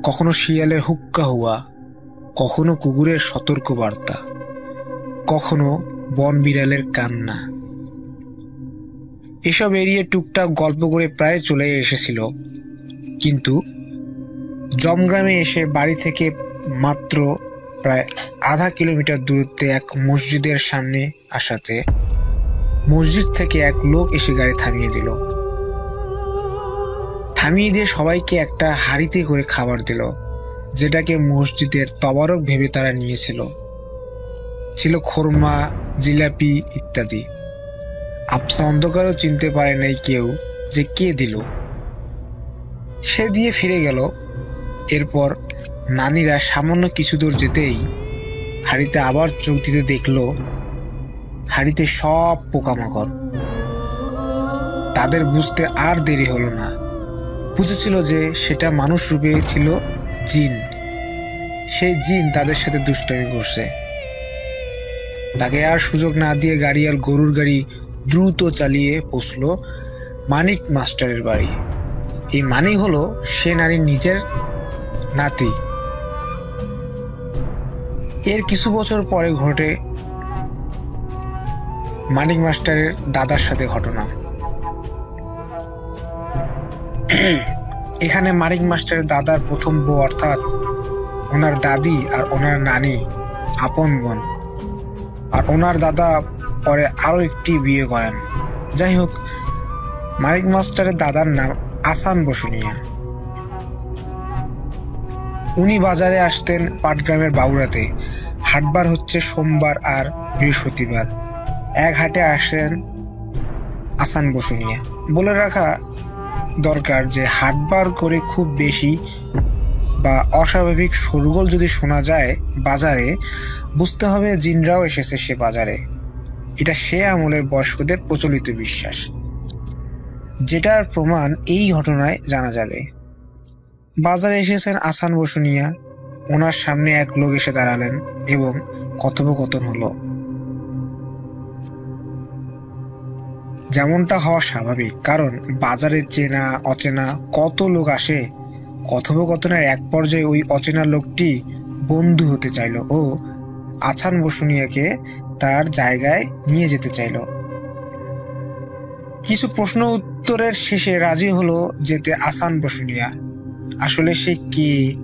কখনো শিয়ালের হুক্কা হুয়া, কখনো কুকুরের সতর্ক বার্তা, কখনো বন বিড়ালের কান্না। এসব এড়িয়ে টুকটাক গল্প করে প্রায় চলে এসেছিল। কিন্তু জমগ্রামে এসে বাড়ি থেকে মাত্র প্রায় আধা কিলোমিটার দূরত্বে এক মসজিদের সামনে আসাতে মসজিদ থেকে এক লোক এসে গাড়ি থামিয়ে দিল। থামিয়ে দিয়ে সবাইকে একটা হাঁড়িতে করে খাবার দিল, যেটাকে মসজিদের তবারক ভেবে তারা নিয়েছিল। ছিল খোরমা, জিলাপি ইত্যাদি। আবছা অন্ধকারও চিনতে পারে নাই কেউ যে কে দিল। সে দিয়ে ফিরে গেল। এরপর নানিরা সামান্য কিছু দূর যেতেই হাঁড়িতে আবার চোখ দিতে দেখল হাঁড়িতে সব পোকামাকড়। তাদের বুঝতে আর দেরি হলো না। বুঝেছিল যে সেটা মানুষ রূপে ছিল জিন। সেই জিন তাদের সাথে দুষ্টামি করছে। তাকে আর সুযোগ না দিয়ে গাড়িয়াল গরুর গাড়ি দ্রুত চালিয়ে পৌঁছল মানিক মাস্টারের বাড়ি। এই মানিক হলো সে নারীর নিজের নাতি। এর কিছু বছর পরে ঘটে মানিক মাস্টারের দাদার সাথে ঘটনা। এখানে মানিক মাস্টারের দাদার প্রথম বউ অর্থাৎ ওনার দাদি আর ওনার নানি আপন বোন। আর ওনার দাদা পরে আরো একটি বিয়ে করেন। যাই হোক, মানিক মাস্টারের দাদার নাম আসান বসুনিয়া। উনি বাজারে আসতেন পাটগ্রামের বাউড়াতে। হাটবার হচ্ছে সোমবার আর বৃহস্পতিবার। এক হাটে আসেন আসান বসুনিয়া। বলে রাখা দরকার যে হাটবার করে খুব বেশি বা অস্বাভাবিক শোরগোল যদি শোনা যায় বাজারে, বুঝতে হবে জিনরাও এসেছে সে বাজারে। এটা সে আমলের বয়স্কদের প্রচলিত বিশ্বাস, যেটার প্রমাণ এই ঘটনায় জানা যাবে। বাজারে এসেছেন আসান বসুনিয়া। ওনার সামনে এক লোক এসে দাঁড়ালেন এবং কথোপকথন হলো। যেমনটা হওয়া স্বাভাবিক, কারণ বাজারে চেনা অচেনা কত লোক আসে। কথোপকথনের এক পর্যায়ে ওই অচেনা লোকটি বন্ধু হতে চাইল ও আসান বসুনিয়াকে তার জায়গায় নিয়ে যেতে চাইল। কিছু প্রশ্ন উত্তরের শেষে রাজি হলো যেতে আসান বসুনিয়া। আসলে সে কে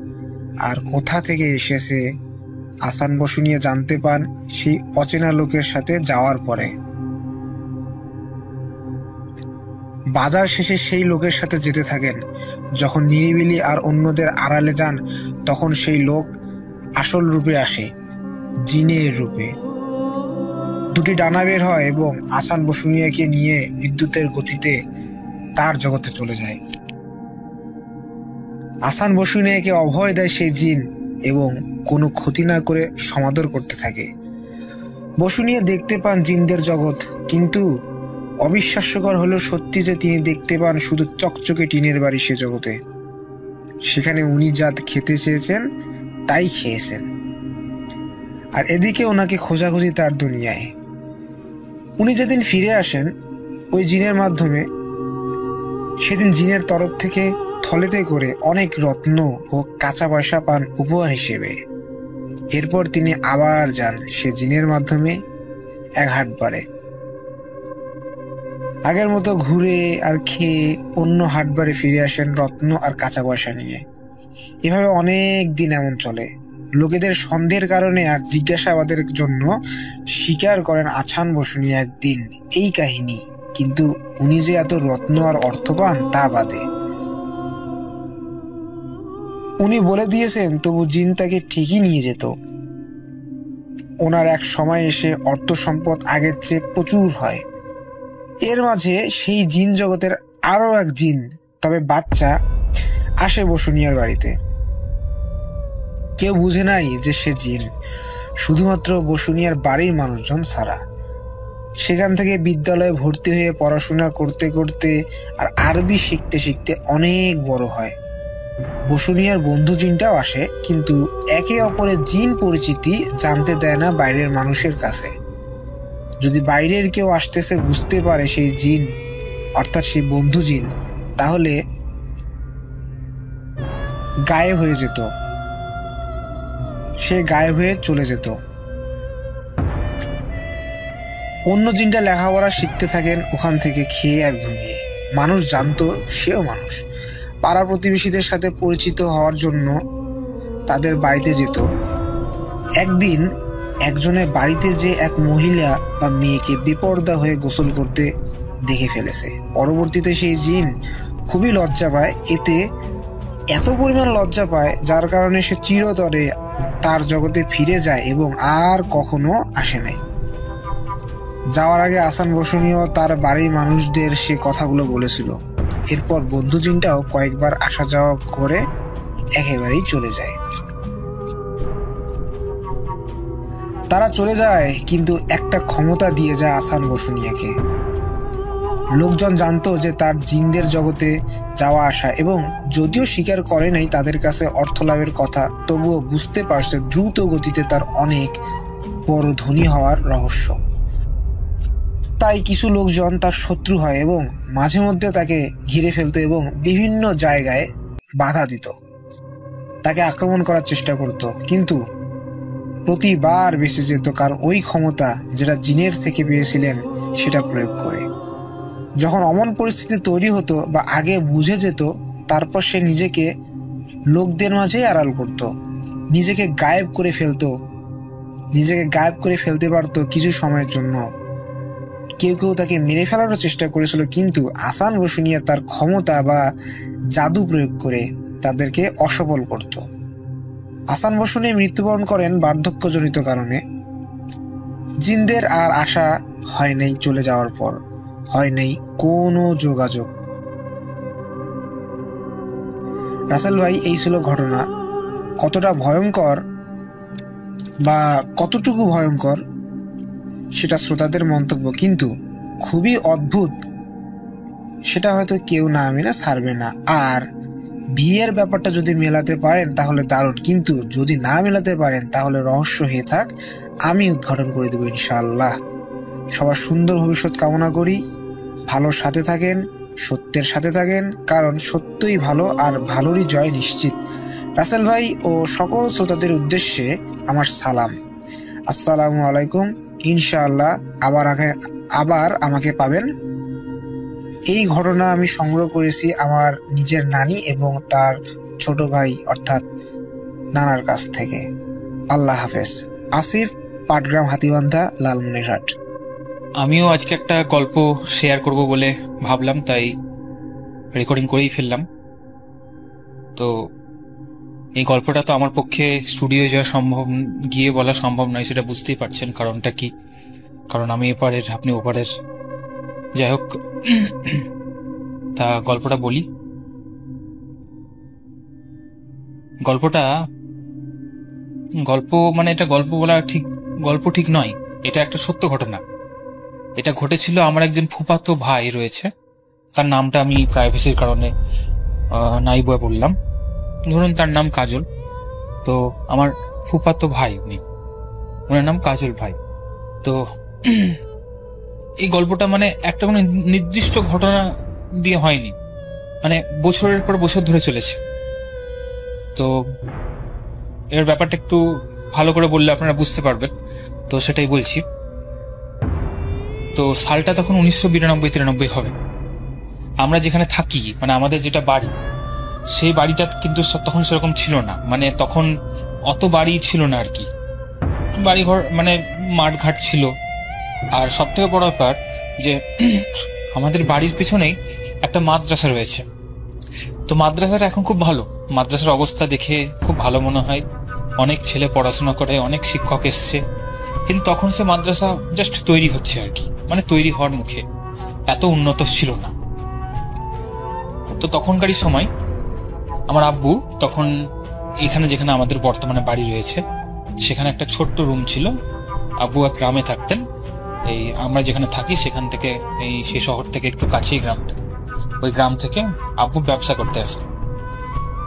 আর কোথা থেকে এসেছে আসান বসুনিয়া জানতে পান সেই অচেনা লোকের সাথে যাওয়ার পরে। বাজার শেষে সেই লোকের সাথে যেতে থাকেন। যখন নিরিবিলি আর অন্যদের আড়ালে যান, তখন সেই লোক আসল রূপে আসে, জিনের রূপে। দুটি ডানা বের হয় এবং আসান বসুনিয়াকে নিয়ে বিদ্যুতের গতিতে তার জগতে চলে যায়। আসান বসুনিয়াকে অভয় দেয় সেই জিন এবং কোনো ক্ষতি না করে সমাদর করতে থাকে। বসুনিয়া দেখতে পান জিনদের জগৎ, কিন্তু অবিশ্বাস্যকর হলো সত্যি যে তিনি দেখতে পান শুধু চকচকে টিনের বাড়ি সে জগতে। সেখানে উনি যা খেতে চেয়েছেন তাই খেয়েছেন। আর এদিকে ওনাকে খোঁজাখুঁজি তার দুনিয়ায়। উনি যেদিন ফিরে আসেন ওই জিনের মাধ্যমে, সেদিন জিনের তরফ থেকে থলেতে করে অনেক রত্ন ও কাঁচা পয়সা পান উপহার হিসেবে। এরপর তিনি আবার যান সে জিনের মাধ্যমে এক হাটবারে। আগের মতো ঘুরে আর খেয়ে অন্য হাটবারে ফিরে আসেন রত্ন আর কাঁচা পয়সা নিয়ে। এভাবে অনেক দিন এমন চলে। লোকেদের সন্দেহের কারণে আর জিজ্ঞাসাবাদের জন্য স্বীকার করেন আছান বসুনিয়া একদিন এই কাহিনী, কিন্তু উনি যে এত রত্ন আর অর্থ পান তা বাদে। উনি বলে দিয়েছেন তবু জিন তাকে ঠিকই নিয়ে যেত। ওনার এক সময় এসে অর্থ সম্পদ আগের চেয়ে প্রচুর হয়। এর মাঝে সেই জিন জগতের আরো এক জিন, তবে বাচ্চা, আসে বসুনিয়ার বাড়িতে। কেউ বুঝে নাই যে সে জিন, শুধুমাত্র বসুনিয়ার বাড়ির মানুষজন ছাড়া। সেখান থেকে বিদ্যালয়ে ভর্তি হয়ে পড়াশোনা করতে করতে আর আরবি শিখতে শিখতে অনেক বড় হয়। বসুনিয়ার বন্ধু জিনটাও আসে, কিন্তু একে অপরের জিন পরিচিতি জানতে দেয় না বাইরের মানুষের কাছে। যদি বাইরের কেউ আসতেছে বুঝতে পারে সেই জিন, অর্থাৎ সেই বন্ধু জিন, তাহলে গায়েব হয়ে যেত, সে গায়েব হয়ে চলে যেত। অন্য জিনটা লেখাপড়া শিখতে থাকেন ওখান থেকে খেয়ে আর ঘুমিয়ে। মানুষ জানতো সেও মানুষ। পাড়া প্রতিবেশীদের সাথে পরিচিত হওয়ার জন্য তাদের বাড়িতে যেত। একদিন একজনের বাড়িতে যে এক মহিলা বা মেয়েকে বেপরদা হয়ে গোসল করতে দেখে ফেলেছে। পরবর্তীতে সেই জিন খুবই লজ্জা পায়। এতে এত পরিমাণ লজ্জা পায় যার কারণে সে চিরতরে তার জগতে ফিরে যায় এবং আর কখনো আসে নাই। যাওয়ার আগে আহসান বসুনিয়া তার বাড়ির মানুষদের সে কথাগুলো বলেছিল। এরপর বন্ধু জিনটাও কয়েকবার আসা যাওয়া করে একেবারেই চলে যায়। তারা চলে যায়, কিন্তু একটা ক্ষমতা দিয়ে যায় আহসান বসুনিয়াকে। লোকজন জানতো যে তার জিনদের জগতে যাওয়া আসা, এবং যদিও স্বীকার করে নাই তাদের কাছে অর্থ লাভের কথা, তবুও বুঝতে পারছে দ্রুত গতিতে তার অনেক বড় ধনী হওয়ার রহস্য। তাই কিছু লোকজন তার শত্রু হয় এবং মাঝে মধ্যে তাকে ঘিরে ফেলতো এবং বিভিন্ন জায়গায় বাধা দিত, তাকে আক্রমণ করার চেষ্টা করত, কিন্তু প্রতিবার বেঁচে যেত, কারণ ওই ক্ষমতা যেটা জিনের থেকে পেয়েছিলেন সেটা প্রয়োগ করে। যখন অমন পরিস্থিতি তৈরি হতো বা আগে বুঝে যেত, তারপর সে নিজেকে লোকদের মাঝেই আড়াল করত, নিজেকে গায়েব করে ফেলতে পারত কিছু সময়ের জন্য। কেউ কেউ তাকে মেরে ফেলারও চেষ্টা করেছিল, কিন্তু আহসান বসুনিয়া তার ক্ষমতা বা জাদু প্রয়োগ করে তাদেরকে অসফল করত। আহসান বসুনিয়া মৃত্যুবরণ করেন বার্ধক্যজনিত কারণে। জিনদের আর আশা হয় নাই। চলে যাওয়ার পর হয় নাই কোনো যোগাযোগ। রাসেল ভাই, এই ছিল ঘটনা। কতটা ভয়ঙ্কর বা কতটুকু ভয়ঙ্কর সেটা শ্রোতাদের মন্তব্য, কিন্তু খুবই অদ্ভুত সেটা হয়তো কেউ না মেনে ছাড়বে না। আর বিয়ের ব্যাপারটা যদি মেলাতে পারেন তাহলে দারুণ, কিন্তু যদি না মেলাতে পারেন তাহলে রহস্য হয়ে থাক, আমি উদ্ঘাটন করে দেবো ইনশাআল্লাহ। সবার সুন্দর ভবিষ্যৎ কামনা করি। ভালোর সাথে থাকেন, সত্যের সাথে থাকেন, কারণ সত্যই ভালো আর ভালোরই জয় নিশ্চিত। রাসেল ভাই ও সকল শ্রোতাদের উদ্দেশ্যে আমার সালাম। আসসালামু আলাইকুম। ইনশাআল্লাহ আবার আমাকে পাবেন। এই ঘটনা আমি সংগ্রহ করেছি আমার নিজের নানি এবং তার ছোট ভাই অর্থাৎ নানার কাছ থেকে। আল্লাহ হাফেজ। আসিফ, পাটগ্রাম, হাতিবান্ধা, লালমনিরহাট। আমিও আজকে একটা গল্প শেয়ার করব বলে ভাবলাম, তাই রেকর্ডিং করেই ফেললাম। তো এই গল্পটা তো আমার পক্ষে স্টুডিও যাওয়া গিয়ে বলা সম্ভব নয়, সেটা বুঝতেই পারছেন। কারণটা কি? কারণ আমি এপারের, আপনি ওপারের। যাই হোক, তা গল্পটা বলি। গল্প মানে এটা গল্প বলা গল্প ঠিক নয়, এটা একটা সত্য ঘটনা। এটা ঘটেছিল আমার একজন ফুফাতো ভাই রয়েছে, তার নামটা আমি প্রাইভেসির কারণে নাই বললাম। ধরুন তার নাম কাজল। তো আমার ফুফাতো ভাই, ওনার নাম কাজল ভাই। তো এই গল্পটা মানে একটা কোনো নির্দিষ্ট ঘটনা দিয়ে হয়নি, মানে বছরের পর বছর ধরে চলেছে। তো এর ব্যাপারটা একটু ভালো করে বললে আপনারা বুঝতে পারবেন, তো সেটাই বলছি। তো সালটা তখন 1992-93 হবে। আমরা যেখানে থাকি, মানে আমাদের যেটা বাড়ি, সেই বাড়িটা কিন্তু তখন সেরকম ছিল না, মানে তখন অত বাড়ি ছিল না আর কি, বাড়িঘর মানে মাঠঘাট ছিল। আর সব থেকে বড় ব্যাপার যে আমাদের বাড়ির পিছনেই একটা মাদ্রাসা রয়েছে। তো মাদ্রাসাটা এখন খুব ভালো, মাদ্রাসার অবস্থা দেখে খুব ভালো মনে হয়, অনেক ছেলে পড়াশোনা করে, অনেক শিক্ষক এসছে। কিন্তু তখন সে মাদ্রাসা জাস্ট তৈরি হচ্ছে আর কি, মানে তৈরি হওয়ার মুখে, এত উন্নত ছিল না। তো তখনকারই সময় আমার আব্বু তখন এখানে যেখানে আমাদের বর্তমানে বাড়ি রয়েছে সেখানে একটা ছোট্ট রুম ছিল। আব্বু এক গ্রামে থাকতেন, এই আমরা যেখানে থাকি সেখান থেকে সেই শহর থেকে একটু কাছেই গ্রামটা, ওই গ্রাম থেকে আব্বু ব্যবসা করতে আসেন।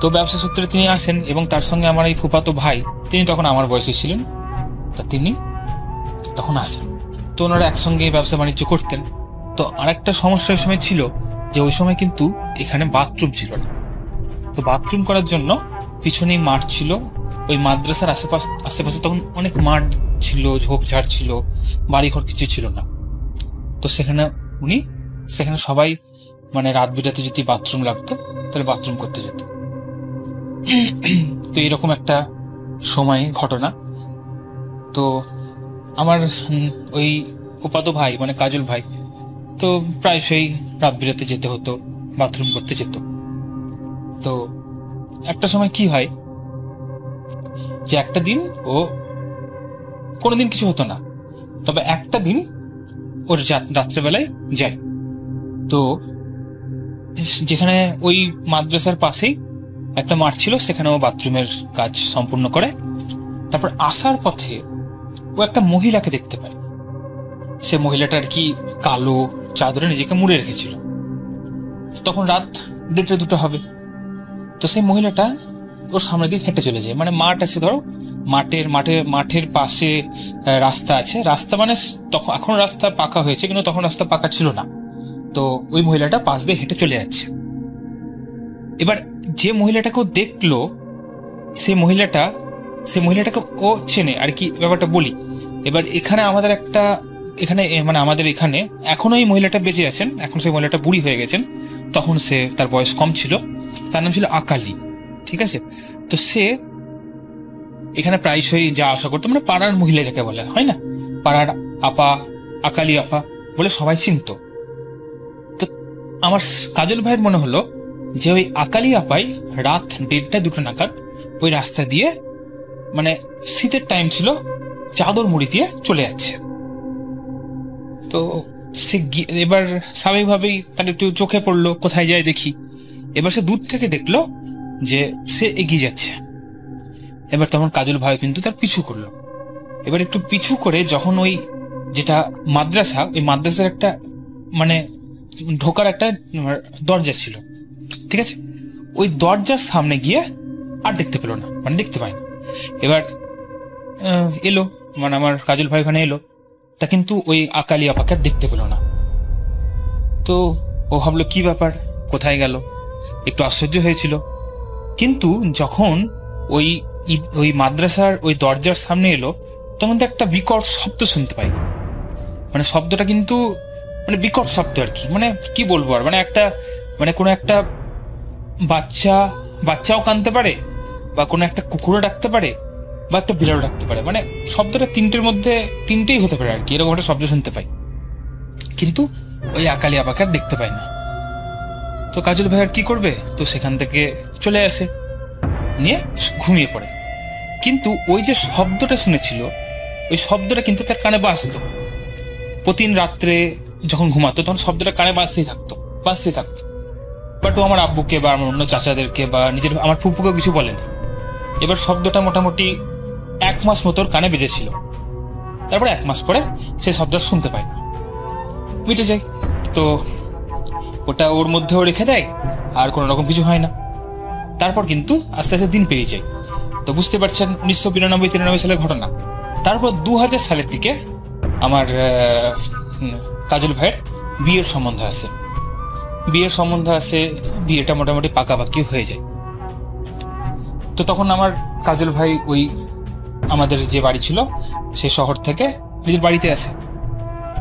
তো ব্যবসা সূত্রে তিনি আসেন এবং তার সঙ্গে আমার এই ফুফাতো ভাই, তিনি তখন আমার বয়সী ছিলেন, তা তিনি তখন আসেন। তো ওনারা একসঙ্গে ব্যবসা বাণিজ্য করতেন। তো আরেকটা সমস্যা ওই সময় ছিল যে ওই সময় কিন্তু এখানে বাথরুম ছিল না। তো বাথরুম করার জন্য পিছনেই মাঠ ছিল, ওই মাদ্রাসার আশেপাশে তখন অনেক মাঠ ছিল, ঝোপঝাড় ছিল, বাড়িঘর কিছু ছিল না। তো সেখানে সবাই মানে রাত বিরাতে যদি বাথরুম লাগতো তাহলে বাথরুম করতে যেত। তো এরকম একটা সময় ঘটনা। তো আমার ওই ফুফাতো ভাই মানে কাজল ভাই, তো প্রায়শই রাত বিরাতে যেতে হতো, বাথরুম করতে যেত। তো একটা সময় কি হয় যে একটা দিন ও, কোনোদিন কিছু হতো না, তবে একটা দিন ওর রাত্রেবেলায় যায়। তো যেখানে ওই মাদ্রাসার পাশেই একটা মাঠ ছিল, সেখানে ও বাথরুমের কাজ সম্পূর্ণ করে। তারপর আসার পথে ও একটা মহিলাকে দেখতে পায়। সে মহিলাটার কি কালো চাদরে নিজেকে মুড়ে রেখেছিল। তখন রাত 1:30-2টা হবে। তো সেই মহিলাটা ওর সামনে দিয়ে হেঁটে চলে যায়, মানে মাঠ আছে, ধরো মাঠের পাশে রাস্তা আছে, রাস্তা মানে তখন এখন রাস্তা পাকা হয়েছে কিন্তু তখন রাস্তা পাকা ছিল না। তো ওই মহিলাটা পাশ দিয়ে হেঁটে চলে যাচ্ছে। এবার যে মহিলাটাকে ও দেখলো, সেই মহিলাটাকে ও চেনে আর কি, ব্যাপারটা বলি। এবার এখানে আমাদের আমাদের এখানে এখনো এই মহিলাটা বেঁচে আছেন, এখন সেই মহিলাটা বুড়ি হয়ে গেছেন, তখন তার বয়স কম ছিল, তার নাম ছিল আকালি, ঠিক আছে। তো সে এখানে প্রায়শই যা আশা করতো, মানে পাড়ার মহিলা যাকে বলে হয় না, পাড়ার আপা, আকালি আপা বলে সবাই চিনত। তো আমার কাজল ভাইয়ের মনে হলো যে ওই আকালি আপাই রাত 1:30-2টা নাগাদ ওই রাস্তা দিয়ে, মানে শীতের টাইম ছিল, চাদর মুড়ি দিয়ে চলে যাচ্ছে। তো সে এবার স্বাভাবিকভাবেই তার একটু চোখে পড়লো, কোথায় যায় দেখি। এবার সে দূর থেকে দেখলো যে সে এগিয়ে যাচ্ছে। এবার তখন কাজল ভাই কিন্তু তার পিছু করলো। এবার একটু পিছু করে যখন ওই যেটা মাদ্রাসা, ওই মাদ্রাসার একটা মানে ঢোকার একটা দরজা ছিল, ঠিক আছে, ওই দরজার সামনে গিয়ে আর দেখতে পেলো না, মানে দেখতে পায় না। এবার এলো, মানে আমার কাজল ভাই ওখানে এলো, তা কিন্তু ওই আকালি আপাকে দেখতে পেলো না। তো ও ভাবলো কি ব্যাপার, কোথায় গেল, একটু আশ্চর্য হয়েছিল। কিন্তু যখন ওই মাদ্রাসার ওই দরজার সামনে এলো, তখন তো একটা বিকট শব্দ শুনতে পাই। মানে শব্দটা কিন্তু মানে বিকট শব্দ আর কি, মানে কি বলবো আর, মানে কোনো একটা বাচ্চাও কাঁদতে পারে, বা কোনো একটা কুকুরও ডাকতে পারে, বা একটা বিড়ালও ডাকতে পারে, মানে শব্দটা তিনটের মধ্যে তিনটেই হতে পারে আর কি, এরকম একটা শব্দ শুনতে পাই। কিন্তু ওই আকালি আপাকে আর দেখতে পাই না। তো কাজল ভাই আর কি করবে, তো সেখান থেকে চলে আসে, নিয়ে ঘুমিয়ে পড়ে। কিন্তু ওই যে শব্দটা শুনেছিল, ওই শব্দটা কিন্তু তার কানে বাজতো। প্রতিদিন রাত্রে যখন ঘুমাতো তখন শব্দটা কানে বাজতেই থাকতো। বাট ও আমার আব্বুকে বা আমার অন্য চাচাদেরকে বা আমার ফুপুকেও কিছু বলেনি। এবার শব্দটা মোটামুটি 1 মাস মতো কানে বেজেছিল। তারপরে 1 মাস পরে সে শব্দ শুনতে পায় না, মিটে যায়। তো ওটা ওর মধ্যেও রেখে দেয়, আর কোনো রকম কিছু হয় না। তারপর কিন্তু আস্তে আস্তে দিন পেরিয়ে যায়। তো বুঝতে পারছেন 1992-93 সালের ঘটনা। তারপর 2000 সালের দিকে আমার কাজল ভাইয়ের বিয়ের সম্বন্ধ আসে। বিয়েটা মোটামুটি পাকাপাকি হয়ে যায়। তো তখন আমার কাজল ভাই ওই আমাদের যে বাড়ি ছিল সেই শহর থেকে নিজের বাড়িতে আসে।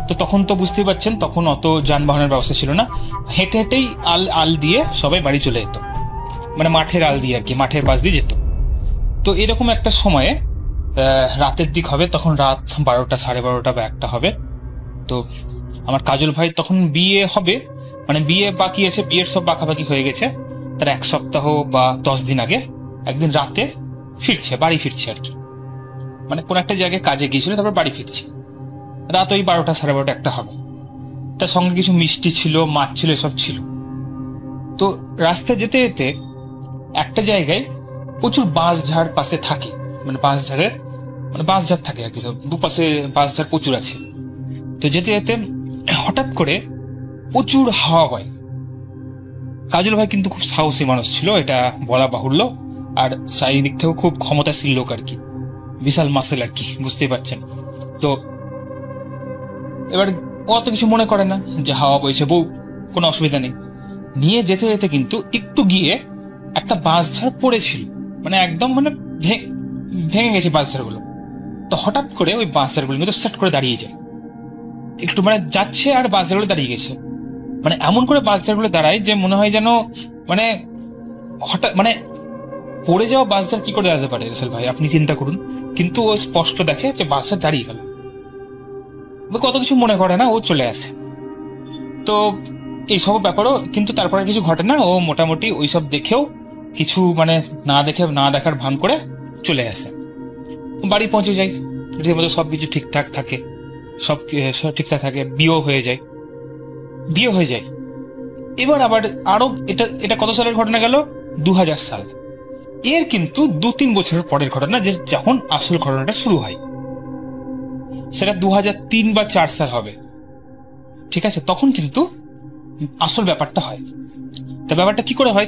তো তখন তো বুঝতেই পারছেন, তখন অত যানবাহনের ব্যবস্থা ছিল না, হেঁটে হেঁটেই আল দিয়ে সবাই বাড়ি চলে যেত, মানে মাঠের আল দিয়ে আর কি, মাঠের পাশ দিয়ে যেত। তো এরকম একটা সময়ে রাতের দিক হবে, তখন রাত 12টা, 12:30 বা 1টা হবে। তো আমার কাজল ভাই তখন বিয়ে হবে, মানে বিয়ে বাকি আছে, বিয়ের সব পাকাপাকি হয়ে গেছে, তার 1 সপ্তাহ বা 10 দিন আগে একদিন রাতে বাড়ি ফিরছে আর কি, মানে কোন একটা জায়গায় কাজে গিয়েছিল, তারপর বাড়ি ফিরছে। রাত ওই 12টা, 12:30, 1টা হবে। তার সঙ্গে কিছু মিষ্টি ছিল, মাছ ছিল, এসব ছিল। তো রাস্তায় যেতে যেতে একটা জায়গায় প্রচুর বাঁশঝাড় পাশে থাকে, মানে বাঁশঝাড় থাকে আর কি, দুপাশে বাঁশঝাড় প্রচুর আছে। তো যেতে যেতে হঠাৎ করে প্রচুর হাওয়া বয়। কাজল ভাই কিন্তু খুব সাহসী মানুষ ছিল, এটা বলা বাহুল্য, আর শারীরিক দিক থেকেও খুব ক্ষমতাশীল লোক আর কি, বিশাল মাসেল আর কি, বুঝতেই পারছেন। তো এবার অত কিছু মনে করে না, যে হাওয়া বইছে বউ, কোনো অসুবিধা নেই। নিয়ে যেতে যেতে কিন্তু একটু গিয়ে একটা বাঁশঝাড় পড়েছিল, মানে একদম মানে ভেঙে গেছে বাঁশঝাড়গুলো। তো হঠাৎ করে ওই বাঁশঝাড়গুলো কিন্তু সেট করে দাঁড়িয়ে যায়, একটু মানে যাচ্ছে আর বাঁশঝাড়গুলো দাঁড়িয়ে গেছে, মানে এমন করে বাঁশঝাড়গুলো দাঁড়ায় যে মনে হয় যেন মানে হঠাৎ মানে পড়ে যাওয়া বাঁশঝাড় কি করে দাঁড়াতে পারে রাসেল ভাই, আপনি চিন্তা করুন। কিন্তু ও স্পষ্ট দেখে যে বাঁশঝাড় দাঁড়িয়ে গেল, কত কিছু মনে করে না, ও চলে আসে। তো এইসব ব্যাপারও কিন্তু তারপরে কিছু ঘটে না, ও মোটামুটি ওইসব দেখেও কিছু মানে না দেখার ভান করে চলে আসে, বাড়ি পৌঁছে যায়, রীতিমতো সবকিছু ঠিকঠাক থাকে, সব ঠিকঠাক থাকে। বিয়ে হয়ে যায়। এবার আবার আরো এটা কত সালের ঘটনা গেল? 2000 সাল। এর কিন্তু 2-3 বছরের পরের ঘটনা, যে যখন আসল ঘটনাটা শুরু হয়, সেটা 2003 বা 4 সাল হবে, ঠিক আছে? তখন কিন্তু আসল ব্যাপারটা হয়। তা ব্যাপারটা কি করে হয়?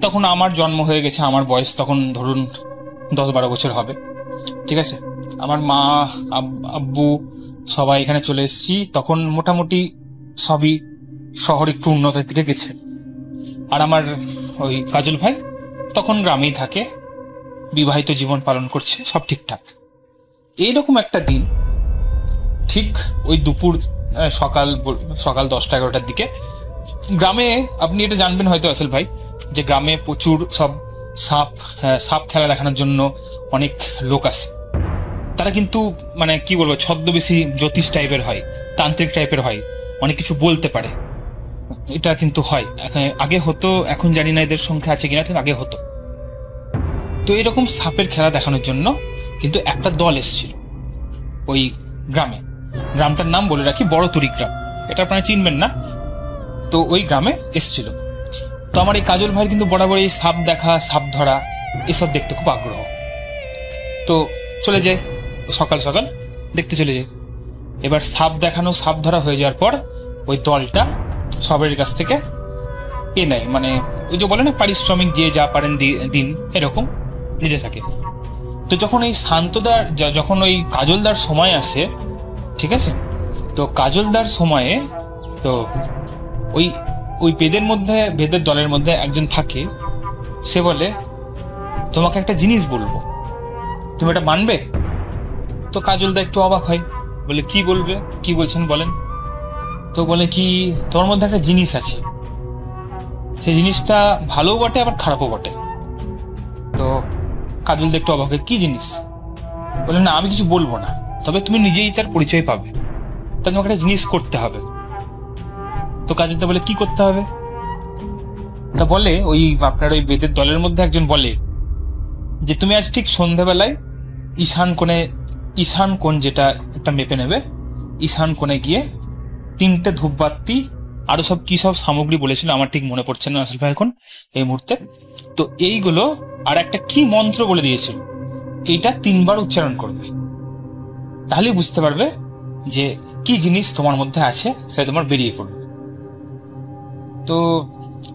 তখন আমার জন্ম হয়ে গেছে, আমার বয়স তখন ধরুন 10-12 বছর হবে, ঠিক আছে? আমার মা, আব্বু সবাই এখানে চলে এসেছি, তখন মোটামুটি সবই শহর একটু উন্নতির দিকে গেছে। আর আমার ওই কাজল ভাই তখন গ্রামেই থাকে, বিবাহিত জীবন পালন করছে, সব ঠিকঠাক। এইরকম একটা দিন, ঠিক ওই দুপুর সকাল 10টা-11টার দিকে গ্রামে, আপনি এটা জানবেন হয়তো আসল ভাই, যে গ্রামে প্রচুর সব সাপ খেলা দেখানোর জন্য অনেক লোক আসে। তারা কিন্তু মানে কি বলবো, ছদ্মবেশী জ্যোতিষ টাইপের হয়, তান্ত্রিক টাইপের হয়, অনেক কিছু বলতে পারে। এটা কিন্তু হয়, আগে হতো, এখন জানি না এদের সংখ্যা আছে কিনা, কিন্তু আগে হতো। তো এরকম সাপের খেলা দেখানোর জন্য কিন্তু একটা দল এসেছিল ওই গ্রামটার নাম বলে রাখি বড়তরি গ্রাম, এটা আপনারা চিনবেন না। তো ওই গ্রামে এসেছিল। তো আমার এই কাজল ভাই কিন্তু বরাবর এই সাপ দেখা, সাপ ধরা এসব দেখতে খুব আগ্রহ। তো চলে যায়, সকাল সকাল দেখতে চলে যায়। এবার সাপ দেখানো, সাপ ধরা হয়ে যাওয়ার পর ওই দলটা সবের কাছ থেকে নেয়, মানে ওই যে বলে না পারিশ্রমিক, যে যা পারেন দিন, এরকম নিতে থাকে। তো যখন এই যখন ওই কাজলদার সময় আসে, ঠিক আছে, তো কাজলদার সময়ে তো ওই বেদের দলের মধ্যে একজন থাকে, সে বলে তোমাকে একটা জিনিস বলবো, তুমি এটা মানবে? তো কাজলদা একটু অবাক হয়, বলে কি বলবে, কি বলছেন বলেন। তো বলে কি, তোমার মধ্যে একটা জিনিস আছে, সেই জিনিসটা ভালোও বটে আবার খারাপও বটে। তো কাজলদা একটু অবাক হয়, কি জিনিস? বলে না, আমি কিছু বলবো না, তবে তুমি নিজেই তার পরিচয় পাবে, তা তোমাকে একটা জিনিস করতে হবে। তো কাজলদা বলে কি করতে হবে? তা বলে ওই আপনার ওই বেদের দলের মধ্যে একজন বলে যে তুমি আজ ঠিক সন্ধ্যাবেলায় ঈশান কোণ যেটা একটা মেপে নেবে, ঈশান কোণে গিয়ে 3টে ধূপবাতি, আরো সব কি সব সামগ্রী বলেছিল, আমার ঠিক মনে পড়ছে না আসল ভাই এখন এই মুহূর্তে। তো এইগুলো আর একটা কি মন্ত্র বলে দিয়েছিল, এইটা 3 বার উচ্চারণ করবে, তাহলেই বুঝতে পারবে যে কি জিনিস তোমার মধ্যে আছে, সেটা তোমার বেরিয়ে পড়বে। তো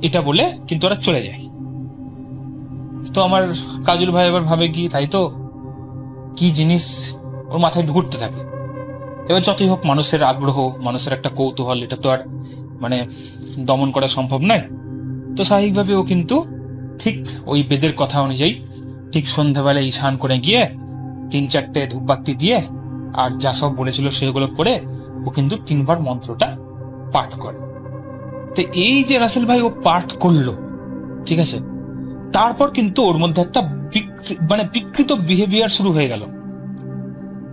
এটা বলে কিন্তু ওরা চলে যায়। তো আমার কাজল ভাই এবার ভাবে কি, তাই তো, কি জিনিস ওর মাথায় ঢুকতে থাকে। এবার যতই হোক, মানুষের আগ্রহ, মানুষের একটা কৌতূহল, এটা তো আর মানে দমন করা সম্ভব নয়। তো স্বাভাবিকভাবে ও কিন্তু ঠিক ওই বেদের কথা অনুযায়ী ঠিক সন্ধ্যাবেলায় ঈশান করে গিয়ে 3-4টে ধূপবাতি দিয়ে আর যা সব বলেছিল সেগুলো করে ও কিন্তু 3 বার মন্ত্রটা পাঠ করে। তো এই যে রাসেল ভাই ও পাঠ করলো, ঠিক আছে, তারপর কিন্তু ওর মধ্যে একটা বিকৃত বিহেভিয়ার শুরু হয়ে গেল।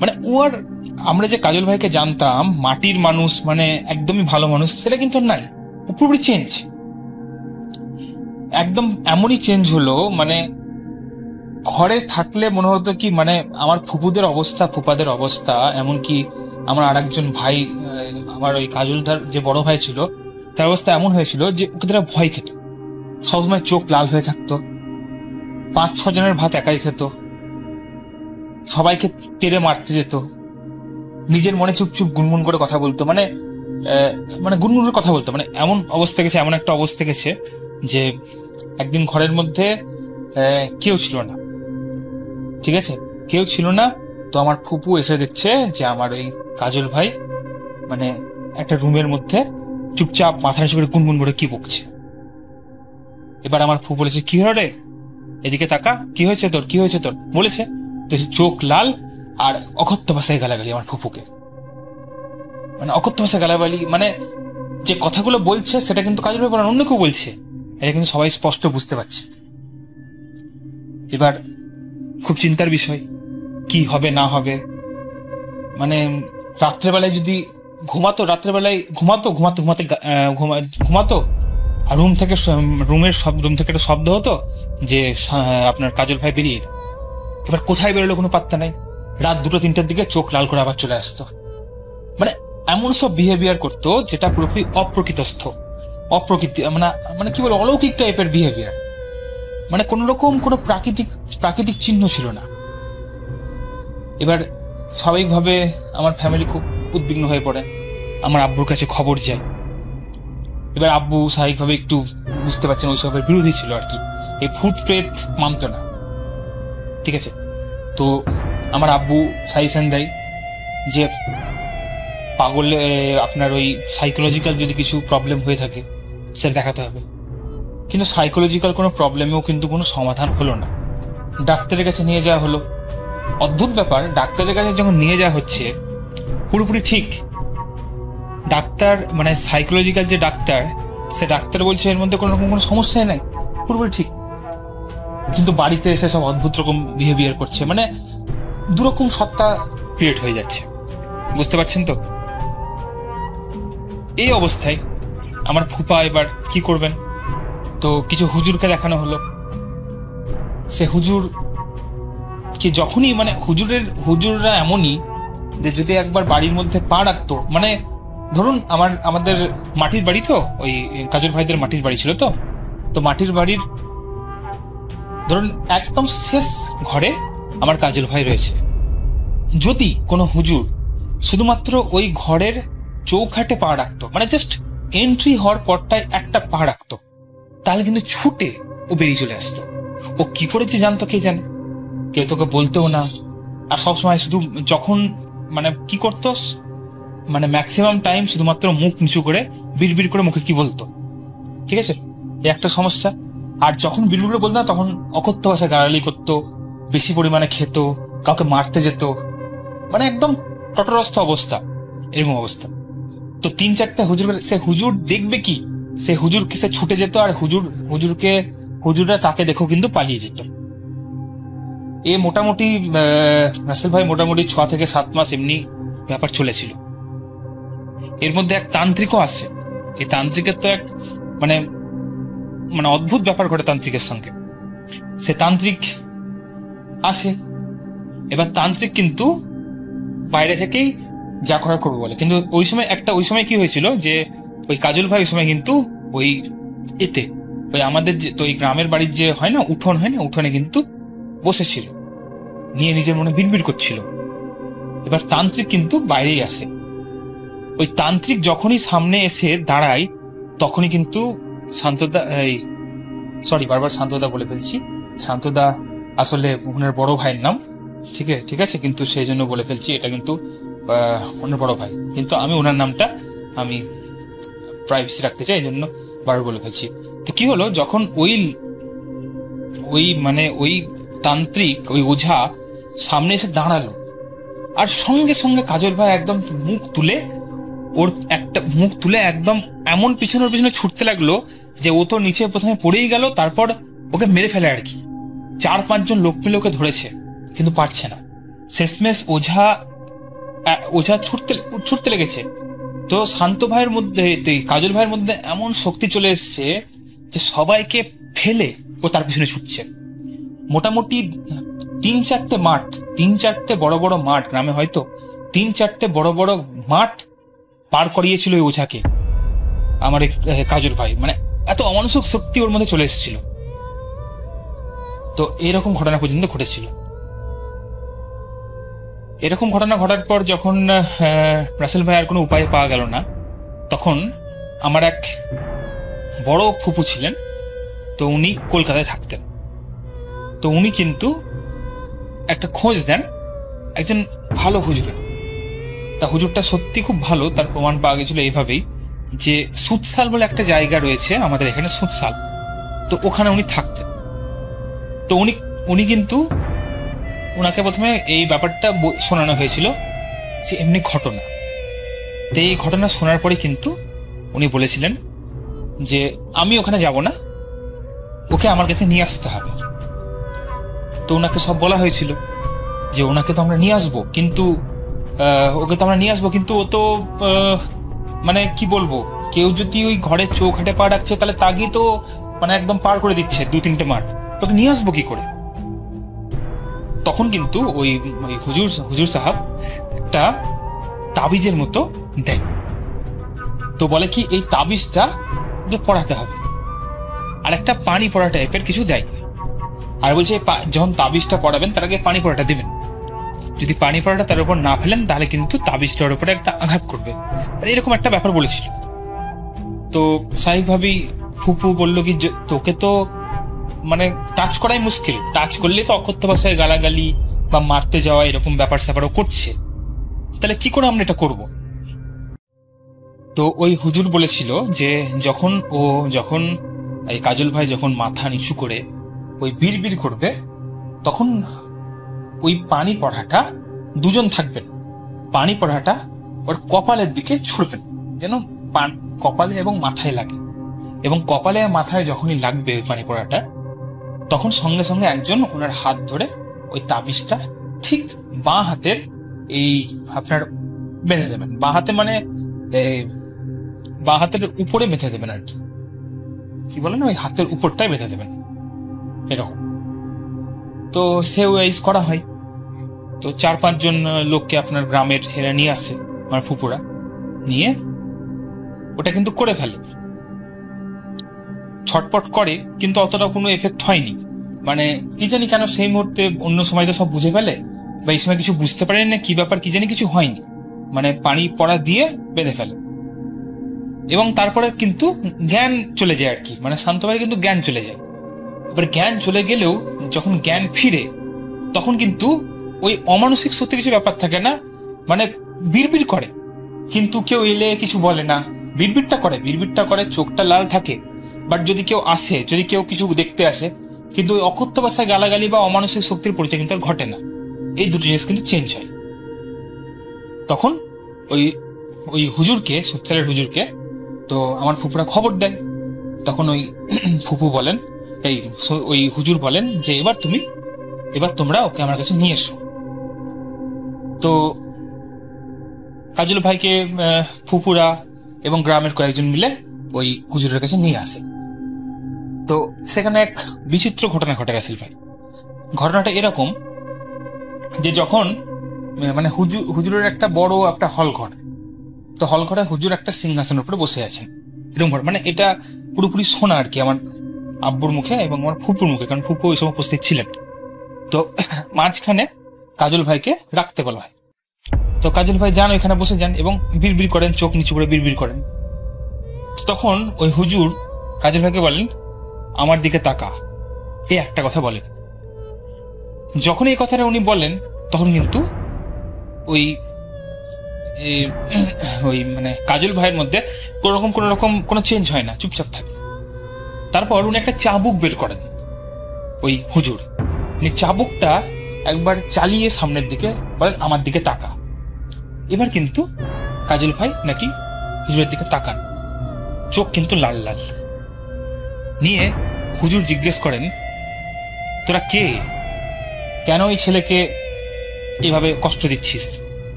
মানে ওর, আমরা যে কাজল ভাইকে জানতাম মাটির মানুষ, মানে একদমই ভালো মানুষ, সেটা কিন্তু নাই। ও পুরোপুরি চেঞ্জ, একদম এমনই চেঞ্জ হলো, মানে ঘরে থাকলে মনে হতো কি, মানে আমার ফুপাদের অবস্থা, এমনকি আমার আর একজন ভাই, আমার ওই কাজলদার যে বড় ভাই ছিল, তার অবস্থা এমন হয়েছিল যে ওকে তারা ভয় খেত, সবসময় চোখ লাল হয়ে থাকতো, 5-6 জনের ভাত একাই খেত, সবাইকে তেড়ে মারতে যেত, নিজের মনে চুপচুপ গুনগুন করে কথা বলতো, মানে গুনগুন করে কথা বলতো, মানে এমন অবস্থা গেছে, এমন একটা অবস্থা গেছে যে একদিন ঘরের মধ্যে কেউ ছিল না, ঠিক আছে, কেউ ছিল না। তো আমার ফুপু এসে দেখছে যে আমার ওই কাজল ভাই মানে একটা রুমের মধ্যে চুপচাপ মাথা নিচে করে গুনগুন করে কি বকছে। এবার আমার ফুপু বলেছে, কি হলো রে, এদিকে তাকা, কি হয়েছে তোর বলেছে। তো চোখ লাল আর অকথ্য ভাষায় গালাগালি আমার ফুপুকে, মানে অকথ্য ভাষায় গালাগালি, মানে যে কথাগুলো বলছে সেটা কিন্তু কাজল ভাই বলেন, অন্য কেউ বলছে, এটা কিন্তু সবাই স্পষ্ট বুঝতে পারছে। এবার খুব চিন্তার বিষয়, কি হবে না হবে, মানে রাত্রেবেলায় যদি ঘুমাতো আর রুম থেকে একটা শব্দ হতো যে আপনার কাজল ভাই বেরিয়ে, এবার কোথায় বেরোলো কোনো পাত্তা নাই, রাত 2-3টার দিকে চোখ লাল করে আবার চলে আসতো। মানে এমন সব বিহেভিয়ার করতো যেটা পুরোপুরি মানে কি বলে, অলৌকিক টাইপের বিহেভিয়ার, মানে কোন রকম কোনো প্রাকৃতিক চিহ্ন ছিল না। এবার স্বাভাবিকভাবে আমার ফ্যামিলি খুব উদ্বিগ্ন হয়ে পড়ে, আমার আব্বুর কাছে খবর যায়। এবার আব্বু স্বাভাবিকভাবে একটু বুঝতে পারছেন ওইসবের বিরোধী ছিল আর কি, এই ভূত প্রেত মানত না, ঠিক আছে। তো আমার আব্বু সাজেশন দেয় যে পাগলে আপনার ওই সাইকোলজিক্যাল যদি কিছু প্রবলেম হয়ে থাকে সেটা দেখাতে হবে। কিন্তু সাইকোলজিক্যাল কোনো প্রবলেমেও কিন্তু কোনো সমাধান হলো না। ডাক্তারের কাছে নিয়ে যাওয়া হলো, অদ্ভুত ব্যাপার, ডাক্তারের কাছে যখন নিয়ে যাওয়া হচ্ছে পুরোপুরি ঠিক, ডাক্তার মানে সাইকোলজিক্যাল যে ডাক্তার, সে ডাক্তার বলছে এর মধ্যে কোনো রকম কোনো সমস্যাই নাই, পুরোপুরি ঠিক, কিন্তু বাড়িতে এসে সব অদ্ভুত রকম বিহেভিয়ার করছে, মানে দুরকম সত্তা ক্রিয়েট হয়ে যাচ্ছে, বুঝতে পারছেন তো। এই অবস্থায় আমার ফুপা এবার কি করবেন, তো কিছু হুজুরকে দেখানো হলো। সে হুজুর কি যখনই, মানে হুজুররা এমনই যে যদি একবার বাড়ির মধ্যে পা রাখতো, মানে ধরুন আমাদের মাটির বাড়ি, তো ওই কাজল ভাইদের মাটির বাড়ি ছিল, তো মাটির বাড়ির ধরুন একদম শেষ ঘরে আমার কাজল ভাই রয়েছে, যদি কোনো হুজুর শুধুমাত্র ওই ঘরের চৌখাটে পা রাখতো, মানে জাস্ট এন্ট্রি হওয়ার পরটায় একটা পা রাখতো, তাহলে কিন্তু ছুটে ও বেরিয়ে চলে আসতো। ও কি করেছে জানতো কে জানে, কেউ তোকে বলতেও না। আর সবসময় শুধু যখন মানে কি করতো, মানে ম্যাক্সিমাম টাইম শুধুমাত্র মুখ নিচু করে বিড়বিড় করে মুখে কি বলতো, ঠিক আছে, এই একটা সমস্যা। আর যখন বিড়বিড় করে বলতো না, তখন অকথ্য ভাষায় গালাগালি করতো, বেশি পরিমাণে খেত, কাউকে মারতে যেত, মানে একদম তটরস্থ অবস্থা, এরকম অবস্থা। তো 3-4টা হুজুর দেখবে কি, সে হুজুরকে সে ছুটে যেত, আর হুজুররা তাকে দেখো কিন্তু পালিয়ে যেত। এ মোটামুটি রাসেল ভাই মোটামুটি 6 থেকে 7 মাস এমনি ব্যাপার চলেছিল। এর মধ্যে এক তান্ত্রিকও আসে। এই তান্ত্রিকের তো এক মানে মানে অদ্ভুত ব্যাপার ঘটে তান্ত্রিকের সঙ্গে। সে তান্ত্রিক আসে, এবার তান্ত্রিক কিন্তু বাইরে থেকেই যা করার করবো বলে, কিন্তু ওই সময় কি হয়েছিল যে ওই কাজল ভাই ওই সময় কিন্তু ওই আমাদের যে তো ওই গ্রামের বাড়ির যে হয় না উঠোন, হয় না উঠোনে কিন্তু বসেছিল, নিয়ে নিজের মনে বিড়বিড় করছিল। এবার তান্ত্রিক কিন্তু বাইরেই আসে। ওই তান্ত্রিক যখনই সামনে এসে দাঁড়ায় তখনই কিন্তু বারবার শান্তদা বলে ফেলছি, শান্তদা আসলে ওনার বড় ভাইয়ের নাম, ঠিক আছে, কিন্তু সেই জন্য বলে ফেলছি, এটা কিন্তু ওনার বড় ভাই, কিন্তু আমি ওনার নামটা আমি প্রাইভেসি রাখতে চাই, এই জন্য বারবার বলে ফেলছি। তো কি হলো, যখন ওই তান্ত্রিক ওই ওঝা সামনে এসে দাঁড়ালো, আর সঙ্গে সঙ্গে কাজল ভাই একদম মুখ তুলে একদম এমন পিছনের পিছনে ছুটতে লাগলো যে ও তো নিচে প্রথমে পড়েই গেল, তারপর ওকে মেরে ফেলে আর কি। 4-5 জন লোক মিলে ওকে ধরেছে, কিন্তু পারছে না। শেষমেশ ওঝা ছুটতে লেগেছে। তো শান্ত ভাইয়ের মধ্যে, কাজল ভাইয়ের মধ্যে এমন শক্তি চলে এসছে যে সবাইকে ফেলে ও তার পিছনে ছুটছে। মোটামুটি 3-4টে বড় বড় মাঠ, গ্রামে হয়তো 3-4টে বড় বড় মাঠ পার করিয়েছিল ওই ওঝাকে আমার কাজল ভাই। মানে এত অমানুষিক শক্তি ওর মধ্যে চলে এসেছিল। তো এরকম ঘটনা পর্যন্ত ঘটেছিল। এরকম ঘটনা ঘটার পর যখন রাসেল ভাই আর কোনো উপায় পাওয়া গেল না, তখন আমার এক বড় ফুপু ছিলেন, তো উনি কলকাতায় থাকতেন। তো উনি কিন্তু একটা খোঁজ দেন একজন ভালো হুজুরের। তা হুজুরটা সত্যি খুব ভালো, তার প্রমাণ পাওয়া গেছিল এইভাবেই যে সুতসাল বলে একটা জায়গা রয়েছে আমাদের এখানে, সুতসাল। তো ওখানে উনি থাকতেন। তো উনি কিন্তু ওনাকে প্রথমে এই ব্যাপারটা শোনানো হয়েছিল যে এমনি ঘটনা। তো এই ঘটনা শোনার পরে কিন্তু উনি বলেছিলেন যে আমি ওখানে যাব না, ওকে আমার কাছে নিয়ে আসতে হবে। তো ওনাকে সব বলা হয়েছিল যে ওনাকে তো আমরা নিয়ে আসবো, কিন্তু ও তো মানে কি বলবো, কেউ যদি ওই ঘরের চৌখাটে পা রাখছে তাহলে তাগি তো মানে একদম পার করে দিচ্ছে 2-3টে মাঠ, তোকে নিয়ে আসবো কি করে। তখন কিন্তু ওই হুজুর সাহেব একটা তাবিজের মতো দেয়। তো বলে কি এই তাবিজটা পড়াতে হবে, আর একটা পানি পড়া টাইপের কিছু দেয়। আর বলছে যখন তাবিজটা পড়াবেন তার আগে পানি পড়াটা দিবেন, যদি পানি পড়াটা তার উপর না ফেলেন তাহলে কিন্তু তাবিজটার উপরে একটা আঘাত করবে, এরকম একটা ব্যাপার বলেছিল। তো স্বাভাবিকভাবেই ফুপু বলল কি তোকে তো মানে টাচ করাই মুশকিল, টাচ করলে তো অকথ্য ভাষায় গালাগালি বা মারতে যাওয়া এরকম ব্যাপার স্যাপারও করছে, তাহলে কি করে আমরা এটা করব। তো ওই হুজুর বলেছিল যে যখন এই কাজল ভাই যখন মাথা নিচু করে ওই বিড়বিড় করবে, তখন ওই পানি পড়াটা 2 জন থাকবেন, পানি পড়াটা ওর কপালের দিকে ছুড়বেন যেন কপালে এবং মাথায় লাগে, এবং কপালে মাথায় যখনই লাগবে ওই পানি পড়াটা, তখন সঙ্গে সঙ্গে একজন ওনার হাত ধরে ওই তাবিজটা ঠিক বাঁ হাতের এই আপনার বেঁধে দেবেন। বাঁ হাতে মানে বাঁ হাতের উপরে বেঁধে দেবেন আর কি বলেন, ওই হাতের উপরটাই বেঁধে দেবেন এরকম। তো সে ওয়াইজ করা হয়। তো 4-5 জন লোককে আপনার গ্রামের হেরা নিয়ে আসে আমার ফুপুরা, নিয়ে ওটা কিন্তু করে ফেলে, ছটপট করে, কিন্তু অতটা কোনো এফেক্ট হয়নি। মানে কি জানি কেন সেই মুহূর্তে, অন্য সময় তো সব বুঝে ফেলে, বা এই সময় কিছু বুঝতে পারেন না কি ব্যাপার, কি জানি কিছু হয়নি, মানে পানি পড়া দিয়ে বেঁধে ফেলে। এবং তারপরে কিন্তু জ্ঞান চলে যায় আর কি, মানে শান্তভাবে কিন্তু জ্ঞান চলে যায়। এবার জ্ঞান চলে গেলেও যখন জ্ঞান ফিরে, তখন কিন্তু ওই অমানসিক সত্যি কিছু ব্যাপার থাকে না, মানে বিড়বিড় করে, কিন্তু কেউ এলে কিছু বলে না, বিড়বিড়টা করে, চোখটা লাল থাকে। বাট যদি কেউ আসে, যদি কেউ কিছু দেখতে আসে, কিন্তু ওই অকথ্য ভাষায় গালাগালি বা অমানসিক শক্তির পরিচয় কিন্তু আর ঘটে না। এই দুটো জিনিস কিন্তু চেঞ্জ হয়। তখন ওই হুজুরকে, সুতসালের হুজুরকে, তো আমার ফুপুরা খবর দেয়। তখন ওই ফুপু বলেন, ওই হুজুর বলেন যে এবার তোমরা ওকে আমার কাছে নিয়ে এসো। তো কাজল ভাইকে ফুপুরা এবং গ্রামের কয়েকজন মিলে ওই হুজুরের কাছে নিয়ে আসে। তো সেখানে এক বিচিত্র ঘটনা ঘটে রাসেল ভাই। ঘটনাটা এরকম যে যখন মানে হুজুরের একটা বড় একটা হল ঘর, তো হল ঘরে হুজুর একটা সিংহাসনের উপরে বসে আছেন এরকম ঘর, মানে এটা পুরোপুরি শোনা আর কি আমার আব্বুর মুখে এবং আমার ফুপুর মুখে, কারণ ফুপু ওই সময় উপস্থিত ছিলেন। তো মাঝখানে কাজল ভাইকে রাখতে বলা হয়। তো কাজল ভাই যান, ওইখানে বসে যান এবং বিড়বিড় করেন, চোখ নিচু করে বিড়বিড় করেন। তখন ওই হুজুর কাজল ভাইকে বলেন, আমার দিকে তাকা, এই একটা কথা বলেন। যখন এই কথাটা উনি বলেন, তখন কিন্তু ওই মানে কাজল ভাইয়ের মধ্যে কোনো রকম কোনো চেঞ্জ হয় না, চুপচাপ থাকে। তারপর উনি একটা চাবুক বের করেন ওই হুজুর, চাবুকটা একবার চালিয়ে সামনের দিকে বলেন আমার দিকে তাকা। এবার কিন্তু কাজল ভাই নাকি হুজুরের দিকে তাকান, চোখ কিন্তু লাল লাল। নিয়ে হুজুর জিজ্ঞেস করেন, তোরা কে, কেন এই ছেলেকে এভাবে কষ্ট দিচ্ছিস?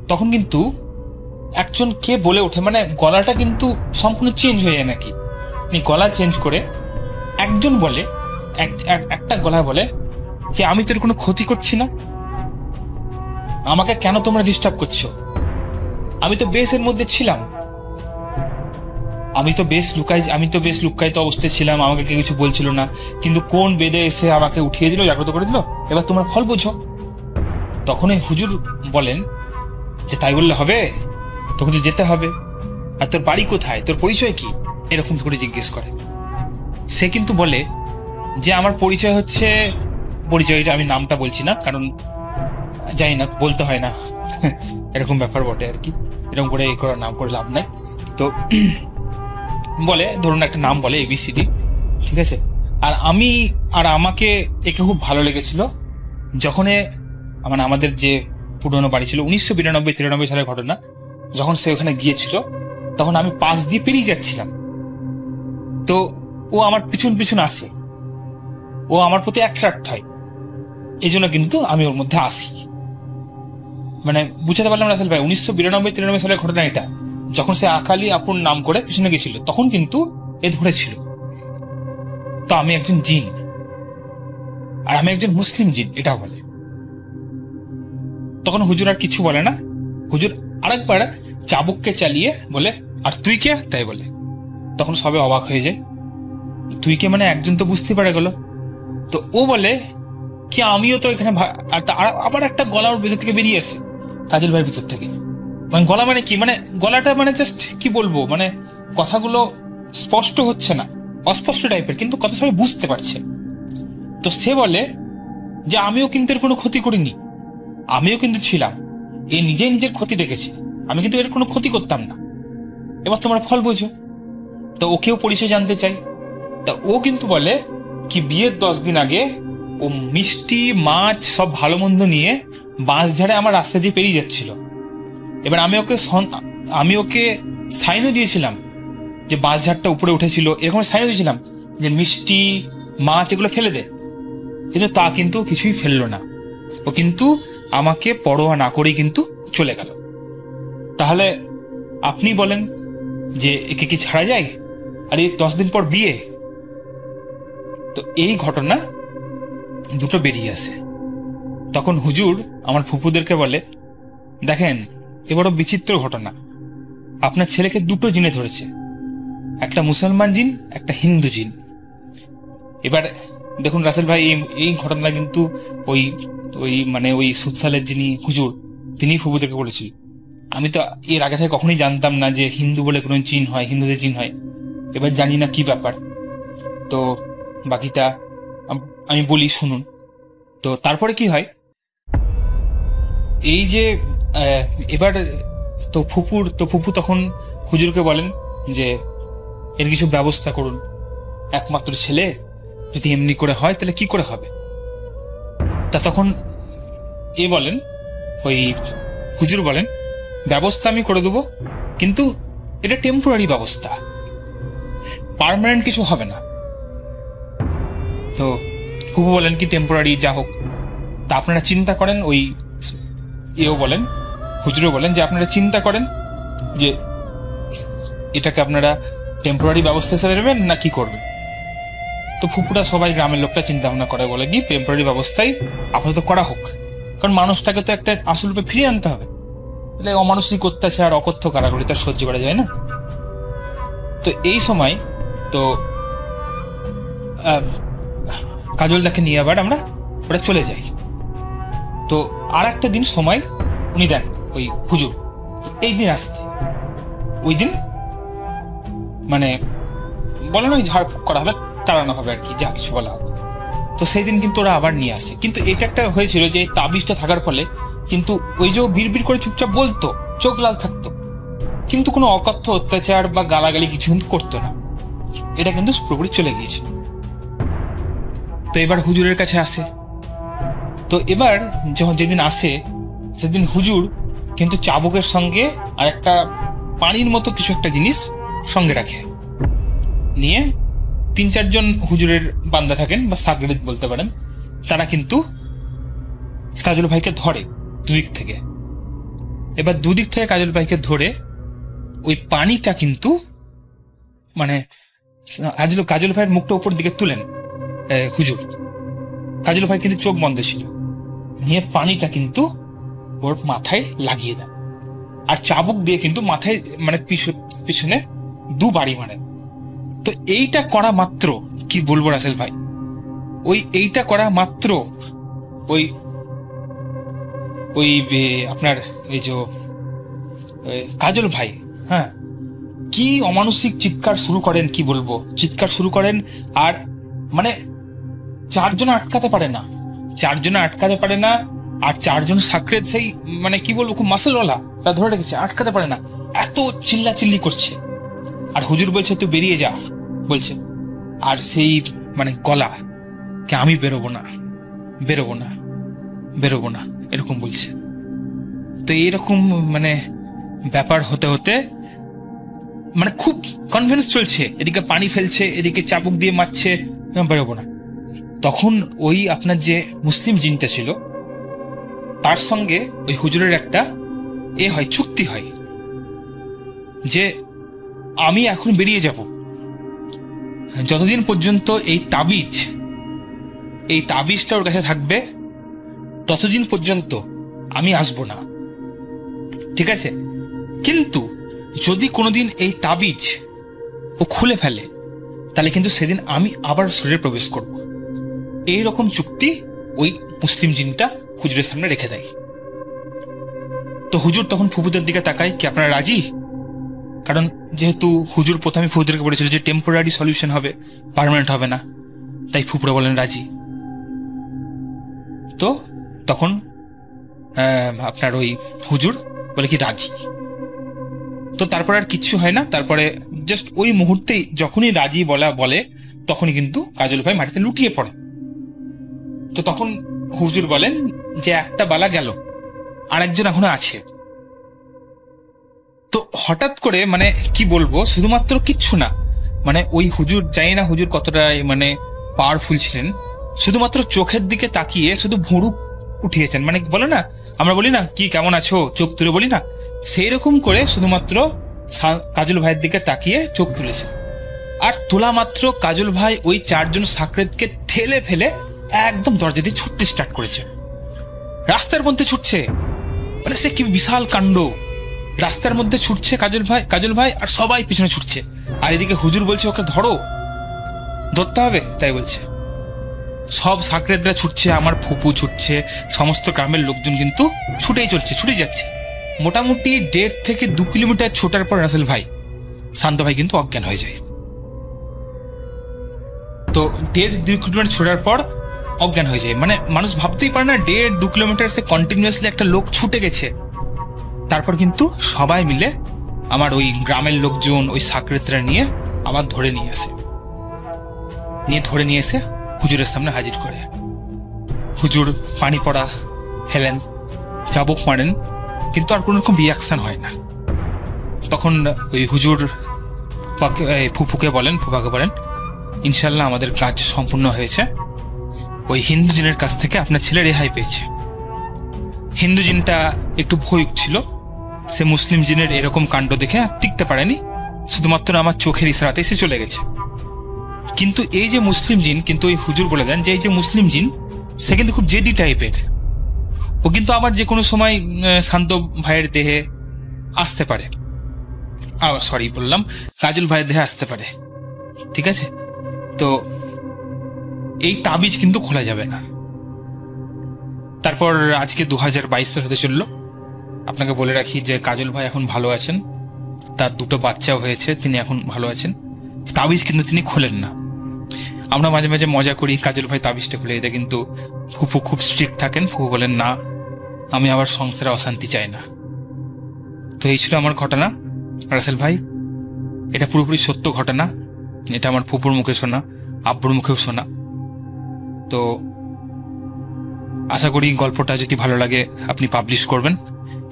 তখন কিন্তু একজন কে বলে ওঠে, মানে গলাটা কিন্তু সম্পূর্ণ চেঞ্জ হয়ে যায় নাকি, গলা চেঞ্জ করে একজন বলে, একটা গলায় বলে যে আমি তোর কোনো ক্ষতি করছি না, আমাকে কেন তোমরা ডিস্টার্ব করছো? আমি তো বেশের মধ্যে ছিলাম, আমি তো বেশ লুকায়িত অবস্থায় ছিলাম, আমাকে কেউ কিছু বলছিল না, কিন্তু কোন বেদে এসে আমাকে উঠিয়ে দিল, জাগ্রত করে দিল, এবার তোমরা ফল বুঝো। তখন এই হুজুর বলেন যে তাই বললে হবে, তোকে তো যেতে হবে, আর তোর বাড়ি কোথায়, তোর পরিচয় কি, এরকম করে জিজ্ঞেস করে। সে কিন্তু বলে যে আমার পরিচয় হচ্ছে, পরিচয়টা আমি নামটা বলছি না কারণ জানি না, বলতে হয় না, এরকম ব্যাপার বটে আর কি, এরকম করে এই করার নাম করে লাভ নাই। তো বলে ধরুন একটা নাম বলে ABCD, ঠিক আছে। আর আমাকে একে খুব ভালো লেগেছিল যখন মানে আমাদের যে পুরনো বাড়ি ছিল 1992-93 সালের ঘটনা, যখন সে ওখানে গিয়েছিল তখন আমি পাশ দিয়ে পেরিয়ে যাচ্ছিলাম, তো ও আমার পিছন পিছন আসে, ও আমার প্রতি অ্যাট্রাক্ট হয়, এই জন্য কিন্তু আমি ওর মধ্যে আসি। মানে বুঝাতে পারলাম রাসেল ভাই, 1992-93 সালের ঘটনা এটা, যখন সে আকালি আপন নাম করে পিছনে গেছিল তখন কিন্তু এ ধরেছিল। তো আমি একজন জিন, আর আমি একজন মুসলিম জিন, এটা বলে। তখন হুজুর আর কিছু বলে না, হুজুর আরেকবার চাবুককে চালিয়ে বলে আর তুই কে, তাই বলে। তখন সবে অবাক হয়ে যায়, তুই কে মানে একজন তো বুঝতে পারে গেল। তো ও বলে কি আমিও তো এখানে, আবার একটা গলা ওর ভিতর থেকে বেরিয়ে আসে, কাজল ভাইয়ের ভিতর থেকে। মানে গলা মানে কি, মানে গলাটা মানে জাস্ট কি বলবো, মানে কথাগুলো স্পষ্ট হচ্ছে না, অস্পষ্ট টাইপের, কিন্তু কথা সবাই বুঝতে পারছে। তো সে বলে যে আমিও কিন্তু এর কোনো ক্ষতি করিনি, আমিও কিন্তু ছিলাম, এ নিজেই নিজের ক্ষতি ডেকেছে, আমি কিন্তু এর কোনো ক্ষতি করতাম না, এবার তোমরা ফল বোঝো। তো ওকেও পরিচয় জানতে চাই, তা ও কিন্তু বলে কি বিয়ের 10 দিন আগে ও মিষ্টি মাছ সব ভালো মন্দ নিয়ে বাঁশঝাড়ে আমার রাস্তা দিয়ে পেরিয়ে যাচ্ছিল। এবার আমি ওকে সাইনও দিয়েছিলাম যে বাঁশঝাড়টা উপরে উঠেছিল, এরকম সাইনও দিয়েছিলাম যে মিষ্টি মাছ এগুলো ফেলে দে, কিন্তু তা কিন্তু কিছুই ফেললো না, ও কিন্তু আমাকে পরোয়া না করেই কিন্তু চলে গেল। তাহলে আপনি বলেন যে একে কি ছাড়া যায়? আর এই 10 দিন পর বিয়ে। তো এই ঘটনা দুটো বেরিয়ে আসে। তখন হুজুর আমার ফুপুদেরকে বলে, দেখেন এ বড় বিচিত্র ঘটনা, আপনার ছেলেকে দুটো জিনে ধরেছে, একটা মুসলমান জিন, একটা হিন্দু জিন। এবার দেখুন রাসেল ভাই, এই ঘটনা কিন্তু ওই সুদসালের যিনি হুজুর তিনি ফুপুদেরকে বলেছিল। আমি তো এর আগে থেকে কখনোই জানতাম না যে হিন্দু বলে কোনো জিন হয়, হিন্দুদের জিন হয়, এবার জানি না কি ব্যাপার। তো বাকিটা আমি বলি, শুনুন। তো তারপরে কি হয়, এই যে এবার তো ফুপু তখন হুজুরকে বলেন যে এর কিছু ব্যবস্থা করুন, একমাত্র ছেলে যদি এমনি করে হয় তাহলে কি করে হবে। তা তখন বলেন, ওই হুজুর বলেন ব্যবস্থা আমি করে দেবো, কিন্তু এটা টেম্পোরারি ব্যবস্থা, পার্মানেন্ট কিছু হবে না। তো ফুপু বলেন কি টেম্পোরারি যা হোক, তা আপনারা চিন্তা করেন, ওই বলেন হুজুরও বলেন যে আপনারা চিন্তা করেন যে এটাকে আপনারা টেম্পোরারি ব্যবস্থা হিসেবে নেবেন না কি করবেন। তো ফুপুরা সবাই গ্রামের লোকটা চিন্তা ভাবনা করে, বলে কি টেম্পোরারি ব্যবস্থাই আপাতত করা হোক, কারণ মানুষটাকে তো একটা আসল রূপে ফিরিয়ে আনতে হবে, એટલે অমানসিক অত্যাচার অকথ্য কারাগারি তার সহ্য করা যায় না। তো এই সময় তো কাজলদাকে নিয়ে আবার ওরা চলে যাই। তো আর একটা দিন সময় উনি দেন ওই হুজুর, এই দিন আসতে, ওই দিন মানে বলে না ঝাড়ফুঁক করা হবে, তাড়ানো হবে আর কি, যা কিছু বলা হবে। তো সেই দিন কিন্তু ওরা আবার নিয়ে আসে। কিন্তু এটা একটা হয়েছিল যে তাবিজটা থাকার ফলে কিন্তু ওই যে বিড়বিড় করে চুপচাপ বলতো, চোখ লাল থাকতো, কিন্তু কোনো অকথ্য অত্যাচার বা গালাগালি কিছু কিন্তু করতো না, এটা কিন্তু পুরোপুরি চলে গিয়েছিল। তো এবার হুজুরের কাছে আসে, তো এবার যখন যেদিন আসে সেদিন হুজুর কিন্তু চাবুকের সঙ্গে আর একটা পানির মতো কিছু একটা জিনিস সঙ্গে রাখে, নিয়ে 3-4 জন হুজুরের বান্দা থাকেন বা সাগরেদ বলতে পারেন, তারা কিন্তু কাজল ভাইকে ধরে দুদিক থেকে। এবার দুদিক থেকে কাজল ভাইকে ধরে ওই পানিটা কিন্তু মানে কাজল ভাইয়ের মুখটা উপর দিকে তুলেন হুজুর। কাজল ভাই কিন্তু চোখ বন্ধ ছিল, নিয়ে পানিটা কিন্তু ওর মাথায় লাগিয়ে দেন, আর চাবুক দিয়ে কিন্তু মাথায় মানে পিছনে 2 বাড়ি মারেন। তো এইটা করা মাত্র, কি বলবো রাসেল ভাই, এইটা করা মাত্র ওই আপনার এই যে কাজল ভাই, হ্যাঁ, কি অমানসিক চিৎকার শুরু করেন, কি বলবো, চিৎকার শুরু করেন। আর মানে 4 জন আটকাতে পারে না, 4 জন আটকাতে পারে না। আর 4 জন সাকরেদ সেই মানে কি বলবো খুব মাসেলওয়ালা, তা ধরে রেখেছে, আটকাতে পারে না, এত চিল্লাচিল্লি করছে। আর হুজুর বলছে তুই বেরিয়ে যা বলছে, আর সেই মানে গলা কে আমি বেরোবো না বেরোবো না বেরোবো না এরকম বলছে। তো এইরকম মানে ব্যাপার হতে হতে মানে খুব কনফিডেন্স চলছে, এদিকে পানি ফেলছে, এদিকে চাবুক দিয়ে মারছে, বেরোবো না। তখন ওই আপনার যে মুসলিম জিনটা ছিল তার সঙ্গে ওই হুজুরের একটা হয়, চুক্তি হয় যে আমি এখন বেরিয়ে যাব, যতদিন পর্যন্ত এই তাবিজটা ওর কাছে থাকবে ততদিন পর্যন্ত আমি আসবো না, ঠিক আছে? কিন্তু যদি কোনোদিন এই তাবিজ ও খুলে ফেলে তাহলে কিন্তু সেদিন আমি আবার শরীরে প্রবেশ করব। এইরকম চুক্তি ওই মুসলিম জিনটা হুজুরের সামনে রেখে দেয়। তো হুজুর তখন ফুপুদের দিকে তাকায়, কি আপনারা রাজি? কারণ যেহেতু হুজুর প্রথমে ফুপুদেরকে বলেছিল যে টেম্পোরারি সলিউশন হবে, পার্মানেন্ট হবে না, তাই ফুপুরা বলেন রাজি। তো তখন আপনার ওই হুজুর বলে কি রাজি। তো তারপর আর কিচ্ছু হয় না, তারপরে জাস্ট ওই মুহূর্তেই যখনই রাজি বলে তখনই কিন্তু কাজল ভাই মাটিতে লুটিয়ে পড়ে। তো তখন হুজুর বলেন যে একটা বালা গেল, আর একজন এখনো আছে। তো হঠাৎ করে মানে কি বলবো, শুধুমাত্র কিচ্ছু না, মানে ওই হুজুর, জানি না হুজুর কতটা মানে পাওয়ারফুল ছিলেন, শুধুমাত্র চোখের দিকে তাকিয়ে শুধু ভুরু উঠিয়েছেন, মানে বলে না, আমরা বলি না কি কেমন আছো, চোখ তুলে বলি না, সেই রকম করে শুধুমাত্র কাজল ভাইয়ের দিকে তাকিয়ে চোখ তুলেছেন। আর তোলা মাত্র কাজল ভাই ওই 4 জন সাকরেদকে ঠেলে ফেলে একদম দরজা দিয়ে ছুটতে স্টার্ট করেছে, রাস্তার মধ্যে ছুটছে, মানে সে কি বিশাল কাণ্ড, রাস্তার মধ্যে ছুটছে কাজল ভাই আর সবাই পিছনে ছুটছে। আর এদিকে হুজুর বলছে ওকে ধরতে হবে, তাই বলছে। সব সাকরেদরা ছুটছে, আমার ফুপু ছুটছে, সমস্ত গ্রামের লোকজন কিন্তু ছুটে যাচ্ছে। মোটামুটি 1.5 থেকে 2 কিলোমিটার ছোটার পর রাসেল ভাই, শান্ত ভাই কিন্তু অজ্ঞান হয়ে যায়। তো 1.5-2 কিলোমিটার ছোটার পর অজ্ঞান হয়ে যায়, মানে মানুষ ভাবতেই পারে না 1.5-2 কিলোমিটার সে কন্টিনিউয়াসলি একটা লোক ছুটে গেছে। তারপর কিন্তু সবাই মিলে আমার ওই গ্রামের লোকজন ওই সাকরেদরা নিয়ে আবার ধরে নিয়ে এসে হুজুরের সামনে হাজির করে। হুজুর পানি পড়া ফেলেন, চাবুক মারেন, কিন্তু আর কোনো রকম রিয়াকশন হয় না। তখন ওই হুজুর ফুফাকে বলেন ইনশাল্লাহ আমাদের কাজ সম্পূর্ণ হয়েছে, ওই হিন্দু জিনের কাছ থেকে আপনার ছেলে রেহাই পেয়েছে। হিন্দু জিনটা একটু ভয়ুক ছিল, সে মুসলিম জিনের এরকম কাণ্ড দেখে আর টিকতে পারেনি, শুধুমাত্র আমার চোখের ইশারাতে সে চলে গেছে। কিন্তু এই যে মুসলিম জিন, কিন্তু ওই হুজুর বলে দেন যে এই যে মুসলিম জিন সে কিন্তু খুব জেদি টাইপের, ও কিন্তু আবার যে কোনো সময় শান্ত ভাইয়ের দেহে আসতে পারে, কাজল ভাইয়ের দেহে আসতে পারে, ঠিক আছে? তো এই তাবিজ কিন্তু খোলা যাবে না। তারপর আজকে 2022 হতে চললো। আপনাকে বলে রাখি যে কাজল ভাই এখন ভালো আছেন, তার 2টো বাচ্চাও হয়েছে, তিনি এখন ভালো আছেন। তাবিজ কিন্তু তিনি খোলেন না। আমরা মাঝে মাঝে মজা করি কাজল ভাই তাবিজটা খুলে দিতে, কিন্তু ফুফু খুব স্ট্রিক্ট থাকেন, ফুফু বলেন না, আমি আবার সংসারে অশান্তি চাই না। তো এই ছিল আমার ঘটনা রাসেল ভাই, এটা পুরোপুরি সত্য ঘটনা, এটা আমার ফুপুর মুখে শোনা, আব্বুর মুখেও শোনা। তো আশা করি গল্পটা যদি ভালো লাগে আপনি পাবলিশ করবেন।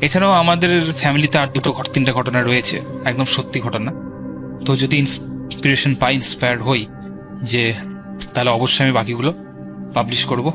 এছাড়াও আমাদের ফ্যামিলিতে আর 2-3টা ঘটনা রয়েছে, একদম সত্যি ঘটনা। তো যদি ইন্সপিরেশন পাই, ইন্সপায়ার্ড হই, যে তাহলে অবশ্যই আমি বাকিগুলো পাবলিশ করব।